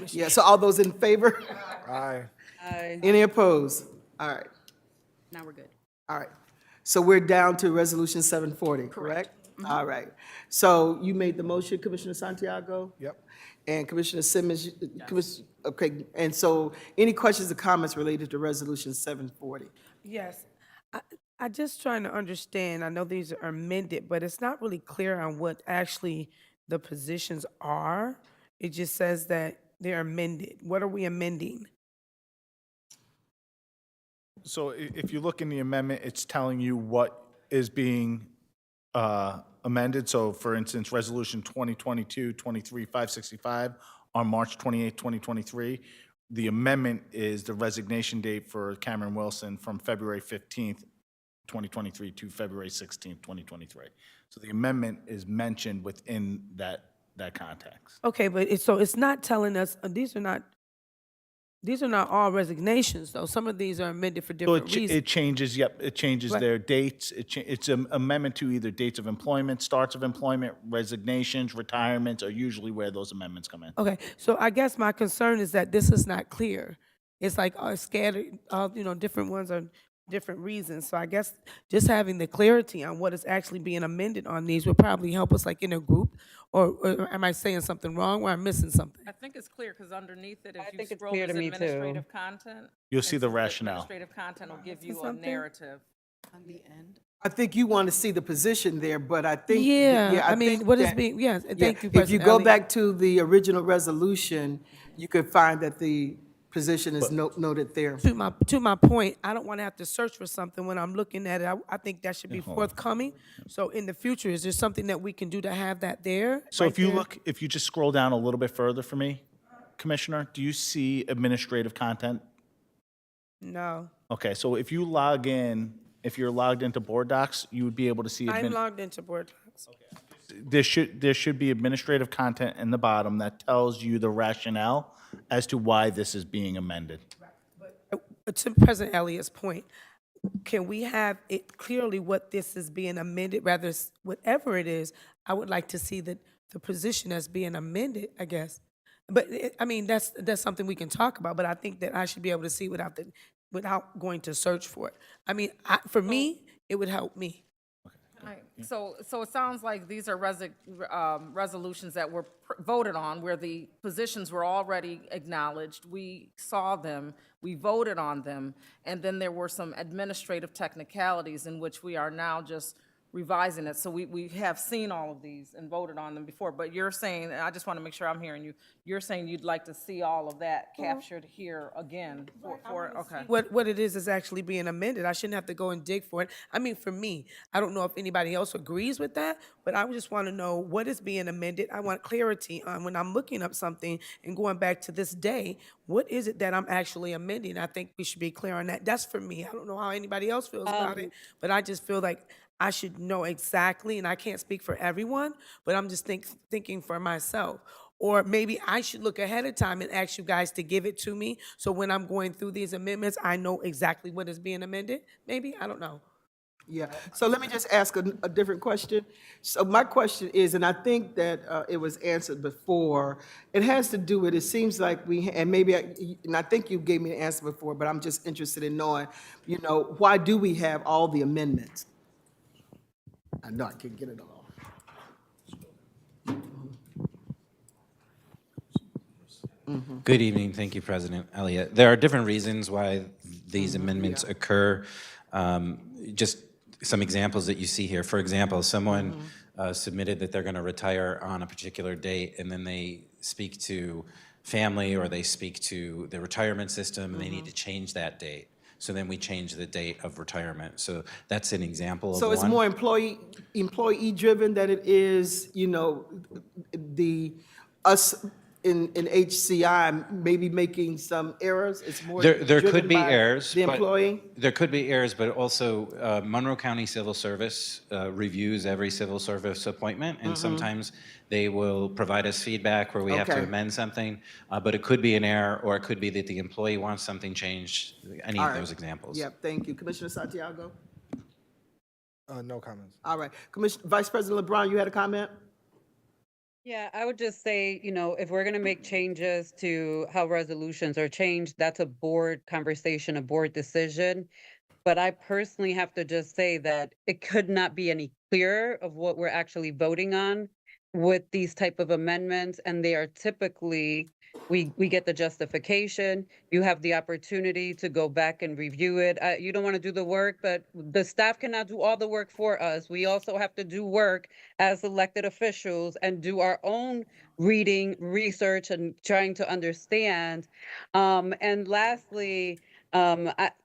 Yeah, so all those in favor? Aye. Any opposed? All right, Now we're good. all right. So we're down to Resolution 740, correct? All right. So you made the motion, Commissioner Santiago? Yep. And Commissioner Simmons, okay, and so any questions or comments related to Resolution 740? Yes. I just trying to understand, I know these are amended, but it's not really clear on what actually the positions are. It just says that they're amended. What are we amending? So if you look in the amendment, it's telling you what is being amended. So for instance, Resolution 2022-23-565 on March 28, 2023, the amendment is the resignation date for Cameron Wilson from February 15th, 2023 to February 16th, 2023. So the amendment is mentioned within that context. Okay, but it's not telling us, these are not all resignations, though. Some of these are amended for So different reasons. it changes, yep, it changes Right. their dates. It's an amendment to either dates of employment, starts of employment, resignations, retirements are usually where those amendments come in. Okay, so I guess my concern is that this is not clear. It's like scattered, different ones are different reasons. So I guess just having the clarity on what is actually being amended on these would probably help us, like in a group. Or am I saying something wrong or I'm missing something? I think it's clear because underneath it, I if you think it's scroll clear this to me, too. administrative content. You'll see the it's- rationale. Administrative content will give you a something? narrative. On the end. I think you want to see the position there, but I think. Yeah, I mean, think what is that- being, yes, yeah, thank you, If you President go Elliott. back to the original resolution, you could find that the position is noted there. To my point, I don't want to have to search for something when I'm looking at it. I think that should be forthcoming. So in the future, is there something that we can do to have that there? So right there? if you just scroll down a little bit further for me, Commissioner, do you see administrative content? No, Okay, so if you're logged into Board Docs, you would be able to see. I'm logged into Board Docs. There should be administrative content in the bottom that tells you the rationale as to why this is being amended. To President Elliott's point, can we have it clearly what this is being amended, rather, whatever it is, I would like to see the position that's being amended, I guess. But, I mean, that's something we can talk about, but I think that I should be able to see without going to search for it. I mean, for me, it would help me. Right. So it sounds like these are resolutions that were voted on, where the positions were already acknowledged. We saw them, we voted on them, and then there were some administrative technicalities in which we are now just revising it. So we have seen all of these and voted on them before, but you're saying, and I just want to make sure I'm hearing you, you're saying you'd like to see all of that captured here again okay. What it is actually being amended. I shouldn't have to go and dig for it. I mean, for me, I don't know if anybody else agrees with that, but I just want to know what is being amended. I want clarity on when I'm looking up something and going back to this day, what is it that I'm actually amending? I think we should be clear on that. That's for me. I don't know how anybody else feels about it, but I just feel like I should know exactly, and I can't speak for everyone, but I'm just thinking for myself. Or maybe I should look ahead of time and ask you guys to give it to me, so when I'm going through these amendments, I know exactly what is being amended. Maybe, I don't know. Yeah, so let me just ask a different question. So my question is, and I think that it was answered before, it has to do with, it seems like and maybe, and I think you gave me an answer before, but I'm just interested in knowing, why do we have all the amendments? I know I can't get it all. Good evening. Thank you, President Elliott. There are different reasons why these amendments occur. Just some examples that you see here. For example, someone submitted that they're going to retire on a particular date, and then they speak to family or they speak to the retirement system, and they need to change that date. So then we change the date of retirement. So that's an example of one. So it's more employee-driven than it is, us in HCI maybe making some errors? It's more There driven could be by errors. the but employee? There could be errors, but also Monroe County Civil Service reviews every civil service appointment, and sometimes they will provide us feedback where we have to Okay. amend something, but it could be an error, or it could be that the employee wants something changed, any All of right. those examples. Yeah, thank you. Commissioner Santiago? No comments. All right. Vice President LeBron, you had a comment? Yeah, I would just say, if we're going to make changes to how resolutions are changed, that's a board conversation, a board decision. But I personally have to just say that it could not be any clearer of what we're actually voting on with these type of amendments. And they are typically, we get the justification, you have the opportunity to go back and review it. You don't want to do the work, but the staff cannot do all the work for us. We also have to do work as elected officials and do our own reading, research, and trying to understand. And lastly,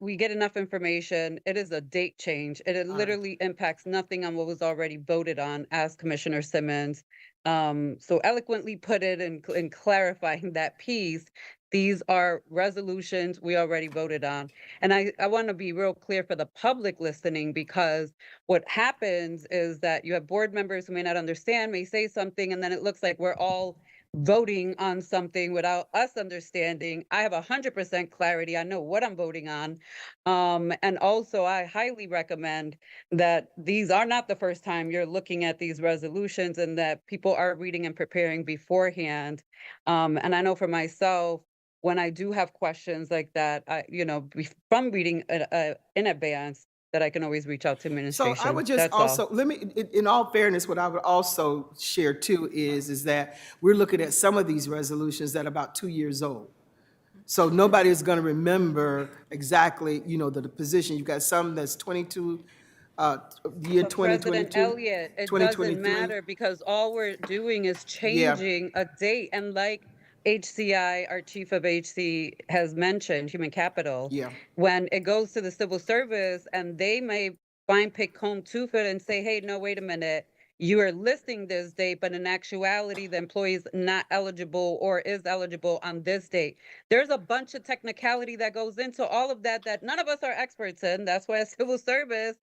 we get enough information. It is a date change. It literally impacts nothing on what was already voted on, as Commissioner Simmons so eloquently put it in clarifying that piece. These are resolutions we already voted on. And I want to be real clear for the public listening, because what happens is that you have board members who may not understand, may say something, and then it looks like we're all voting on something without us understanding. I have 100% clarity. I know what I'm voting on. And also, I highly recommend that these are not the first time you're looking at these resolutions, and that people are reading and preparing beforehand. And I know for myself, when I do have questions like that, from reading in advance, that I can always reach out to So administration. I would just That's all. also, let me, in all fairness, what I would also share too is that we're looking at some of these resolutions that are about 2 years old. So nobody is going to remember exactly, the position. You've got some that's 22, year But 2022. President Elliott, it doesn't 2023. matter, because all we're doing is Yeah. changing a date. And like HCI, our chief of HC has mentioned, human capital, Yeah. when it goes to the civil service and they may pick home tooth it and say, hey, no, wait a minute, you are listing this date, but in actuality, the employee is not eligible or is eligible on this date. There's a bunch of technicality that goes into all of that none of us are experts in. That's why a civil service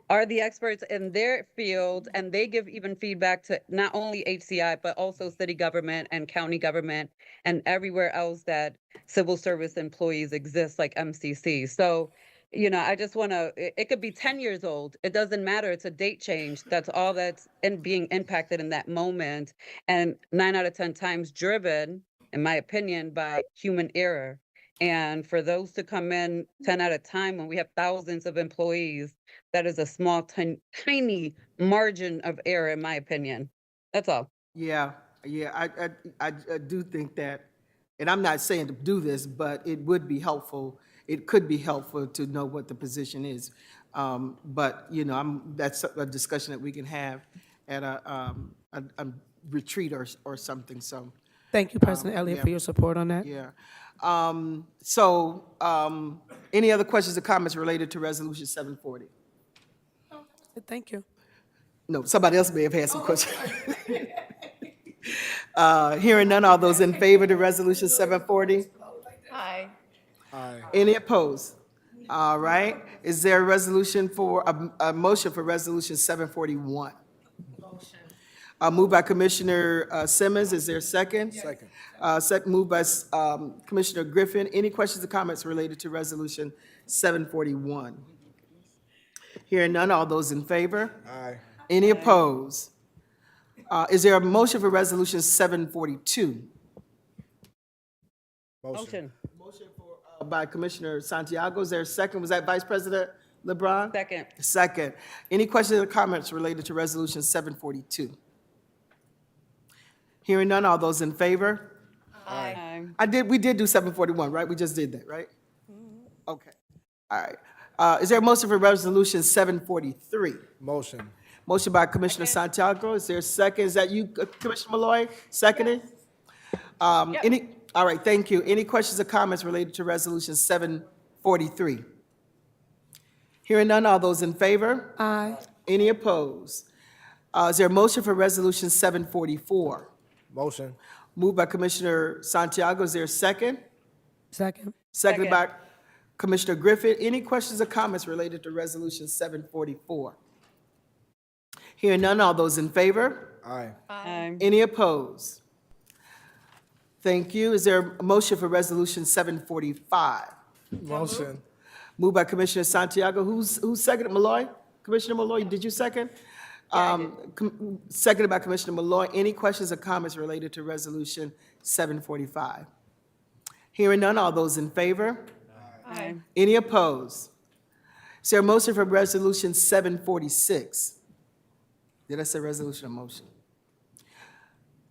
are the experts in their field, and they give even feedback to not only HCI, but also city government and county government and everywhere else that civil service employees exist, like MCC. So I just want to, it could be 10 years old. It doesn't matter. It's a date change. That's all that's being impacted in that moment. And 9 out of 10 times driven, in my opinion, by human error. And for those to come in 10 at a time when we have thousands of employees, that is a small, tiny margin of error, in my opinion. That's all. Yeah, yeah, I do think that, and I'm not saying to do this, but it would be helpful, it could be helpful to know what the position is. But, that's a discussion that we can have at a retreat or something, so. Thank you, President Elliott, yeah. for your support on that. Yeah. Any other questions or comments related to Resolution 740? Thank you. No, somebody else may have had some questions. Hearing none, all those in favor of Resolution 740? Aye. Aye. Any opposed? All right. Is there a resolution for, a motion for Resolution 741? Moved by Commissioner Simmons. Is there a second? Second. Second, moved by Commissioner Griffin. Any questions or comments related to Resolution 741? Hearing none, all those in favor? Aye. Any opposed? Is there a motion for Resolution 742? Motion. By Commissioner Santiago. Is there a second? Was that Vice President LeBron? Second. Second. Any questions or comments related to Resolution 742? Hearing none, all those in favor? Aye. We did do 741, right? We just did that, right? Okay. All right. Is there a motion for Resolution 743? Motion. Motion by Commissioner Santiago. Is there a second? Is that you, Commissioner Malloy? Seconded? All right, thank you. Any questions or comments related to Resolution 743? Hearing none, all those in favor? Aye. Any opposed? Is there a motion for Resolution 744? Motion. Moved by Commissioner Santiago. Is there a second? Second. Seconded by Commissioner Griffith. Any questions or comments related to Resolution 744? Hearing none, all those in favor? Aye. Aye. Any opposed? Thank you. Is there a motion for Resolution 745? Motion. Moved by Commissioner Santiago. Who's seconded? Malloy? Commissioner Malloy, did you second? Seconded by Commissioner Malloy. Any questions or comments related to Resolution 745? Hearing none, all those in favor? Aye. Any opposed? Is there a motion for Resolution 746? Did I say resolution or motion?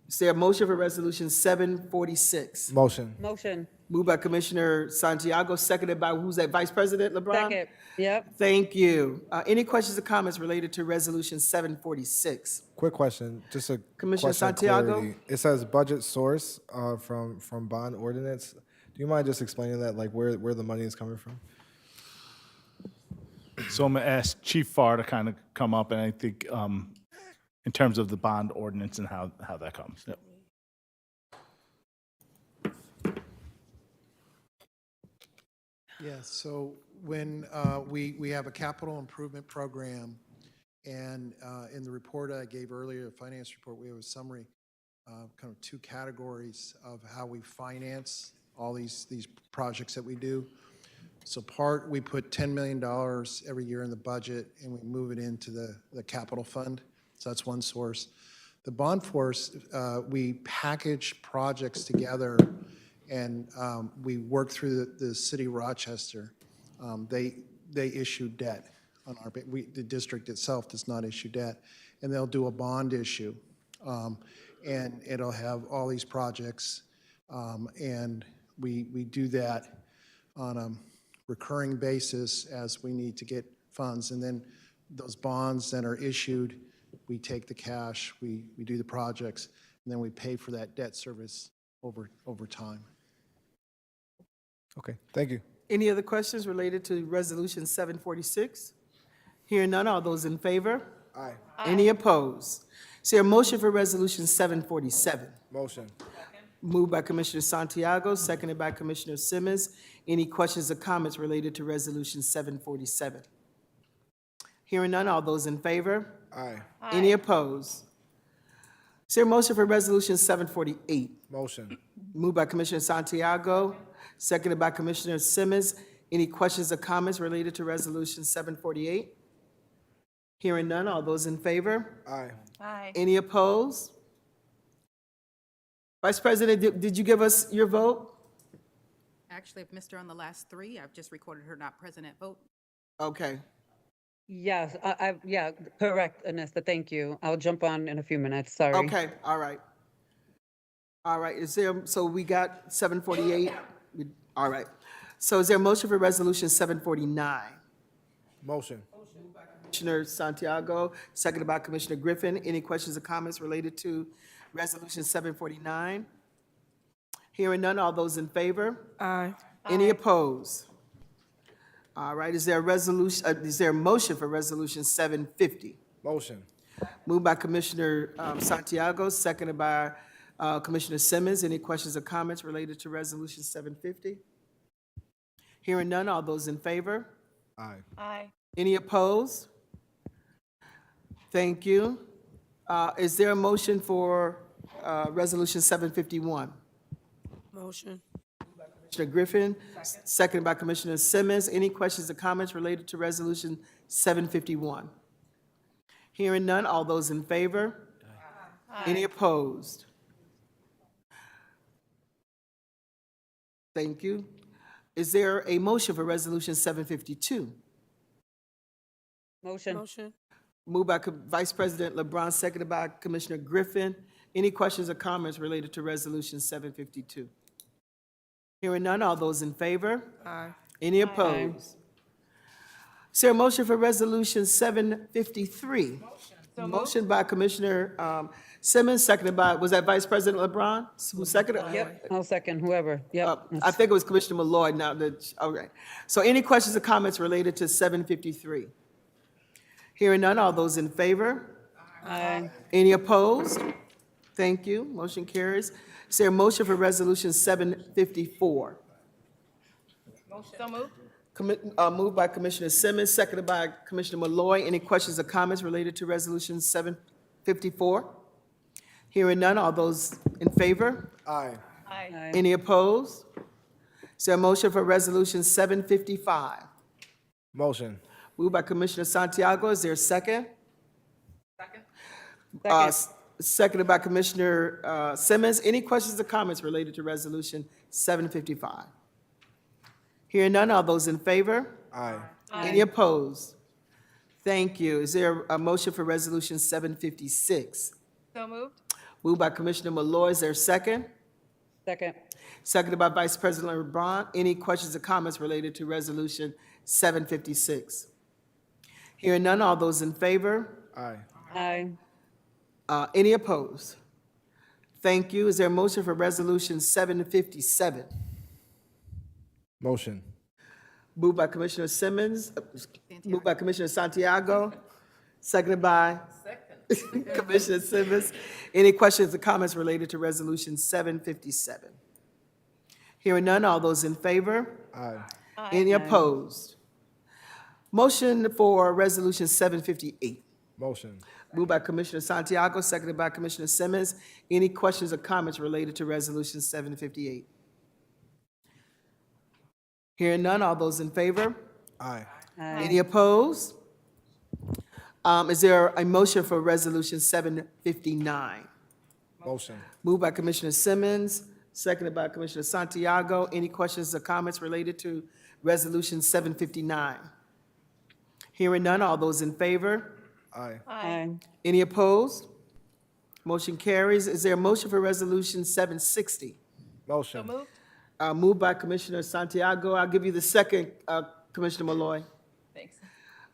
Is there a motion for Resolution 746? Motion. Motion. Moved by Commissioner Santiago, seconded by, who's that, Vice President LeBron? Second. Yep. Thank you. Any questions or comments related to Resolution 746? Quick question, just a Commissioner question of Santiago? clarity. It says budget source from bond ordinance. Do you mind just explaining that, like where the money is coming from? So I'm going to ask Chief Farr to kind of come up, and I think in terms of the bond ordinance and how that comes. Yep. Yeah, so when we have a capital improvement program, and in the report I gave earlier, the finance report, we have a summary, kind of two categories of how we finance all these projects that we do. So we put $10 million every year in the budget, and we move it into the capital fund. So that's one source. The bond force, we package projects together, and we work through the city of Rochester. They issue debt on the district itself does not issue debt, and they'll do a bond issue, and it'll have all these projects, and we do that on a recurring basis as we need to get funds, and then those bonds that are issued, we take the cash, we do the projects, and then we pay for that debt service over time. Okay, thank you. Any other questions related to Resolution 746? Hearing none, all those in favor? Aye. Any opposed? Is there a motion for Resolution 747? Motion. Moved by Commissioner Santiago, seconded by Commissioner Simmons. Any questions or comments related to Resolution 747? Hearing none, all those in favor? Aye. Any opposed? Is there a motion for Resolution 748? Motion. Moved by Commissioner Santiago, seconded by Commissioner Simmons. Any questions or comments related to Resolution 748? Hearing none, all those in favor? Aye. Aye. Any opposed? Vice President, did you give us your vote? Actually, I've missed her on the last three. I've just recorded her not present at vote. Okay. Yes, yeah, correct, Anissa, thank you. I'll jump on in a few minutes, sorry. Okay, all right. All right, so we got 748? All right. So is there a motion for Resolution 749? Motion. Commissioner Santiago, seconded by Commissioner Griffin. Any questions or comments related to Resolution 749? Hearing none, all those in favor? Aye. Any opposed? All right, is there a motion for Resolution 750? Motion. Moved by Commissioner Santiago, seconded by Commissioner Simmons. Any questions or comments related to Resolution 750? Hearing none, all those in favor? Aye. Aye. Any opposed? Thank you. Is there a motion for Resolution 751? Motion. Commissioner Griffin, seconded by Commissioner Simmons. Any questions or comments related to Resolution 751? Hearing none, all those in favor? Any opposed? Thank you. Is there a motion for Resolution 752? Motion. Motion. Moved by Vice President LeBron, seconded by Commissioner Griffin. Any questions or comments related to Resolution 752? Hearing none, all those in favor? Aye. Any opposed? Is there a motion for Resolution 753? Motion by Commissioner Simmons, seconded by, was that Vice President LeBron? Who seconded? Yep, I'll second, whoever, yep. I think it was Commissioner Malloy now that, okay. So any questions or comments related to 753? Hearing none, all those in favor? Aye. Any opposed? Thank you, motion carries. Is there a motion for Resolution 754? So moved. Moved by Commissioner Simmons, seconded by Commissioner Malloy. Any questions or comments related to Resolution 754? Hearing none, all those in favor? Aye. Aye. Any opposed? Is there a motion for Resolution 755? Motion. Moved by Commissioner Santiago. Is there a second? Second. Seconded by Commissioner Simmons. Any questions or comments related to Resolution 755? Hearing none, all those in favor? Aye. Any opposed? Thank you. Is there a motion for Resolution 756? So moved. Moved by Commissioner Malloy. Is there a second? Second. Seconded by Vice President LeBron. Any questions or comments related to Resolution 756? Hearing none, all those in favor? Aye. Aye. Any opposed? Thank you. Is there a motion for Resolution 757? Motion. Moved by Commissioner Simmons, moved by Commissioner Santiago, seconded by Commissioner Simmons. Any questions or comments related to Resolution 757? Hearing none, all those in favor? Aye. Any opposed? Motion for Resolution 758. Motion. Moved by Commissioner Santiago, seconded by Commissioner Simmons. Any questions or comments related to Resolution 758? Hearing none, all those in favor? Aye. Any opposed? Is there a motion for Resolution 759? Motion. Moved by Commissioner Simmons, seconded by Commissioner Santiago. Any questions or comments related to Resolution 759? Hearing none, all those in favor? Aye. Aye. Any opposed? Motion carries. Is there a motion for Resolution 760? Motion. Moved. Moved by Commissioner Santiago. I'll give you the second, Commissioner Malloy. Thanks.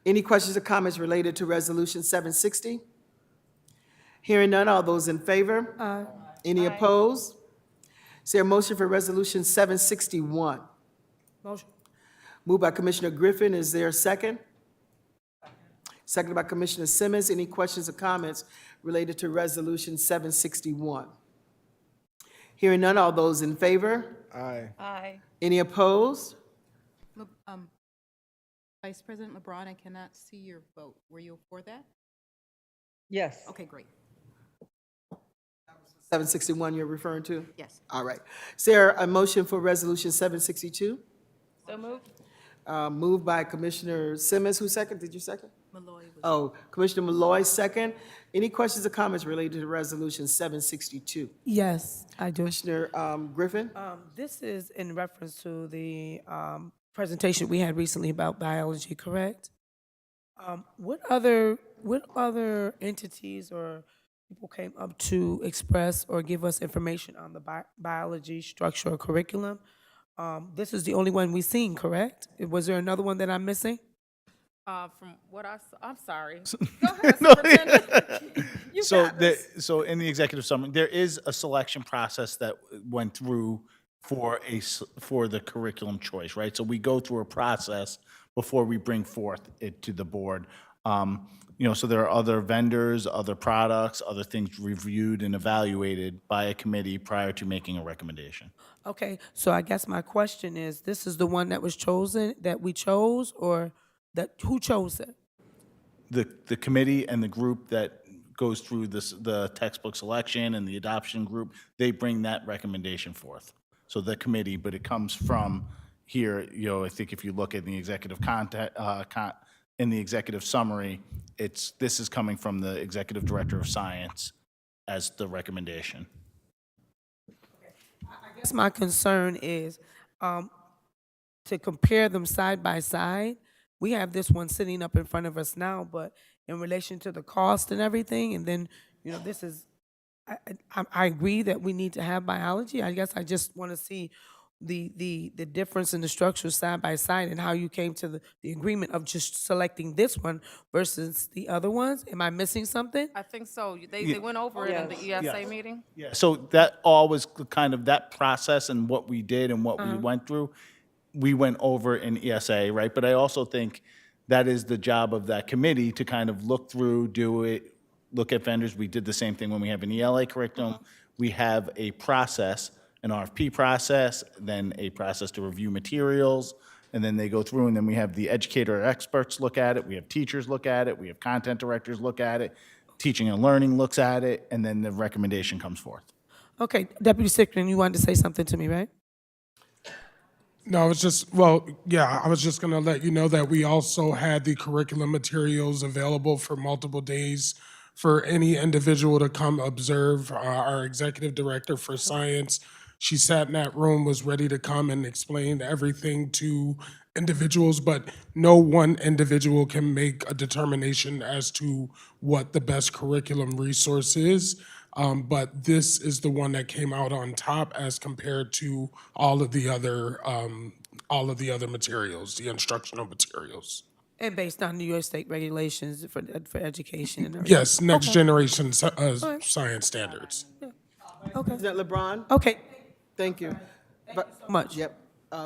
Any questions or comments related to Resolution 760? Hearing none, all those in favor? Aye. Any opposed? Is there a motion for Resolution 761? Motion. Moved by Commissioner Griffin. Is there a second? Seconded by Commissioner Simmons. Any questions or comments related to Resolution 761? Hearing none, all those in favor? Aye. Aye. Any opposed? Vice President LeBron, I cannot see your vote. Were you for that? Yes. Okay, great. 761 you're referring to? Yes. All right. Is there a motion for Resolution 762? So moved. Moved by Commissioner Simmons. Who second? Did you second? Malloy. Oh, Commissioner Malloy, second. Any questions or comments related to Resolution 762? Yes, I do. Commissioner Griffin? This is in reference to the presentation we had recently about biology, correct? What other entities or people came up to express or give us information on the biology structure or curriculum? This is the only one we've seen, correct? Was there another one that I'm missing? From what I saw, I'm sorry. Go ahead, Superintendent. You So got this. so in the executive summary, there is a selection process that went through for for the curriculum choice, right? So we go through a process before we bring forth it to the board. So there are other vendors, other products, other things reviewed and evaluated by a committee prior to making a recommendation. Okay, so I guess my question is, this is the one that was chosen, that we chose, or who chose it? The committee and the group that goes through the textbook selection and the adoption group, they bring that recommendation forth. So the committee, but it comes from here, I think if you look at the executive in the executive summary, this is coming from the executive director of science as the recommendation. I guess my concern is to compare them side by side. We have this one sitting up in front of us now, but in relation to the cost and everything, and then, this is, I agree that we need to have biology. I guess I just want to see the difference in the structure side by side and how you came to the agreement of just selecting this one versus the other ones. Am I missing something? I think so. They went over it in the ESA meeting. Yeah, so that all was kind of that process and what we did and what we went through. We went over in ESA, right? But I also think that is the job of that committee to kind of look through, do it, look at vendors. We did the same thing when we have an ELA curriculum. We have a process, an RFP process, then a process to review materials, and then they go through, and then we have the educator experts look at it, we have teachers look at it, we have content directors look at it, teaching and learning looks at it, and then the recommendation comes forth. Okay, Deputy Secretary, you wanted to say something to me, right? No, I was just going to let you know that we also had the curriculum materials available for multiple days for any individual to come observe. Our executive director for science, she sat in that room, was ready to come and explain everything to individuals, but no one individual can make a determination as to what the best curriculum resource is. But this is the one that came out on top as compared to all of the other materials, the instructional materials. And based on New York State regulations for education and everything? Yes, next generation science standards. Okay. President LeBron? Okay. Thank you. So much. Yep.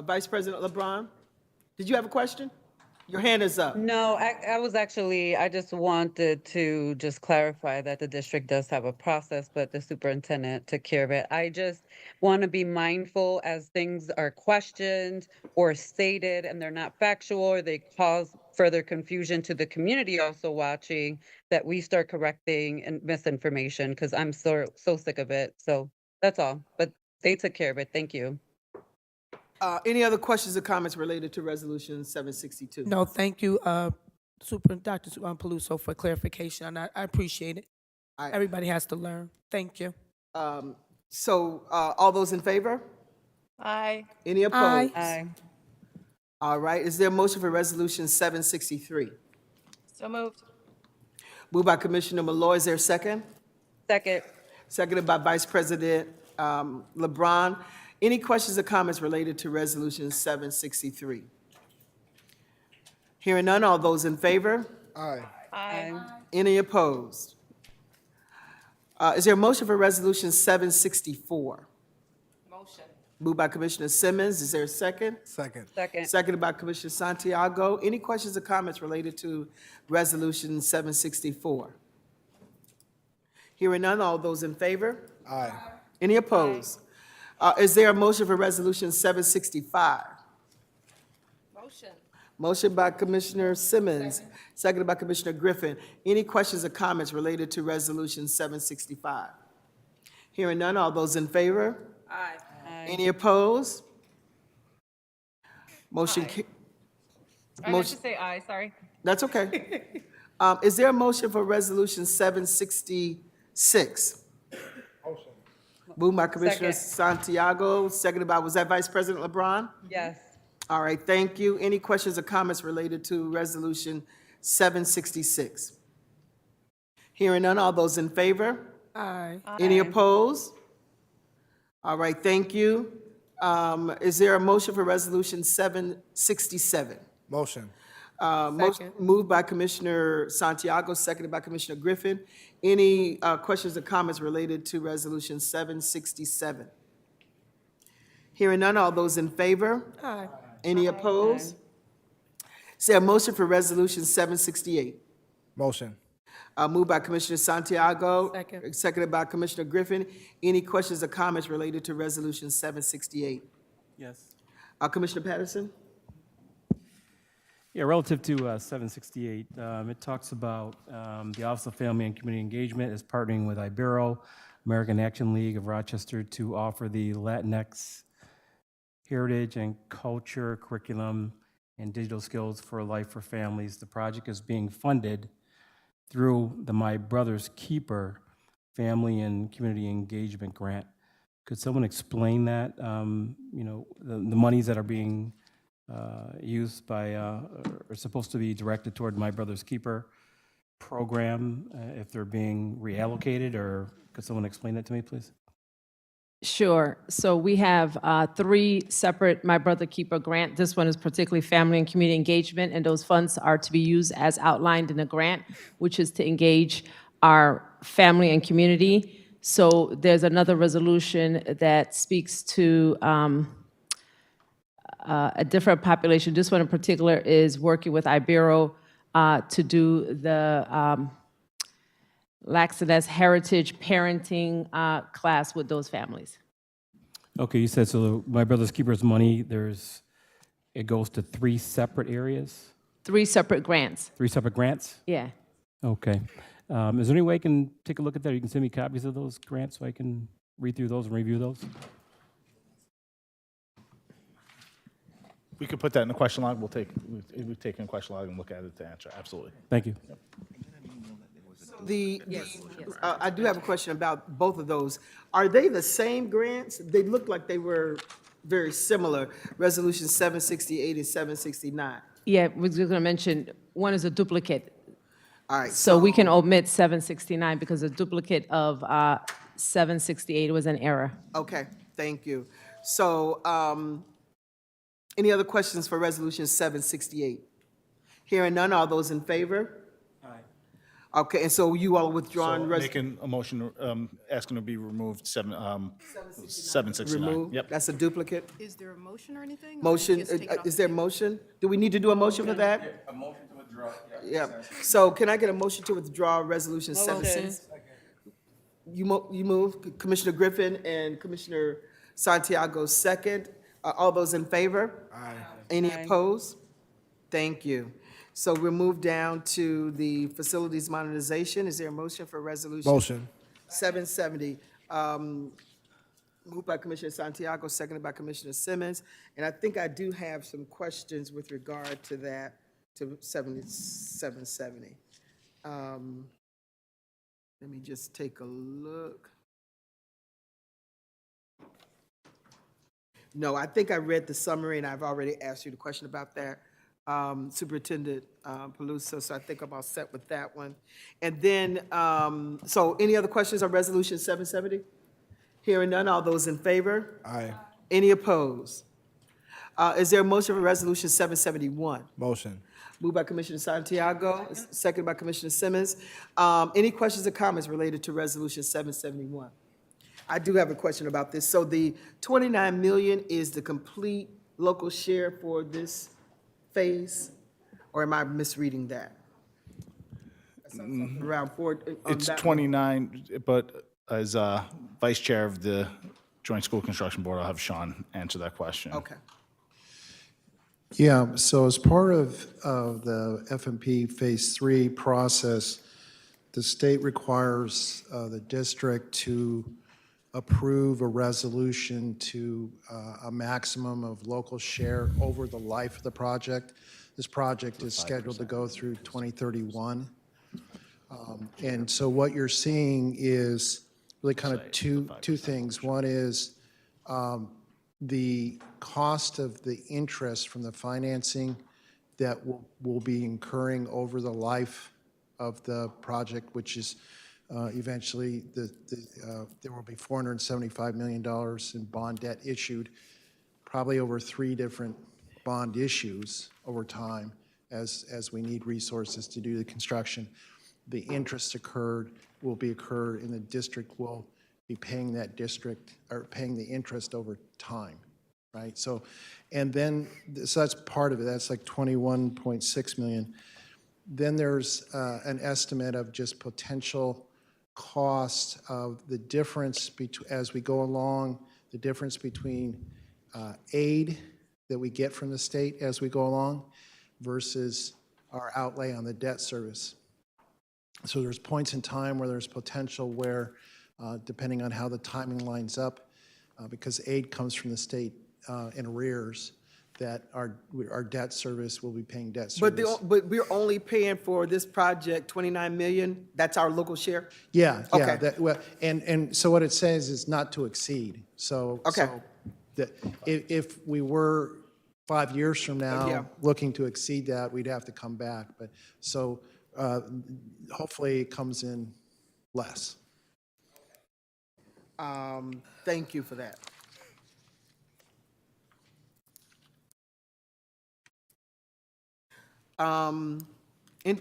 Vice President LeBron, did you have a question? Your hand is up. No, I just wanted to just clarify that the district does have a process, but the superintendent took care of it. I just want to be mindful as things are questioned or stated and they're not factual or they cause further confusion to the community also watching, that we start correcting and misinformation, because I'm so sick of it. So that's all. But they took care of it. Thank you. Any other questions or comments related to Resolution 762? No, thank you, Dr. Peluso, for clarification, and I appreciate it. Everybody has to learn. Thank you. So, all those in favor? Aye. Any opposed? Aye. All right, is there a motion for Resolution 763? So moved. Moved by Commissioner Malloy, is there a second? Second. Seconded by Vice President LeBron. Any questions or comments related to Resolution 763? Hearing none, all those in favor? Aye. Aye. Any opposed? Is there a motion for Resolution 764? Motion. Moved by Commissioner Simmons, is there a second? Second. Second. Seconded by Commissioner Santiago. Any questions or comments related to Resolution 764? Hearing none, all those in favor? Aye. Any opposed? Is there a motion for Resolution 765? Motion. Motion by Commissioner Simmons, seconded by Commissioner Griffin. Any questions or comments related to Resolution 765? Hearing none, all those in favor? Aye. Any opposed? Motion, I meant to say aye, sorry. That's okay. Is there a motion for Resolution 766? Motion. Moved by Commissioner Second. Santiago, seconded by, was that Vice President LeBron? Yes. All right, thank you. Any questions or comments related to Resolution 766? Hearing none, all those in favor? Aye. Any opposed? All right, thank you. Is there a motion for Resolution 767? Motion. Moved by Commissioner Santiago, seconded by Commissioner Griffin. Any questions or comments related to Resolution 767? Hearing none, all those in favor? Aye. Any opposed? Is there a motion for Resolution 768? Motion. Moved by Commissioner Santiago. Second. Seconded by Commissioner Griffin. Any questions or comments related to Resolution 768? Yes. Commissioner Patterson? Yeah, relative to 768, it talks about the Office of Family and Community Engagement is partnering with Ibero, American Action League of Rochester, to offer the Latinx Heritage and Culture Curriculum and Digital Skills for Life for Families. The project is being funded through the My Brother's Keeper Family and Community Engagement Grant. Could someone explain that? You know, the monies that are being used by, are supposed to be directed toward My Brother's Keeper program, if they're being reallocated, or could someone explain that to me, please? Sure. So we have 3 separate My Brother Keeper grant. This one is particularly family and community engagement, and those funds are to be used as outlined in the grant, which is to engage our family and community. So there's another resolution that speaks to a different population. This one in particular is working with Ibero to do the Latinx Heritage Parenting class with those families. Okay, you said, so My Brother's Keeper's money, it goes to 3 separate areas? 3 separate grants. 3 separate grants? Yeah. Okay. Is there any way I can take a look at that? You can send me copies of those grants so I can read through those and review those? We could put that in the question log. We'll take in the question log and look at it to answer. Absolutely. Thank you. I do have a question about both of those. Are they the same grants? They look like they were very similar, Resolution 768 and 769. Yeah, we're going to mention, one is a duplicate. All right. So we can omit 769 because a duplicate of 768 was an error. Okay, thank you. So, any other questions for Resolution 768? Hearing none, all those in favor? Aye. Okay, and so you all withdrawn? Making a motion, asking to be removed, 769. Removed? Yep. That's a duplicate? Is there a motion or anything? or Motion, just take it off is the there a table? motion? Do we need to do a motion for that? A motion to withdraw. Yeah. So can I get a motion to withdraw Resolution 768? You move, Commissioner Griffin and Commissioner Santiago second. All those in favor? Aye. Any opposed? Thank you. So we'll move down to the facilities modernization. Is there a motion for Resolution? Motion. 770? Moved by Commissioner Santiago, seconded by Commissioner Simmons. And I think I do have some questions with regard to that, to 770. Let me just take a look. No, I think I read the summary, and I've already asked you the question about that, Superintendent Peluso, so I think I'm all set with that one. And then, so any other questions on Resolution 770? Hearing none, all those in favor? Aye. Any opposed? Is there a motion for Resolution 771? Motion. Moved by Commissioner Santiago, seconded by Commissioner Simmons. Any questions or comments related to Resolution 771? I do have a question about this. So the 29 million is the complete local share for this phase? Or am I misreading that? Around 4. on It's that one. 29, but as Vice Chair of the Joint School Construction Board, I'll have Sean answer that question. Okay. Yeah, so as part of the FMP Phase 3 process, the state requires the district to approve a resolution to a maximum of local share over the life of the project. This project is scheduled to go through 2031. And so what you're seeing is really kind of two things. One is the cost of the interest from the financing that will be incurring over the life of the project, which is eventually there will be $475 million in bond debt issued, probably over 3 different bond issues over time as we need resources to do the construction. The interest will occur, and the district will be paying that district, or paying the interest over time, right? So, and then, so that's part of it. That's like 21.6 million. Then there's an estimate of just potential cost of the difference as we go along, the difference between aid that we get from the state as we go along versus our outlay on the debt service. So there's points in time where there's potential where, depending on how the timing lines up, because aid comes from the state in arrears, that our debt service will be paying debt service. But we're only paying for this project 29 million? That's our local share? Yeah, Okay. well, and so what it says is not to exceed. So, Okay. so that if we were 5 years from now Yeah. looking to exceed that, we'd have to come back. But so hopefully it comes in less. Thank you for that.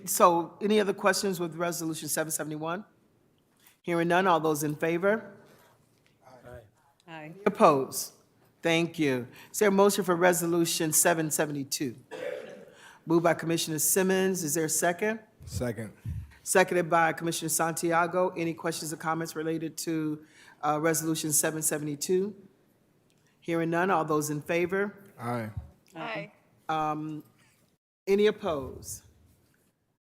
So any other questions with Resolution 771? Hearing none, all those in favor? Aye. Opposed? Thank you. Is there a motion for Resolution 772? Moved by Commissioner Simmons. Is there a second? Second. Seconded by Commissioner Santiago. Any questions or comments related to Resolution 772? Hearing none, all those in favor? Aye. Aye. Any opposed?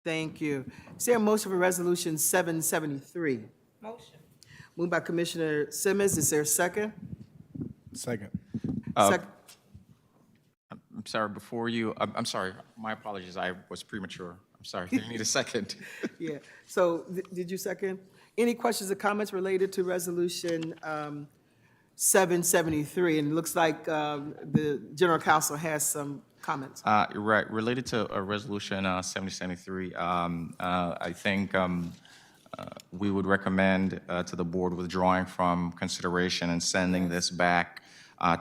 Thank you. Is there a motion for Resolution 773? Motion. Moved by Commissioner Simmons. Is there a second? Second. Sec- I'm sorry, before you, I'm sorry, my apologies, I was premature. I'm sorry, you need a second. Yeah, so did you second? Any questions or comments related to Resolution 773? And it looks like the General Counsel has some comments. Right, related to Resolution 7073, I think we would recommend to the board withdrawing from consideration and sending this back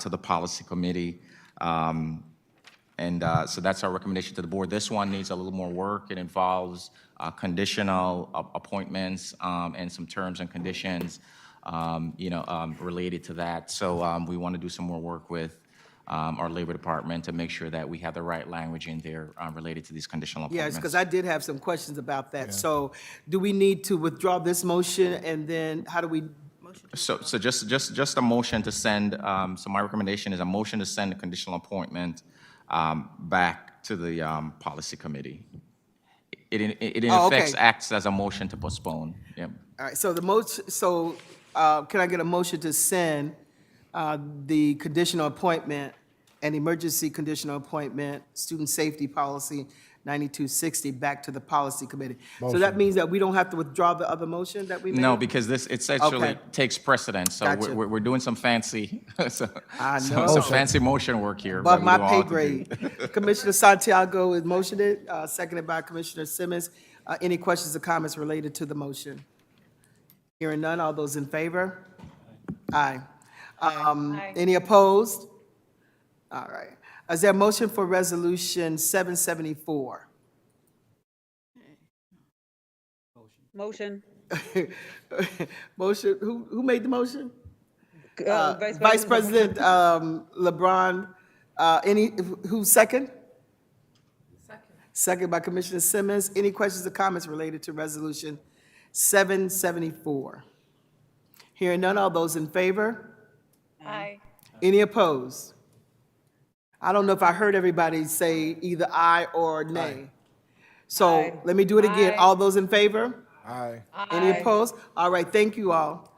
to the policy committee. So that's our recommendation to the board. This one needs a little more work. It involves conditional appointments and some terms and conditions, related to that. So we want to do some more work with our Labor Department to make sure that we have the right language in there related to these conditional appointments. Yes, because I did have some questions about that. So do we need to withdraw this motion, and then how do we? So just a motion to send, so my recommendation is a motion to send the conditional appointment back to the policy committee. It in Oh, effect okay. acts as a motion to postpone. Yep. All right, so can I get a motion to send the conditional appointment and emergency conditional appointment, student safety policy 9260 back to the policy committee? So that Motion. means that we don't have to withdraw the other motion that we made? No, because this, it actually Okay. takes precedence, so Gotcha. we're doing some fancy, I some know. fancy motion work here. Above that we my don't pay want to do. grade. Commissioner Santiago is motioned it, seconded by Commissioner Simmons. Any questions or comments related to the motion? Hearing none, all those in favor? Aye. Any opposed? All right. Is there a motion for Resolution 774? Motion. Motion, who made the motion? Vice Vice President LeBron, who's second? Second by Commissioner Simmons. Any questions or comments related to Resolution 774? Hearing none, all those in favor? Aye. Any opposed? I don't know if I heard everybody say either aye or nay. So Aye. let me do it again. Aye. All those in favor? Aye. Any opposed? All right, thank you all.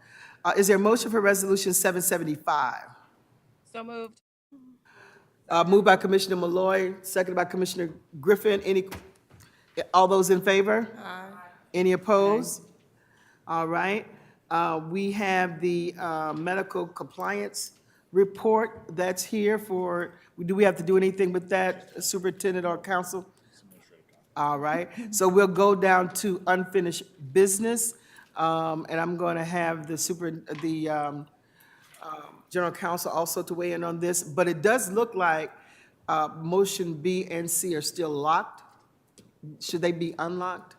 Is there a motion for Resolution 775? So moved. Moved by Commissioner Malloy, seconded by Commissioner Griffin. All those in favor? Any opposed? All right. We have the medical compliance report that's here for, do we have to do anything with that, Superintendent or Council? All right. So we'll go down to unfinished business, and I'm going to have the General Counsel also to weigh in on this, but it does look like motion B and C are still locked. Should they be unlocked?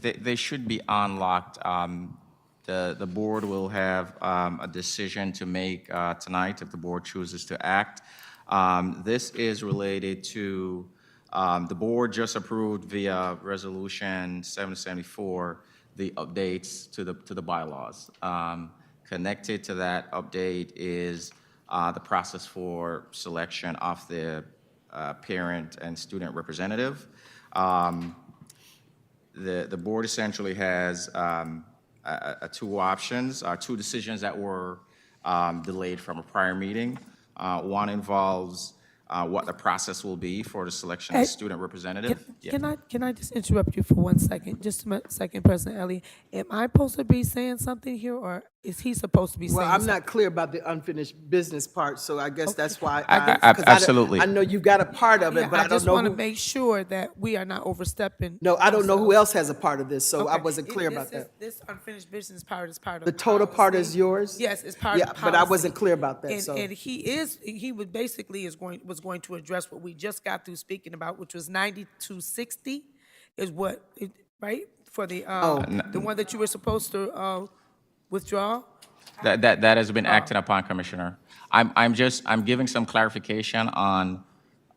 They should be unlocked. The board will have a decision to make tonight if the board chooses to act. This is related to, the board just approved via Resolution 774 the updates to the bylaws. Connected to that update is the process for selection of the parent and student representative. The board essentially has two options, two decisions that were delayed from a prior meeting. One involves what the process will be for the selection of the student representative. Can I just interrupt you for 1 second? Just a second, President Elliott. Am I supposed to be saying something here, or is he supposed to be saying Well, something? I'm not clear about the unfinished business part, so I guess that's why. Absolutely. I know you got a part of it, Yeah, but I don't just know want to who. make sure that we are not overstepping. No, I don't know who else has a part of this, so I Okay. wasn't clear about This is- that. This unfinished business part is part of The total part is policy. yours? Yes, it's part of Yeah, policy. but I wasn't clear about that, And, so. and he would basically was going to address what we just got through speaking about, which was 9260 is what, right? For the one that you were supposed to withdraw? That has been acted upon, Commissioner. I'm giving some clarification on,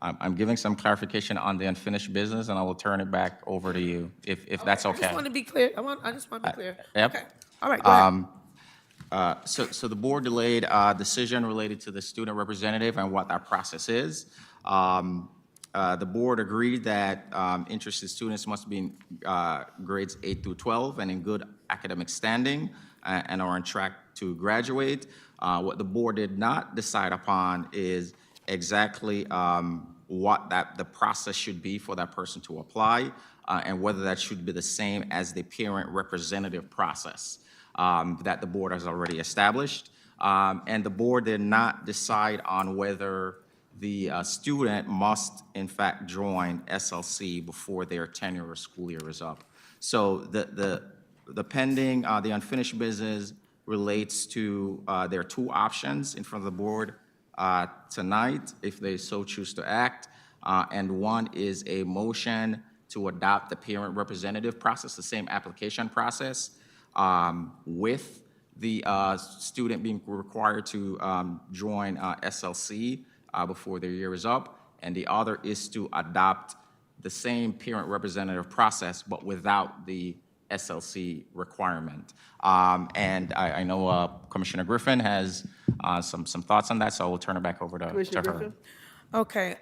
I'm giving some clarification on the unfinished business, and I will turn it back over to you, if that's I okay. just want to be clear. I just want to be clear. Yep. Okay. All right, go ahead. So the board delayed a decision related to the student representative and what that process is. The board agreed that interested students must be in grades 8 through 12 and in good academic standing and are on track to graduate. What the board did not decide upon is exactly what the process should be for that person to apply and whether that should be the same as the parent representative process that the board has already established. And the board did not decide on whether the student must, in fact, join SLC before their tenure or school year is up. So the pending, the unfinished business relates to there are two options in front of the board tonight, if they so choose to act. And one is a motion to adopt the parent representative process, the same application process, with the student being required to join SLC before their year is up. And the other is to adopt the same parent representative process, but without the SLC requirement. And I know Commissioner Griffin has some thoughts on that, so I will turn it back over to Commissioner her. Griffin? Okay.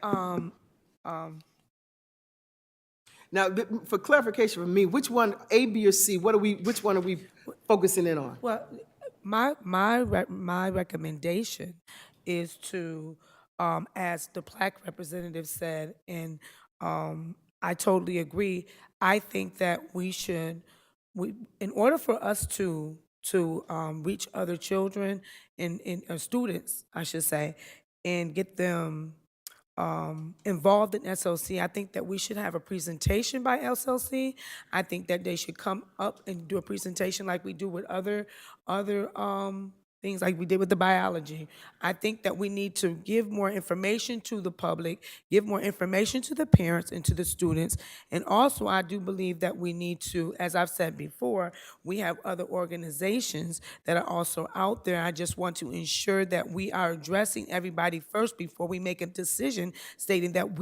Now, for clarification for me, which one, A, B, or C, which one are we focusing in on? Well, my recommendation is to, as the Black representative said, and I totally agree. I think that we should, in order for us to reach other children and students, I should say, and get them involved in SLC, I think that we should have a presentation by SLC. I think that they should come up and do a presentation like we do with other things like we did with the biology. I think that we need to give more information to the public, give more information to the parents and to the students. And also, I do believe that we need to, as I've said before, we have other organizations that are also out there. I just want to ensure that we are addressing everybody first before we make a decision stating that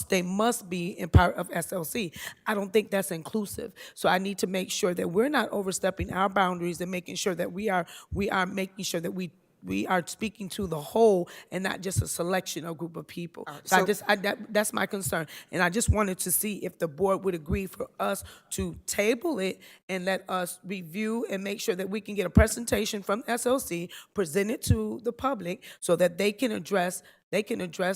they must be in part of SLC. I don't think that's inclusive. So I need to make sure that we're not overstepping our boundaries and making sure that we are making sure that we we are speaking to the whole and not just a selection or group of people. So, that's my concern. And I just wanted to see if the board would agree for us to table it and let us review and make sure that we can get a presentation from SLC, present it to the public so that they can address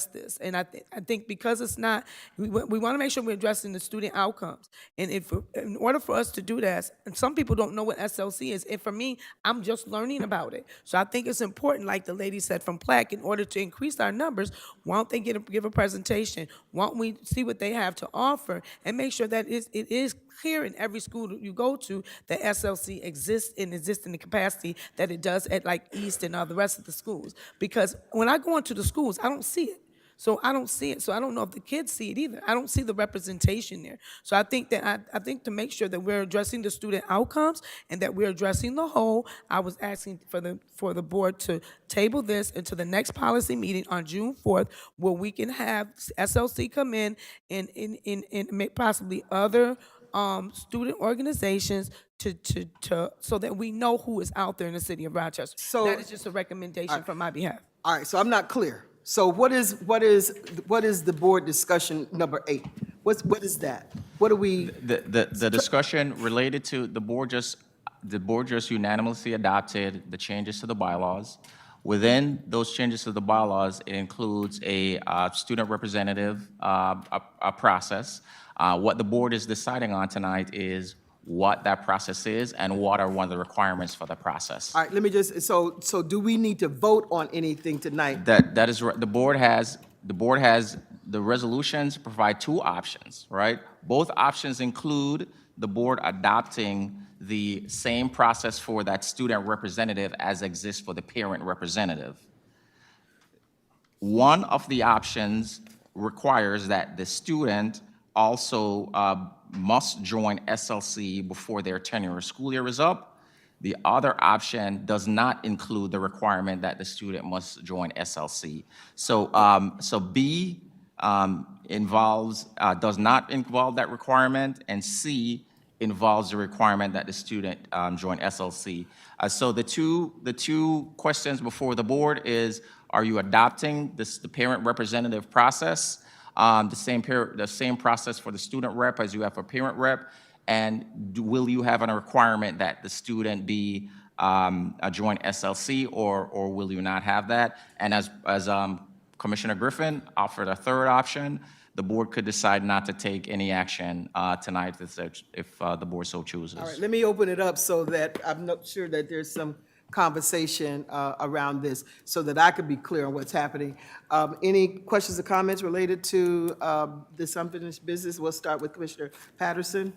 this. And I think because it's not, we want to make sure we're addressing the student outcomes. And in order for us to do that, and some people don't know what SLC is, and for me, I'm just learning about it. So I think it's important, like the lady said from Plaque, in order to increase our numbers, why don't they give a presentation? Why don't we see what they have to offer and make sure that it is clear in every school that you go to that SLC exists in the capacity that it does at like East and the rest of the schools. Because when I go into the schools, I don't see it. So I don't see it. So I don't know if the kids see it either. I don't see the representation there. So I think that I think to make sure that we're addressing the student outcomes and that we're addressing the whole, I was asking for the board to table this into the next policy meeting on June 4th, where we can have SLC come in and make possibly other student organizations to so that we know who is out there in the city of Rochester. So- that is just a recommendation from my behalf. All right, so I'm not clear. So what is the board discussion number 8? What is that? What do we? The discussion related to the board just unanimously adopted the changes to the bylaws. Within those changes to the bylaws, it includes a student representative a process. What the board is deciding on tonight is what that process is and what are one of the requirements for the process. All right, let me just, so do we need to vote on anything tonight? That is right. The board has the resolutions provide 2 options, right? Both options include the board adopting the same process for that student representative as exists for the parent representative. One of the options requires that the student also must join SLC before their tenure school year is up. The other option does not include the requirement that the student must join SLC. So, B does not involve that requirement, and C involves the requirement that the student join SLC. So the two questions before the board is: are you adopting the parent representative process? The same process for the student rep as you have for parent rep, and will you have a requirement that the student be join SLC, or will you not have that? And as Commissioner Griffin offered a third option, the board could decide not to take any action tonight if the board so chooses. All right, let me open it up so that I'm not sure that there's some conversation around this so that I could be clear on what's happening. Any questions or comments related to this unfinished business? We'll start with Commissioner Patterson.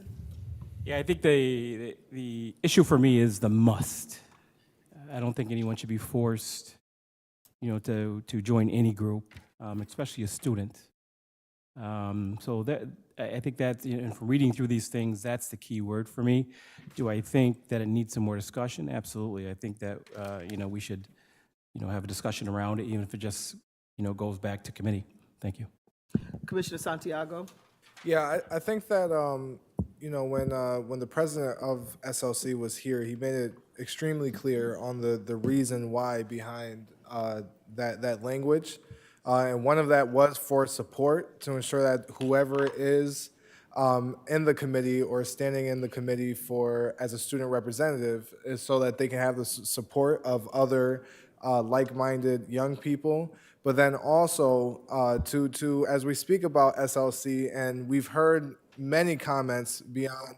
Yeah, I think the issue for me is the must. I don't think anyone should be forced, to join any group, especially a student. So I think that, and from reading through these things, that's the key word for me. Do I think that it needs some more discussion? Absolutely. I think that, we should, have a discussion around it, even if it just, goes back to committee. Thank you. Commissioner Santiago? Yeah, I think that, when the president of SLC was here, he made it extremely clear on the reason why behind that language. And one of that was for support, to ensure that whoever is in the committee or standing in the committee as a student representative is so that they can have the support of other like-minded young people. But then also to as we speak about SLC, and we've heard many comments beyond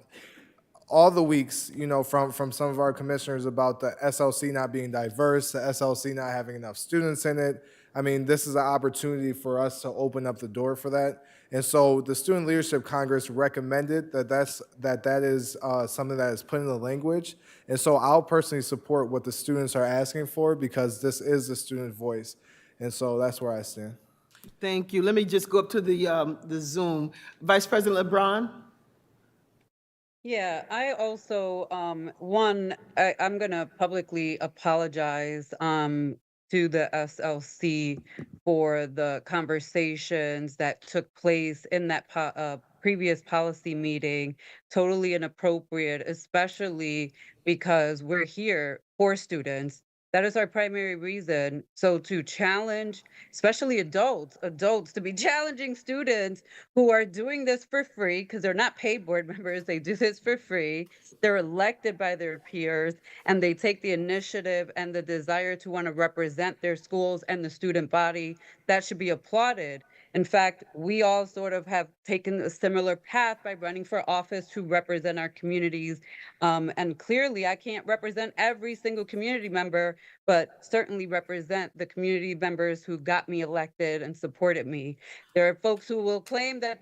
all the weeks, from some of our commissioners about the SLC not being diverse, the SLC not having enough students in it. I mean, this is an opportunity for us to open up the door for that. And so the Student Leadership Congress recommended that is something that is put in the language. And so I'll personally support what the students are asking for, because this is the student voice. And so that's where I stand. Thank you. Let me just go up to the Zoom. Vice President LeBron? Yeah, I also, I'm going to publicly apologize to the SLC for the conversations that took place in that previous policy meeting. Totally inappropriate, especially because we're here for students. That is our primary reason. So to challenge, especially adults to be challenging students who are doing this for free, because they're not paid board members, they do this for free. They're elected by their peers, and they take the initiative and the desire to want to represent their schools and the student body. That should be applauded. In fact, we all sort of have taken a similar path by running for office to represent our communities. And clearly, I can't represent every single community member, but certainly represent the community members who got me elected and supported me. There are folks who will claim that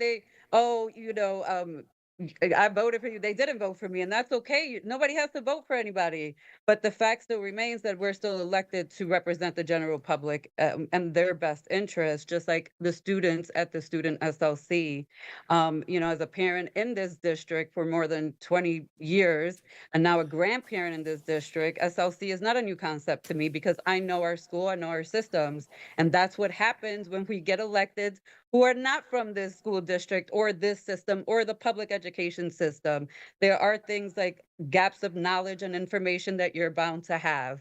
I voted for you. They didn't vote for me, and that's okay. Nobody has to vote for anybody. But the fact still remains that we're still elected to represent the general public and their best interests, just like the students at the student SLC. As a parent in this district for more than 20 years, and now a grandparent in this district, SLC is not a new concept to me because I know our school, I know our systems. And that's what happens when we get elected who are not from this school district or this system or the public education system. There are things like gaps of knowledge and information that you're bound to have.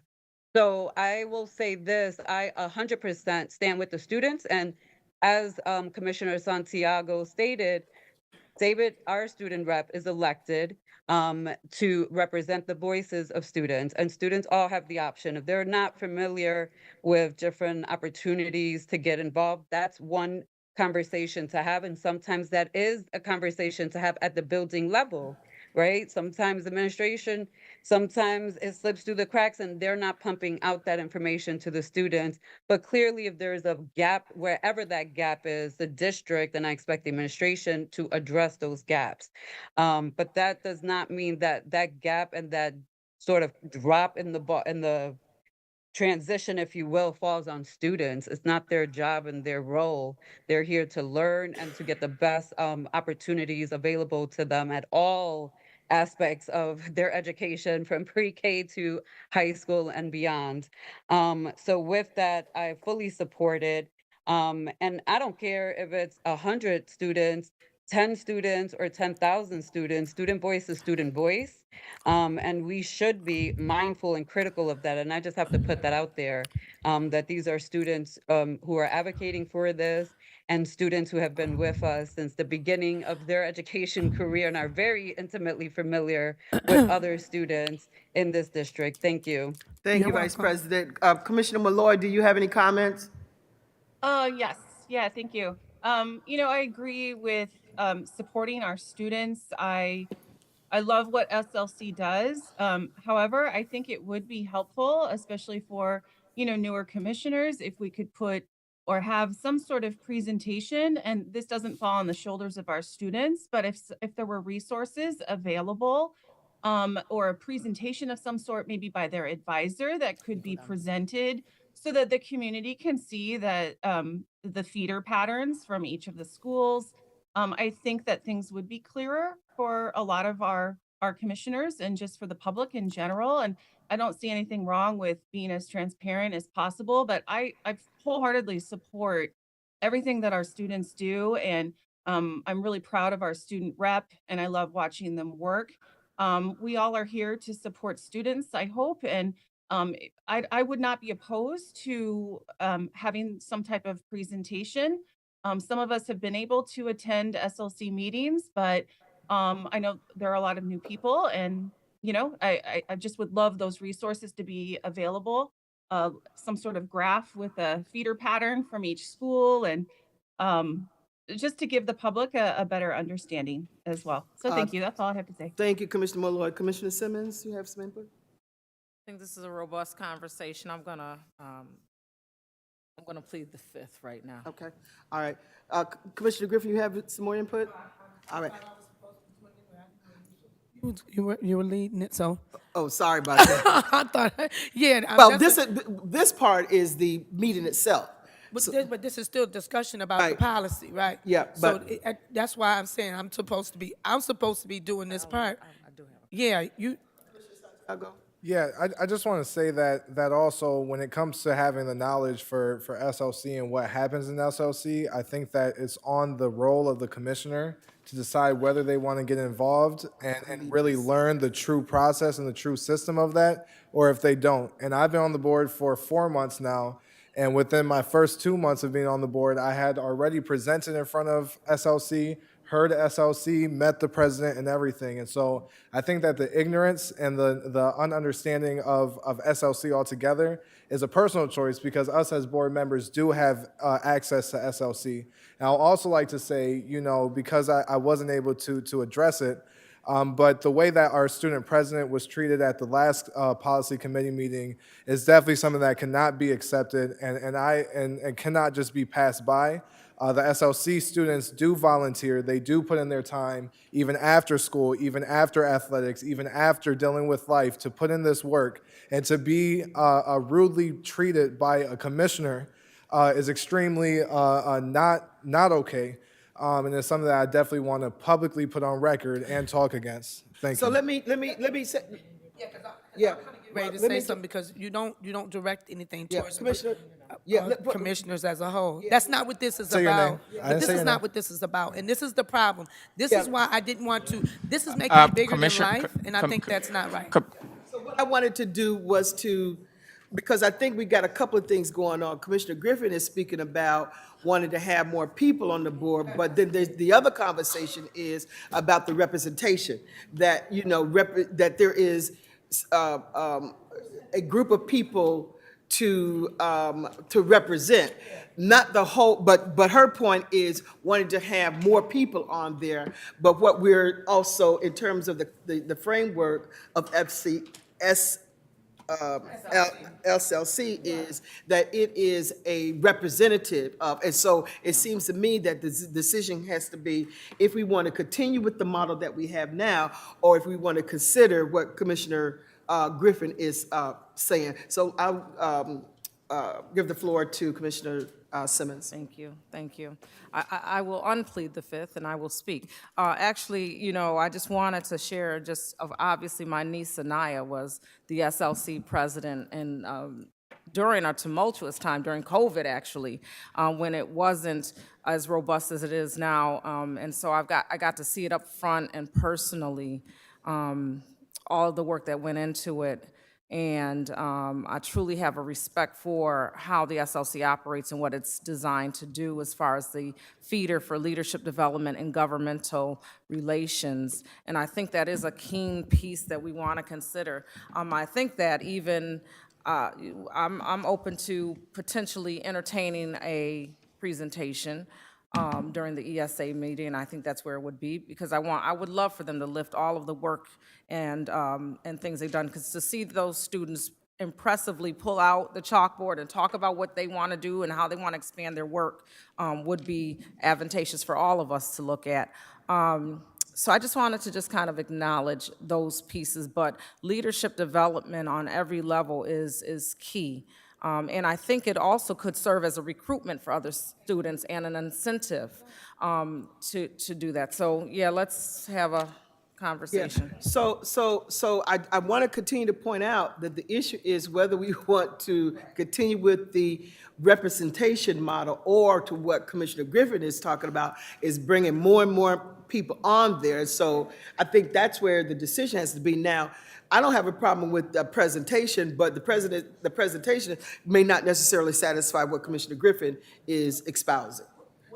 So I will say this, I 100% stand with the students. And as Commissioner Santiago stated, David, our student rep, is elected to represent the voices of students, and students all have the option. If they're not familiar with different opportunities to get involved, that's one conversation to have, and sometimes that is a conversation to have at the building level, right? Sometimes administration, sometimes it slips through the cracks and they're not pumping out that information to the students. But clearly, if there's a gap, wherever that gap is, the district, and I expect the administration to address those gaps. But that does not mean that that gap and that sort of drop in the transition, if you will, falls on students. It's not their job and their role. They're here to learn and to get the best opportunities available to them at all aspects of their education from pre-K to high school and beyond. So with that, I fully support it. And I don't care if it's 100 students, 10 students, or 10,000 students. Student voice is student voice. And we should be mindful and critical of that. And I just have to put that out there, that these are students who are advocating for this, and students who have been with us since the beginning of their education career and are very intimately familiar with other students in this district. Thank you. Thank you, Vice President. Commissioner Malloy, do you have any comments? Yes. Yeah, thank you. I agree with supporting our students. I love what SLC does. However, I think it would be helpful, especially for, newer commissioners, if we could put or have some sort of presentation, and this doesn't fall on the shoulders of our students, but if there were resources available, or a presentation of some sort, maybe by their advisor, that could be presented so that the community can see that the feeder patterns from each of the schools. I think that things would be clearer for a lot of our commissioners and just for the public in general. And I don't see anything wrong with being as transparent as possible, but I wholeheartedly support everything that our students do. And I'm really proud of our student rep, and I love watching them work. We all are here to support students, I hope, and I would not be opposed to having some type of presentation. Some of us have been able to attend SLC meetings, but I know there are a lot of new people, and I just would love those resources to be available. Some sort of graph with a feeder pattern from each school, and um, just to give the public a better understanding as well. So thank you. That's all I have to say. Thank you, Commissioner Malloy. Commissioner Simmons, you have some input? I think this is a robust conversation. I'm gonna plead the fifth right now. Okay, all right. Commissioner Griffin, you have some more input? All right. You were leading it, so. Oh, sorry about that. I thought, yeah. Well, this part is the meeting itself. But this is still discussion about the policy, right? Yeah, So but- that's why I'm saying I'm supposed to be doing this part. Yeah, you. I'll go. Yeah, I just want to say that also when it comes to having the knowledge for SLC and what happens in SLC, I think that it's on the role of the commissioner to decide whether they want to get involved and really learn the true process and the true system of that, or if they don't. And I've been on the board for 4 months now, and within my first 2 months of being on the board, I had already presented in front of SLC, heard SLC, met the president and everything. And so I think that the ignorance and the ununderstanding of SLC altogether is a personal choice because us as board members do have access to SLC. And I'll also like to say, you know, because I wasn't able to address it, but the way that our student president was treated at the last policy committee meeting is definitely something that cannot be accepted and cannot just be passed by. The SLC students do volunteer. They do put in their time, even after school, even after athletics, even after dealing with life, to put in this work. And to be rudely treated by a commissioner is extremely not okay. And it's something that I definitely want to publicly put on record and talk against. Thank So you. let me say, Ready to let say me- something because you don't direct anything Yeah, towards Commissioner, yeah, commissioners as a whole. That's not what this is Say your about. name. I But didn't this say is your not name. what this is about, and this is the problem. This Yeah. is why I didn't want to. This is making it bigger than Commissioner- life, and I think that's not right. So what I wanted to do was because I think we got a couple of things going on. Commissioner Griffin is speaking about wanting to have more people on the board, but then there's the other conversation is about the representation, that, you know, that there is a group of people to represent, not the whole, but her point is wanting to have more people on there. But what we're also, in terms of the framework of SLC is that it is a representative of, and so it seems to me that the decision has to be if we want to continue with the model that we have now, or if we want to consider what Commissioner Griffin is saying. So I'll give the floor to Commissioner Simmons. Thank you, thank you. I will unplead the fifth and I will speak. Actually, you know, I just wanted to share obviously my niece Anaya was the SLC president and during a tumultuous time, during COVID actually, when it wasn't as robust as it is now. And so I got to see it up front and personally, all of the work that went into it. And I truly have a respect for how the SLC operates and what it's designed to do as far as the feeder for leadership development and governmental relations. And I think that is a keen piece that we want to consider. I think that even I'm open to potentially entertaining a presentation during the ESA meeting. I think that's where it would be, because I would love for them to lift all of the work and things they've done, because to see those students impressively pull out the chalkboard and talk about what they want to do and how they want to expand their work would be advantageous for all of us to look at. So I just wanted to just kind of acknowledge those pieces, but leadership development on every level is key. And I think it also could serve as a recruitment for other students and an incentive to do that. So yeah, let's have a conversation. So I want to continue to point out that the issue is whether we want to continue with the representation model or to what Commissioner Griffin is talking about is bringing more and more people on there. So I think that's where the decision has to be. Now, I don't have a problem with the presentation, but the presentation may not necessarily satisfy what Commissioner Griffin is espousing.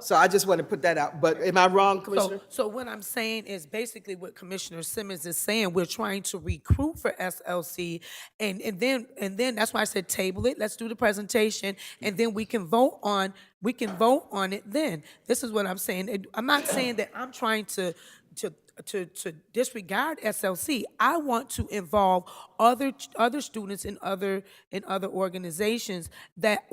So I just want to put that out. But am I wrong, Commissioner? So what I'm saying is basically what Commissioner Simmons is saying. We're trying to recruit for SLC, and then that's why I said table it. Let's do the presentation, and then we can vote on it. Then this is what I'm saying. I'm not saying that I'm trying to disregard SLC. I want to involve other students in other organizations that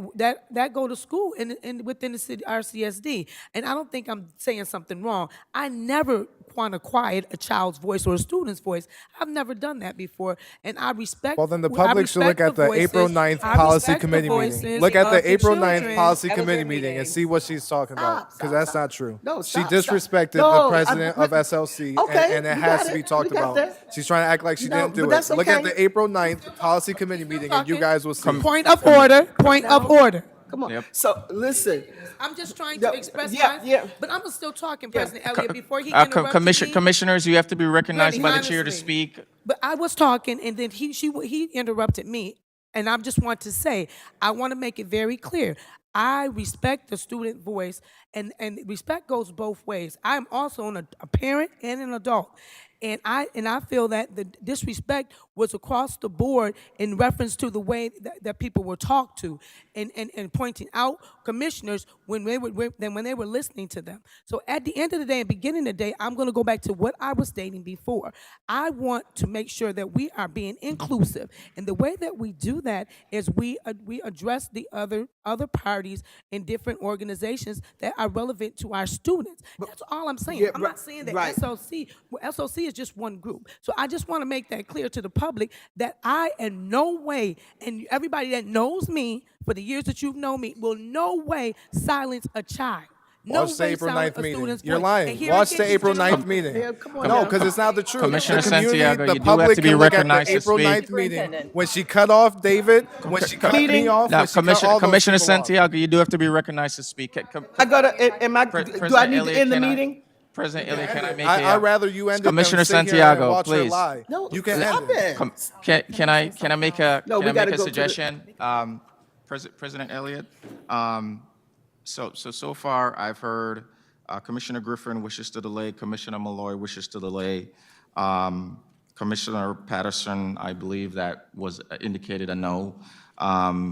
go to school in within the city RCSD. And I don't think I'm saying something wrong. I never want to quiet a child's voice or a student's voice. I've never done that before, and I respect. Well, then the I public should look respect at the voices- April 9th I policy respect the committee meeting. voices Look at of the April 9th children. policy That was committee your meeting and meeting. see what she's talking about, because that's not true. No, She stop, disrespected stop. the No, president of SLC, Okay, and it we has got to be it. talked We got about. that. She's trying to act like she No, didn't do but it. that's Look at okay. the April 9th policy committee meeting, and you guys will see. Point of order. Point of order. Come on. Yep. So, listen. I'm just trying Yeah, to express yeah, my. yeah. But I'm still talking, President Elliott, before he Co- interrupted me. Commissioners, you have to be recognized Really, by the chair to honestly. speak. But I was talking, and then he interrupted me, and I just want to say, I want to make it very clear. I respect the student voice, and respect goes both ways. I am also a parent and an adult, and I feel that the disrespect was across the board in reference to the way that people were talked to, and pointing out commissioners when they were listening to them. So at the end of the day and beginning of the day, I'm going to go back to what I was stating before. I want to make sure that we are being inclusive, and the way that we do that is we address the other parties in different organizations that are relevant to our students. That's all I'm saying. Yeah, I'm not saying that right. SLC is just one group. So I just want to make that clear to the public that I in no way, and everybody that knows me for the years that you've known me, will no way silence a child. No Watch the way April silence 9th a meeting. student's You're voice. lying. And here Watch again, the this April gentleman- 9th meeting. Yeah, come on No, now. because it's not the truth. Commissioner The community, Santiago, the you do public have to be can look at recognized the to April speak. 9th meeting. When she cut off David, when she cut me off, Now, when she cut all those Commissioner people off. Santiago, you do have to be recognized to speak. I gotta, am I, do I President need to Elliott, end the can I- meeting? President Elliott, can I make I'd a? rather you end it than Commissioner sit here and Santiago, watch her please. lie. No, You can stop end it. it. Can I make a No, we can I gotta make a go to the- suggestion? President Elliott, so far I've heard Commissioner Griffin wishes to delay, Commissioner Malloy wishes to delay, Commissioner Patterson, I believe that was indicated a no.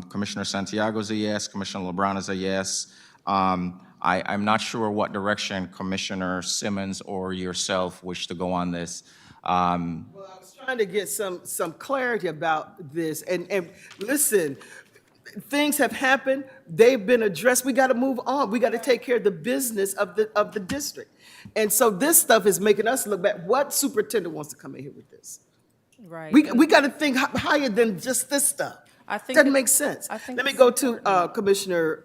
Commissioner Santiago's a yes, Commissioner LeBron is a yes. I'm not sure what direction Commissioner Simmons or yourself wish to go on this. I was trying to get some clarity about this, and listen, things have happened, they've been addressed, we gotta move on, we gotta take care of the business of the district. And so this stuff is making us look back, what superintendent wants to come in here with this? Right. We gotta think higher than just this stuff. I think Doesn't it- make sense. I think Let me it's go to Commissioner,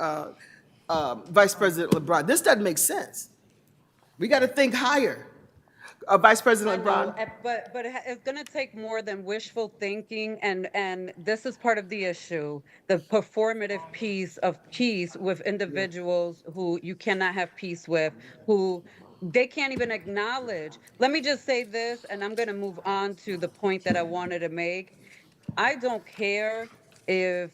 Vice President LeBron, this doesn't make sense. We gotta think higher. Vice President LeBron? But it's going to take more than wishful thinking, and this is part of the issue, the performative piece of peace with individuals who you cannot have peace with, who they can't even acknowledge. Let me just say this, and I'm going to move on to the point that I wanted to make. I don't care if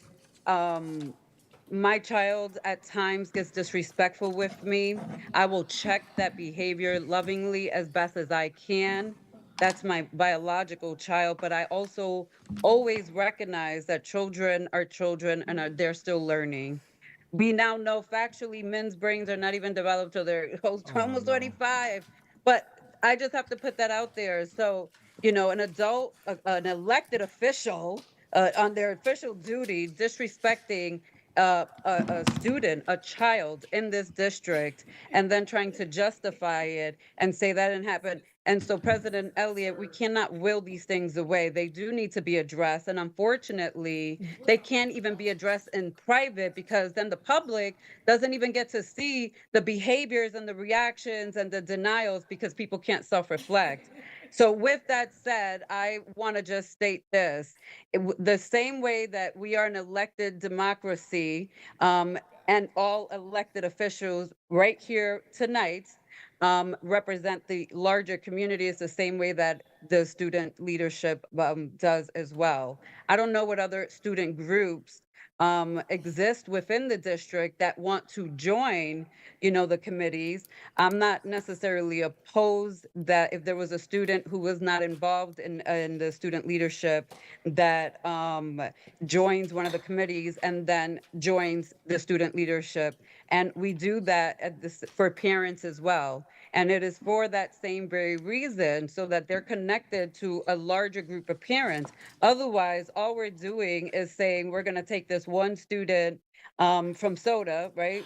my child at times gets disrespectful with me. I will check that behavior lovingly as best as I can. That's my biological child, but I also always recognize that children are children and they're still learning. We now know factually men's brains are not even developed till they're almost 25. But I just have to put that out there. So, an adult, an elected official on their official duty, disrespecting a student, a child in this district, and then trying to justify it and say that didn't happen. And so, President Elliott, we cannot will these things away. They do need to be addressed. And unfortunately, they can't even be addressed in private because then the public doesn't even get to see the behaviors and the reactions and the denials because people can't self-reflect. So with that said, I want to just state this. The same way that we are an elected democracy and all elected officials right here tonight represent the larger community, it's the same way that the student leadership does as well. I don't know what other student groups exist within the district that want to join, the committees. I'm not necessarily opposed that if there was a student who was not involved in the student leadership that joins one of the committees and then joins the student leadership. And we do that for parents as well. And it is for that same very reason, so that they're connected to a larger group of parents. Otherwise, all we're doing is saying we're going to take this one student from Soda, right?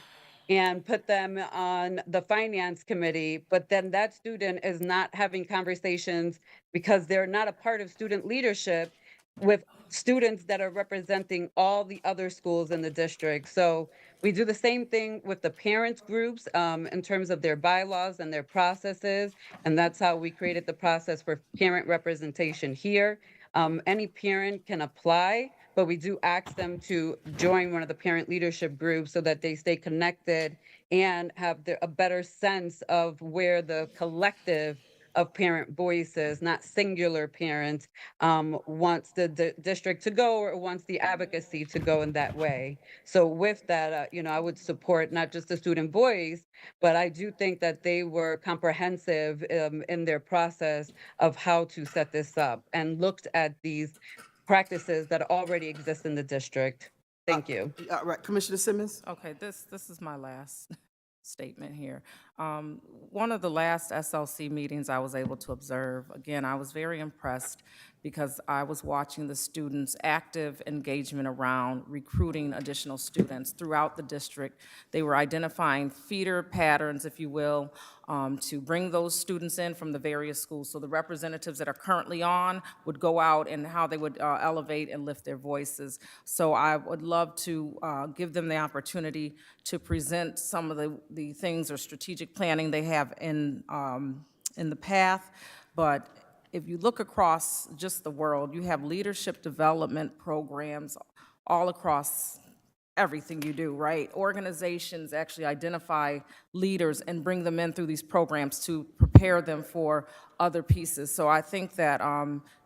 and put them on the finance committee, but then that student is not having conversations because they're not a part of student leadership with students that are representing all the other schools in the district. So we do the same thing with the parents groups in terms of their bylaws and their processes. And that's how we created the process for parent representation here. Any parent can apply, but we do ask them to join one of the parent leadership groups so that they stay connected and have a better sense of where the collective of parent voices, not singular parents, wants the district to go or wants the advocacy to go in that way. So with that, I would support not just the student voice, but I do think that they were comprehensive in their process of how to set this up and looked at these practices that already exist in the district. Thank you. All right, Commissioner Simmons? Okay, this is my last statement here. One of the last SLC meetings I was able to observe, again, I was very impressed because I was watching the students' active engagement around recruiting additional students throughout the district. They were identifying feeder patterns, if you will, to bring those students in from the various schools. So the representatives that are currently on would go out and how they would elevate and lift their voices. So I would love to give them the opportunity to present some of the things or strategic planning they have in the path. But if you look across just the world, you have leadership development programs all across everything you do, right? Organizations actually identify leaders and bring them in through these programs to prepare them for other pieces. So I think that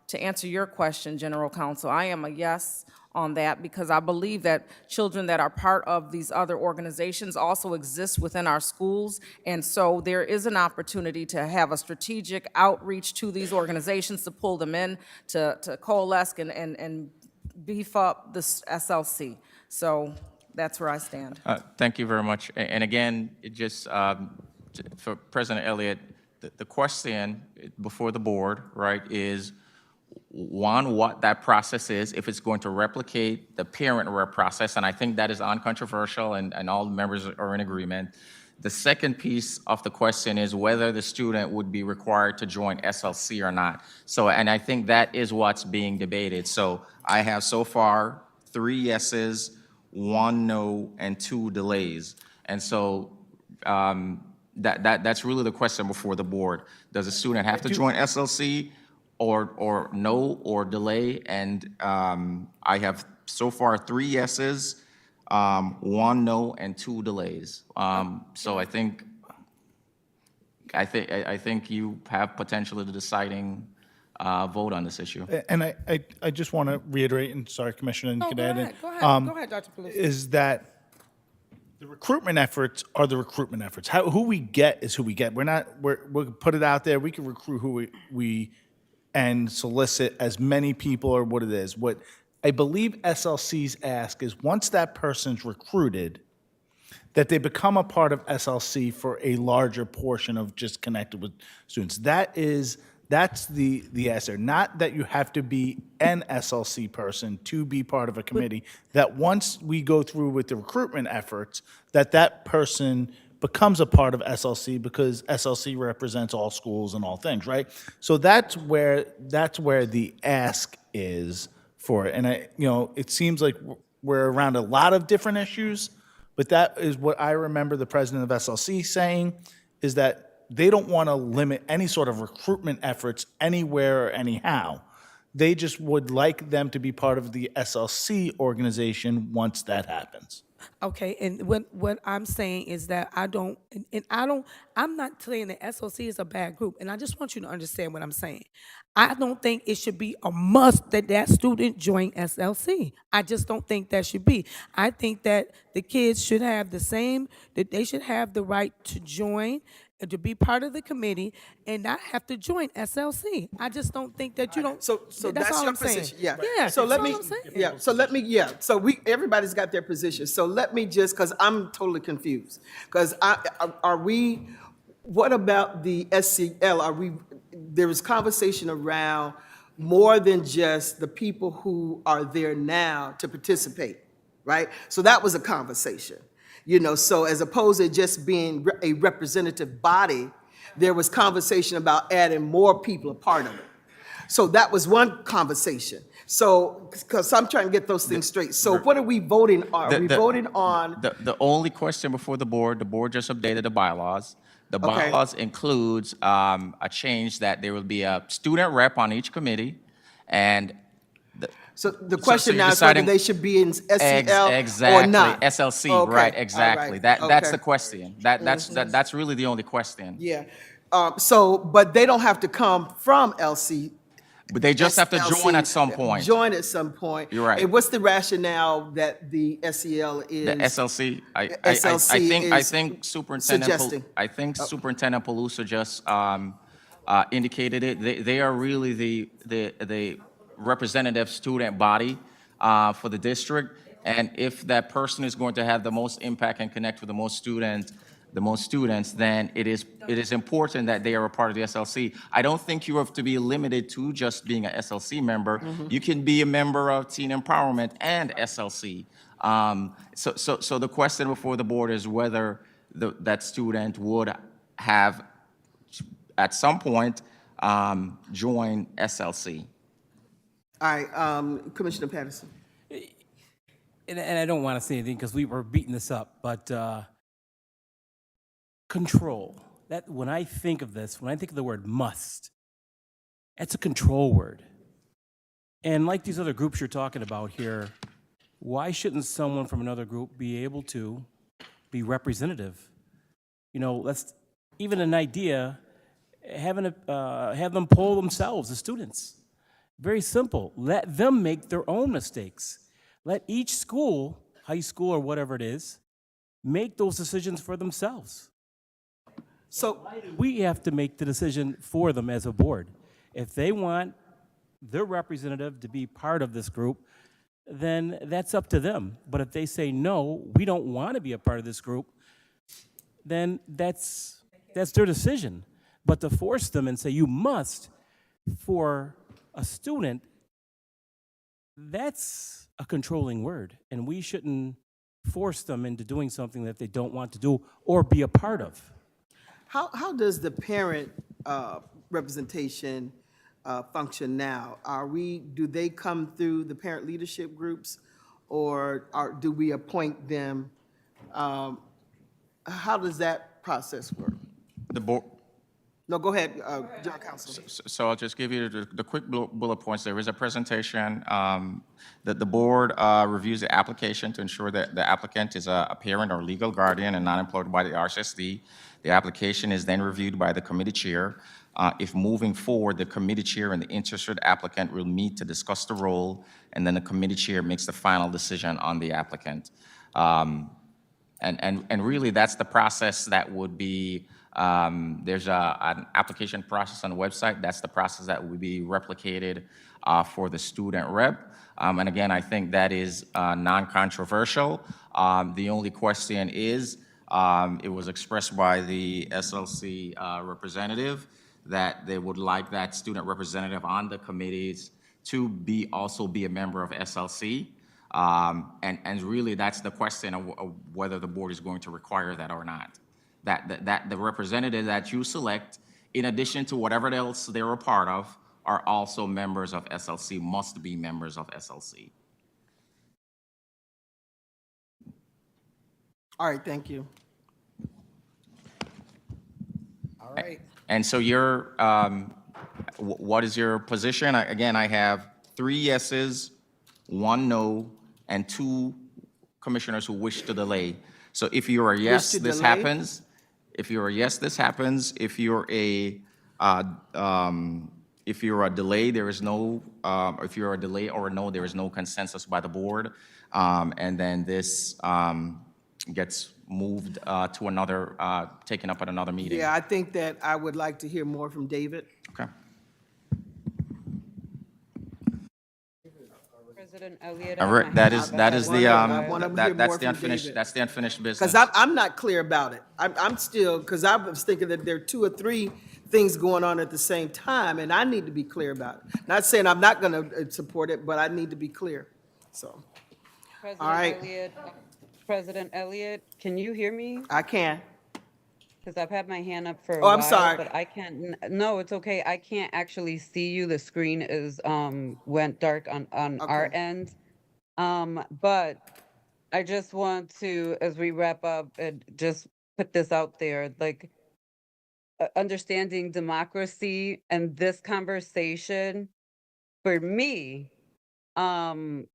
to answer your question, General Counsel, I am a yes on that because I believe that children that are part of these other organizations also exist within our schools. And so there is an opportunity to have a strategic outreach to these organizations to pull them in, to coalesce and beef up this SLC. So that's where I stand. Thank you very much. And again, it just for President Elliott, the question before the board, right, is one, what that process is, if it's going to replicate the parent rep process, and I think that is uncontroversial and all the members are in agreement. The second piece of the question is whether the student would be required to join SLC or not. So, and I think that is what's being debated. So I have so far 3 yeses, 1 no, and 2 delays. And so that's really the question before the board. Does a student have to join SLC or no or delay? And I have so far 3 yeses, 1 no, and 2 delays. So I think you have potentially the deciding vote on this issue. And I just want to reiterate, and sorry, Commissioner, you can add in. Go ahead, Dr. Peluso. Is that the recruitment efforts are the recruitment efforts. Who we get is who we get. We'll put it out there. We can recruit who we and solicit as many people or what it is. What I believe SLC's ask is once that person's recruited, that they become a part of SLC for a larger portion of just connected with students. That's the answer. Not that you have to be an SLC person to be part of a committee, that once we go through with the recruitment efforts, that person becomes a part of SLC because SLC represents all schools and all things, right? So that's where the ask is for it. And it seems like we're around a lot of different issues, but that is what I remember the president of SLC saying, is that they don't want to limit any sort of recruitment efforts anywhere or anyhow. They just would like them to be part of the SLC organization once that happens. Okay, and what I'm saying is that I'm not saying that SOC is a bad group, and I just want you to understand what I'm saying. I don't think it should be a must that student join SLC. I just don't think that should be. I think that the kids should have that they should have the right to join, to be part of the committee and not have to join SLC. I just don't think that you don't. So that's all your I'm saying. position, yeah. Yeah. So let me, that's all I'm saying. yeah. So let me, yeah. So everybody's got their position. So let me just, because I'm totally confused. Because what about the SCL? There was conversation around more than just the people who are there now to participate, right? So that was a conversation. You know, so as opposed to just being a representative body, there was conversation about adding more people a part of it. So that was one conversation. So, because I'm trying to get those things straight. So what are we voting on? Are we voting on? The only question before the board just updated the bylaws. The Okay. bylaws includes a change that there will be a student rep on each committee, and So the so question you're now is whether deciding- they should be in SEL exactly, or not. SLC, Okay, right, all exactly. right, That's okay. the question. That's really the only question. Yeah. So, but they don't have to come from LC. But they just have to join SLC. at some point. Join at some point. You're right. And what's the rationale that the SEL is? The SLC, I SLC think is Superintendent, suggesting. I think Superintendent Palusa just indicated it. They are really the representative student body for the district. And if that person is going to have the most impact and connect with the most students, then it is important that they are a part of the SLC. I don't think you have to be limited to just being an SLC member. You can be a member of Teen Empowerment and SLC. So the question before the board is whether that student would have, at some point, join SLC. All right, Commissioner Patterson. And I don't want to say anything because we were beating this up, but control. That when I think of this, when I think of the word must, that's a control word. And like these other groups you're talking about here, why shouldn't someone from another group be able to be representative? You know, let's even an idea, have them poll themselves, the students. Very simple. Let them make their own mistakes. Let each school, high school or whatever it is, make those decisions for themselves. So we have to make the decision for them as a board. If they want their representative to be part of this group, then that's up to them. But if they say, no, we don't want to be a part of this group, then that's their decision. But to force them and say, you must, for a student, that's a controlling word. And we shouldn't force them into doing something that they don't want to do or be a part of. How does the parent representation function now? Do they come through the parent leadership groups, or do we appoint them? How does that process work? The board. No, go ahead, John Council. So I'll just give you the quick bullet points. There is a presentation that the board reviews the application to ensure that the applicant is a parent or legal guardian and not employed by the RCSD. The application is then reviewed by the committee chair. If moving forward, the committee chair and the interested applicant will meet to discuss the role, and then the committee chair makes the final decision on the applicant. And really, that's the process that would be. There's an application process on the website. That's the process that would be replicated for the student rep. And again, I think that is non-controversial. The only question is, it was expressed by the SLC representative that they would like that student representative on the committees to also be a member of SLC. And really, that's the question of whether the board is going to require that or not. That the representative that you select, in addition to whatever else they're a part of, are also members of SLC, must be members of SLC. All right, thank you. All right. And so what is your position? Again, I have 3 yeses, 1 no, and 2 commissioners who wish to delay. So if you're a yes, this happens. If you're a yes, this happens. If you're a delay, there is no. If you're a delay or a no, there is no consensus by the board, and then this gets moved to another, taken up at another meeting. Yeah, I think that I would like to hear more from David. Okay. President Elliott. All right, that is the that's the David. unfinished business. Because I'm not clear about it. I'm still, because I was thinking that there are 2 or 3 things going on at the same time, and I need to be clear about it. Not saying I'm not going to support it, but I need to be clear, so. President All right. Elliott, President Elliott, can you hear me? I can. Because I've had my hand up for a Oh, I'm while, sorry. but I can't, no, it's okay. I can't actually see you. The screen is, went dark on our Okay. end. But I just want to, as we wrap up, and just put this out there, like, understanding democracy and this conversation, for me, um,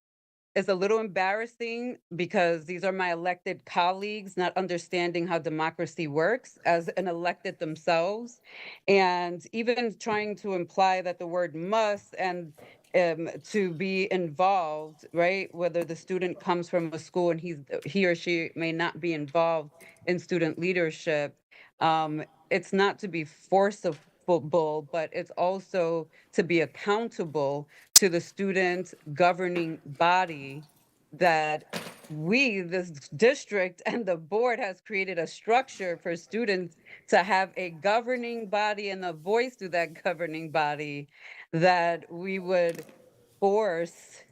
is a little embarrassing because these are my elected colleagues not understanding how democracy works as an elected themselves, and even trying to imply that the word must and to be involved, right? Whether the student comes from a school and he or she may not be involved in student leadership. It's not to be forcible, but it's also to be accountable to the student governing body that we, this district and the board has created a structure for students to have a governing body and a voice to that governing body, that we would force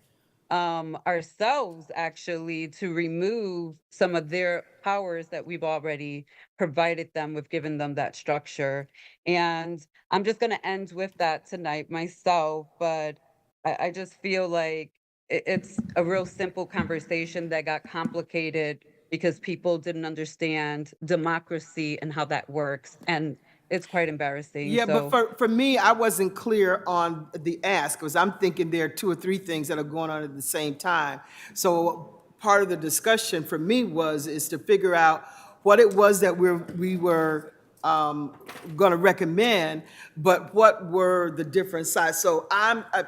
ourselves actually to remove some of their powers that we've already provided them. We've given them that structure. And I'm just going to end with that tonight myself, but I just feel like it's a real simple conversation that got complicated because people didn't understand democracy and how that works. And it's quite embarrassing. Yeah, but So for me, I wasn't clear on the ask, because I'm thinking there are two or three things that are going on at the same time. So part of the discussion for me is to figure out what it was that we were going to recommend, but what were the different sides. So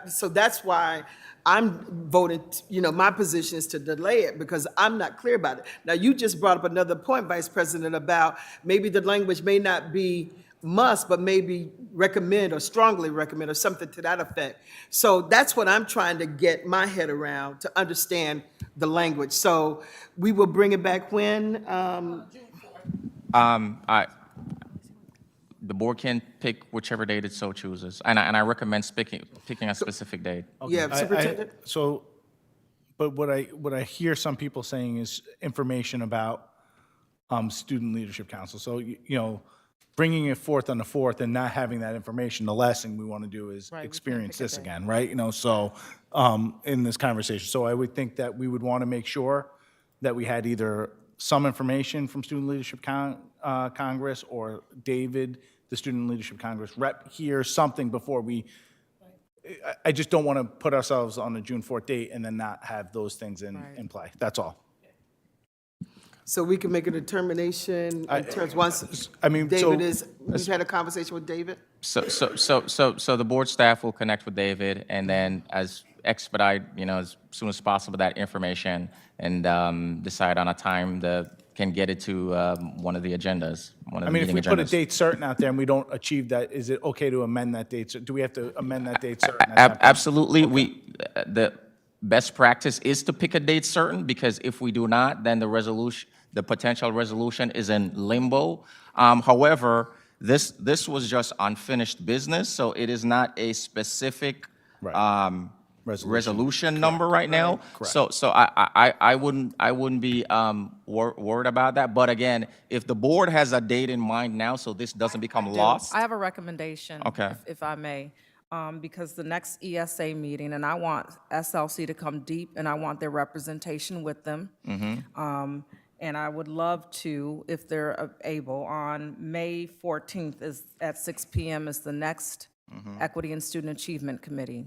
so that's why I'm voting, my position is to delay it because I'm not clear about it. Now, you just brought up another point, Vice President, about maybe the language may not be must, but maybe recommend or strongly recommend or something to that effect. So that's what I'm trying to get my head around to understand the language. So we will bring it back when? The board can pick whichever date it so chooses, and I recommend picking a specific date. Yeah, Superintendent? So, but what I hear some people saying is information about Student Leadership Council. So, bringing it forth on the 4th and not having that information, the last thing we want to do is experience this again, right? So, in this conversation. So I would think that we would want to make sure that we had either some information from Student Leadership Congress or David, the Student Leadership Congress rep here, something before I just don't want to put ourselves on the June 4th date and then not have those things in play. That's all. So we can make a determination in terms, once I mean, David we've had a conversation with David? So the board staff will connect with David and then expedite, as soon as possible that information and decide on a time that can get it to one of the agendas, one of the meeting if we put a agendas. date certain out there and we don't achieve that, is it okay to amend that date? So do we have to amend that date certain? at that point? Absolutely. The best practice is to pick a date certain, because if we do not, then the potential resolution is in limbo. However, this was just unfinished business, so it is not a specific resolution number right now. Correct. So I wouldn't be worried about that. But again, if the board has a date in mind now, so this doesn't become lost. I have a recommendation, Okay. if I may, because the next ESA meeting, and I want SLC to come deep, and I want their representation with them. And I would love to, if they're able, on May 14th at 6 p.m. is the next Equity and Student Achievement Committee.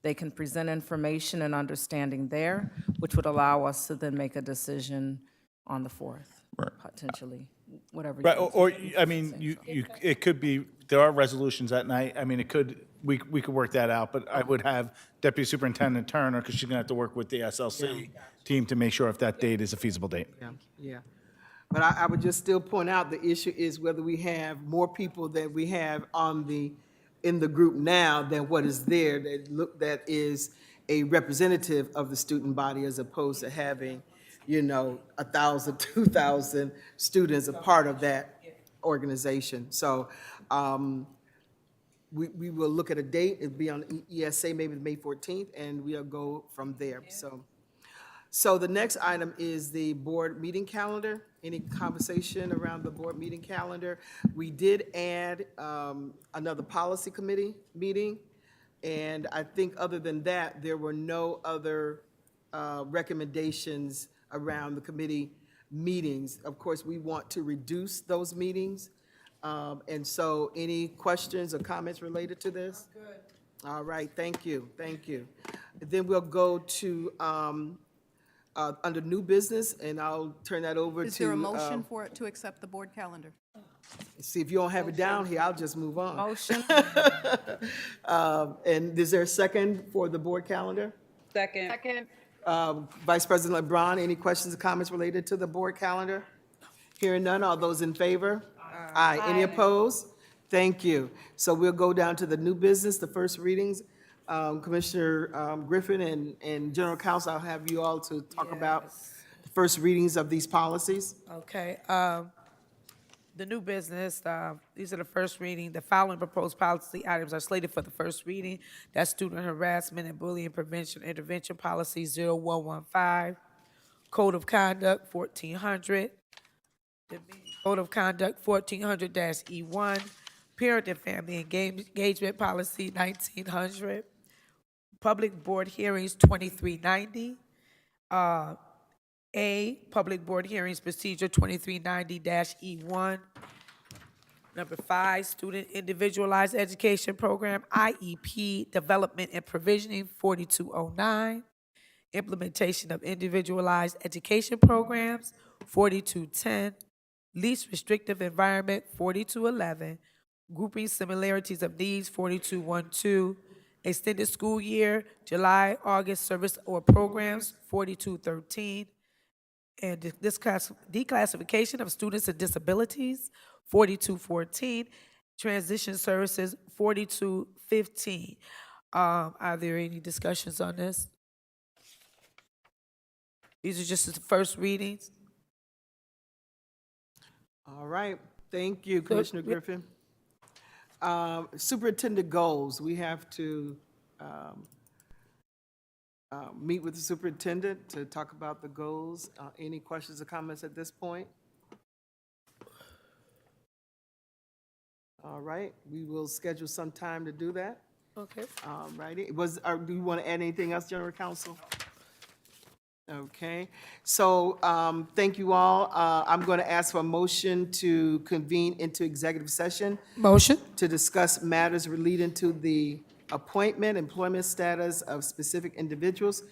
They can present information and understanding there, which would allow us to then make a decision on the 4th, potentially, whatever. Right, or it could be, there are resolutions that night. I mean, we could work that out, but I would have Deputy Superintendent Turner, because she's going to have to work with the SLC team to make sure if that date is a feasible date. Yeah. But I would just still point out, the issue is whether we have more people that we have in the group now than what is there that is a representative of the student body, as opposed to having, 1,000, 2,000 students a part of that organization. So we will look at a date, it'll be on ESA, maybe May 14th, and we'll go from there. So the next item is the board meeting calendar. Any conversation around the board meeting calendar? We did add another policy committee meeting, and I think other than that, there were no other recommendations around the committee meetings. Of course, we want to reduce those meetings. And so any questions or comments related to this? Good. All right, thank you, thank you. Then we'll go to, under new business, and I'll turn that over to. Is there a motion for it to accept the board calendar? See, if you don't have it down here, I'll just move on. Motion. And is there a second for the board calendar? Second. Second. Vice President LeBron, any questions or comments related to the board calendar? Hearing none, all those in favor? Aye. Any opposed? Thank you. So we'll go down to the new business, the first readings. Commissioner Griffin and General Counsel, I'll have you all to talk about the first readings of these policies. Okay, the new business, these are the first reading. The following proposed policy items are slated for the first reading. That's student harassment and bullying prevention intervention policy 0115, Code of Conduct 1400, the Code of Conduct 1400-E1, Parent and Family Engagement Policy 1900, Public Board Hearings 2390, Public Board Hearings Procedure 2390-E1. Number 5, Student Individualized Education Program, IEP Development and Provisioning 4209, Implementation of Individualized Education Programs 4210, Least Restrictive Environment 4211, Grouping Similarities of Needs 4212, Extended School Year, July, August Service or Programs 4213, and declassification of students with disabilities, 4214, transition services, 4215. Are there any discussions on this? These are just the first readings. All right, thank you, Commissioner Griffin. Superintendent goals, we have to meet with the superintendent to talk about the goals. Any questions or comments at this point? All right, we will schedule some time to do that. Okay. All righty. Do you want to add anything else, General Counsel? Okay, so thank you all. I'm going to ask for a motion to convene into executive session. Motion. To discuss matters relating to the appointment, employment status of specific individuals,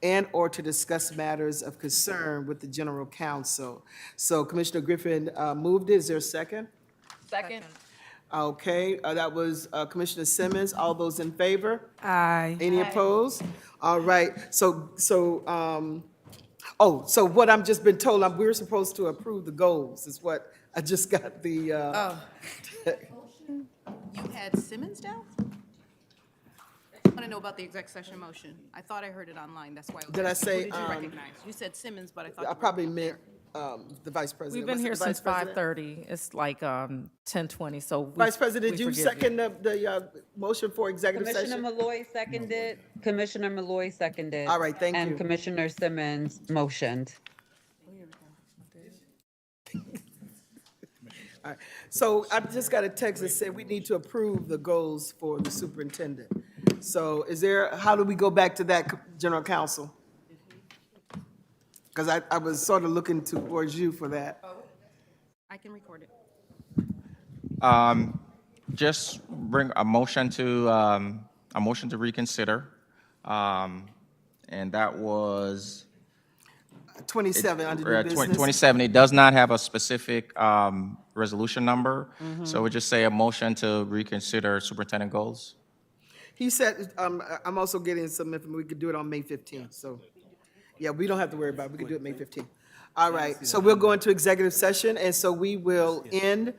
and/or to discuss matters of concern with the General Counsel. So Commissioner Griffin moved it. Is there a second? Second. Okay, that was Commissioner Simmons. All those in favor? Aye. Any opposed? All right, so what I'm just been told, we're supposed to approve the goals, is what I just got the, You had Simmons down? I want to know about the exec session motion. I thought I heard it online, that's why. Did I say, Who did you recognize? You said Simmons, but I thought. I probably meant the Vice President. We've been Was it here the Vice since President? 5:30. It's like 10:20, so. Vice President, did you forgive second the motion for executive Commissioner session? Malloy seconded. Commissioner Malloy seconded. All right, thank you. And Commissioner Simmons motioned. All right. So I just got a text that said we need to approve the goals for the superintendent. So how do we go back to that, General Counsel? Because I was sort of looking towards you for that. I can record it. Just bring a motion to reconsider. And that was 27 under new business. 27. It does not have a specific resolution number. So we just say a motion to reconsider superintendent goals. He said, I'm also getting some information, we could do it on May 15th, so, yeah, we don't have to worry about it, we can do it May 15th. All right, so we'll go into executive session, and so we will end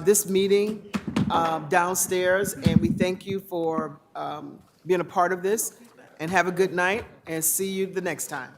this meeting downstairs, and we thank you for being a part of this, and have a good night, and see you the next time.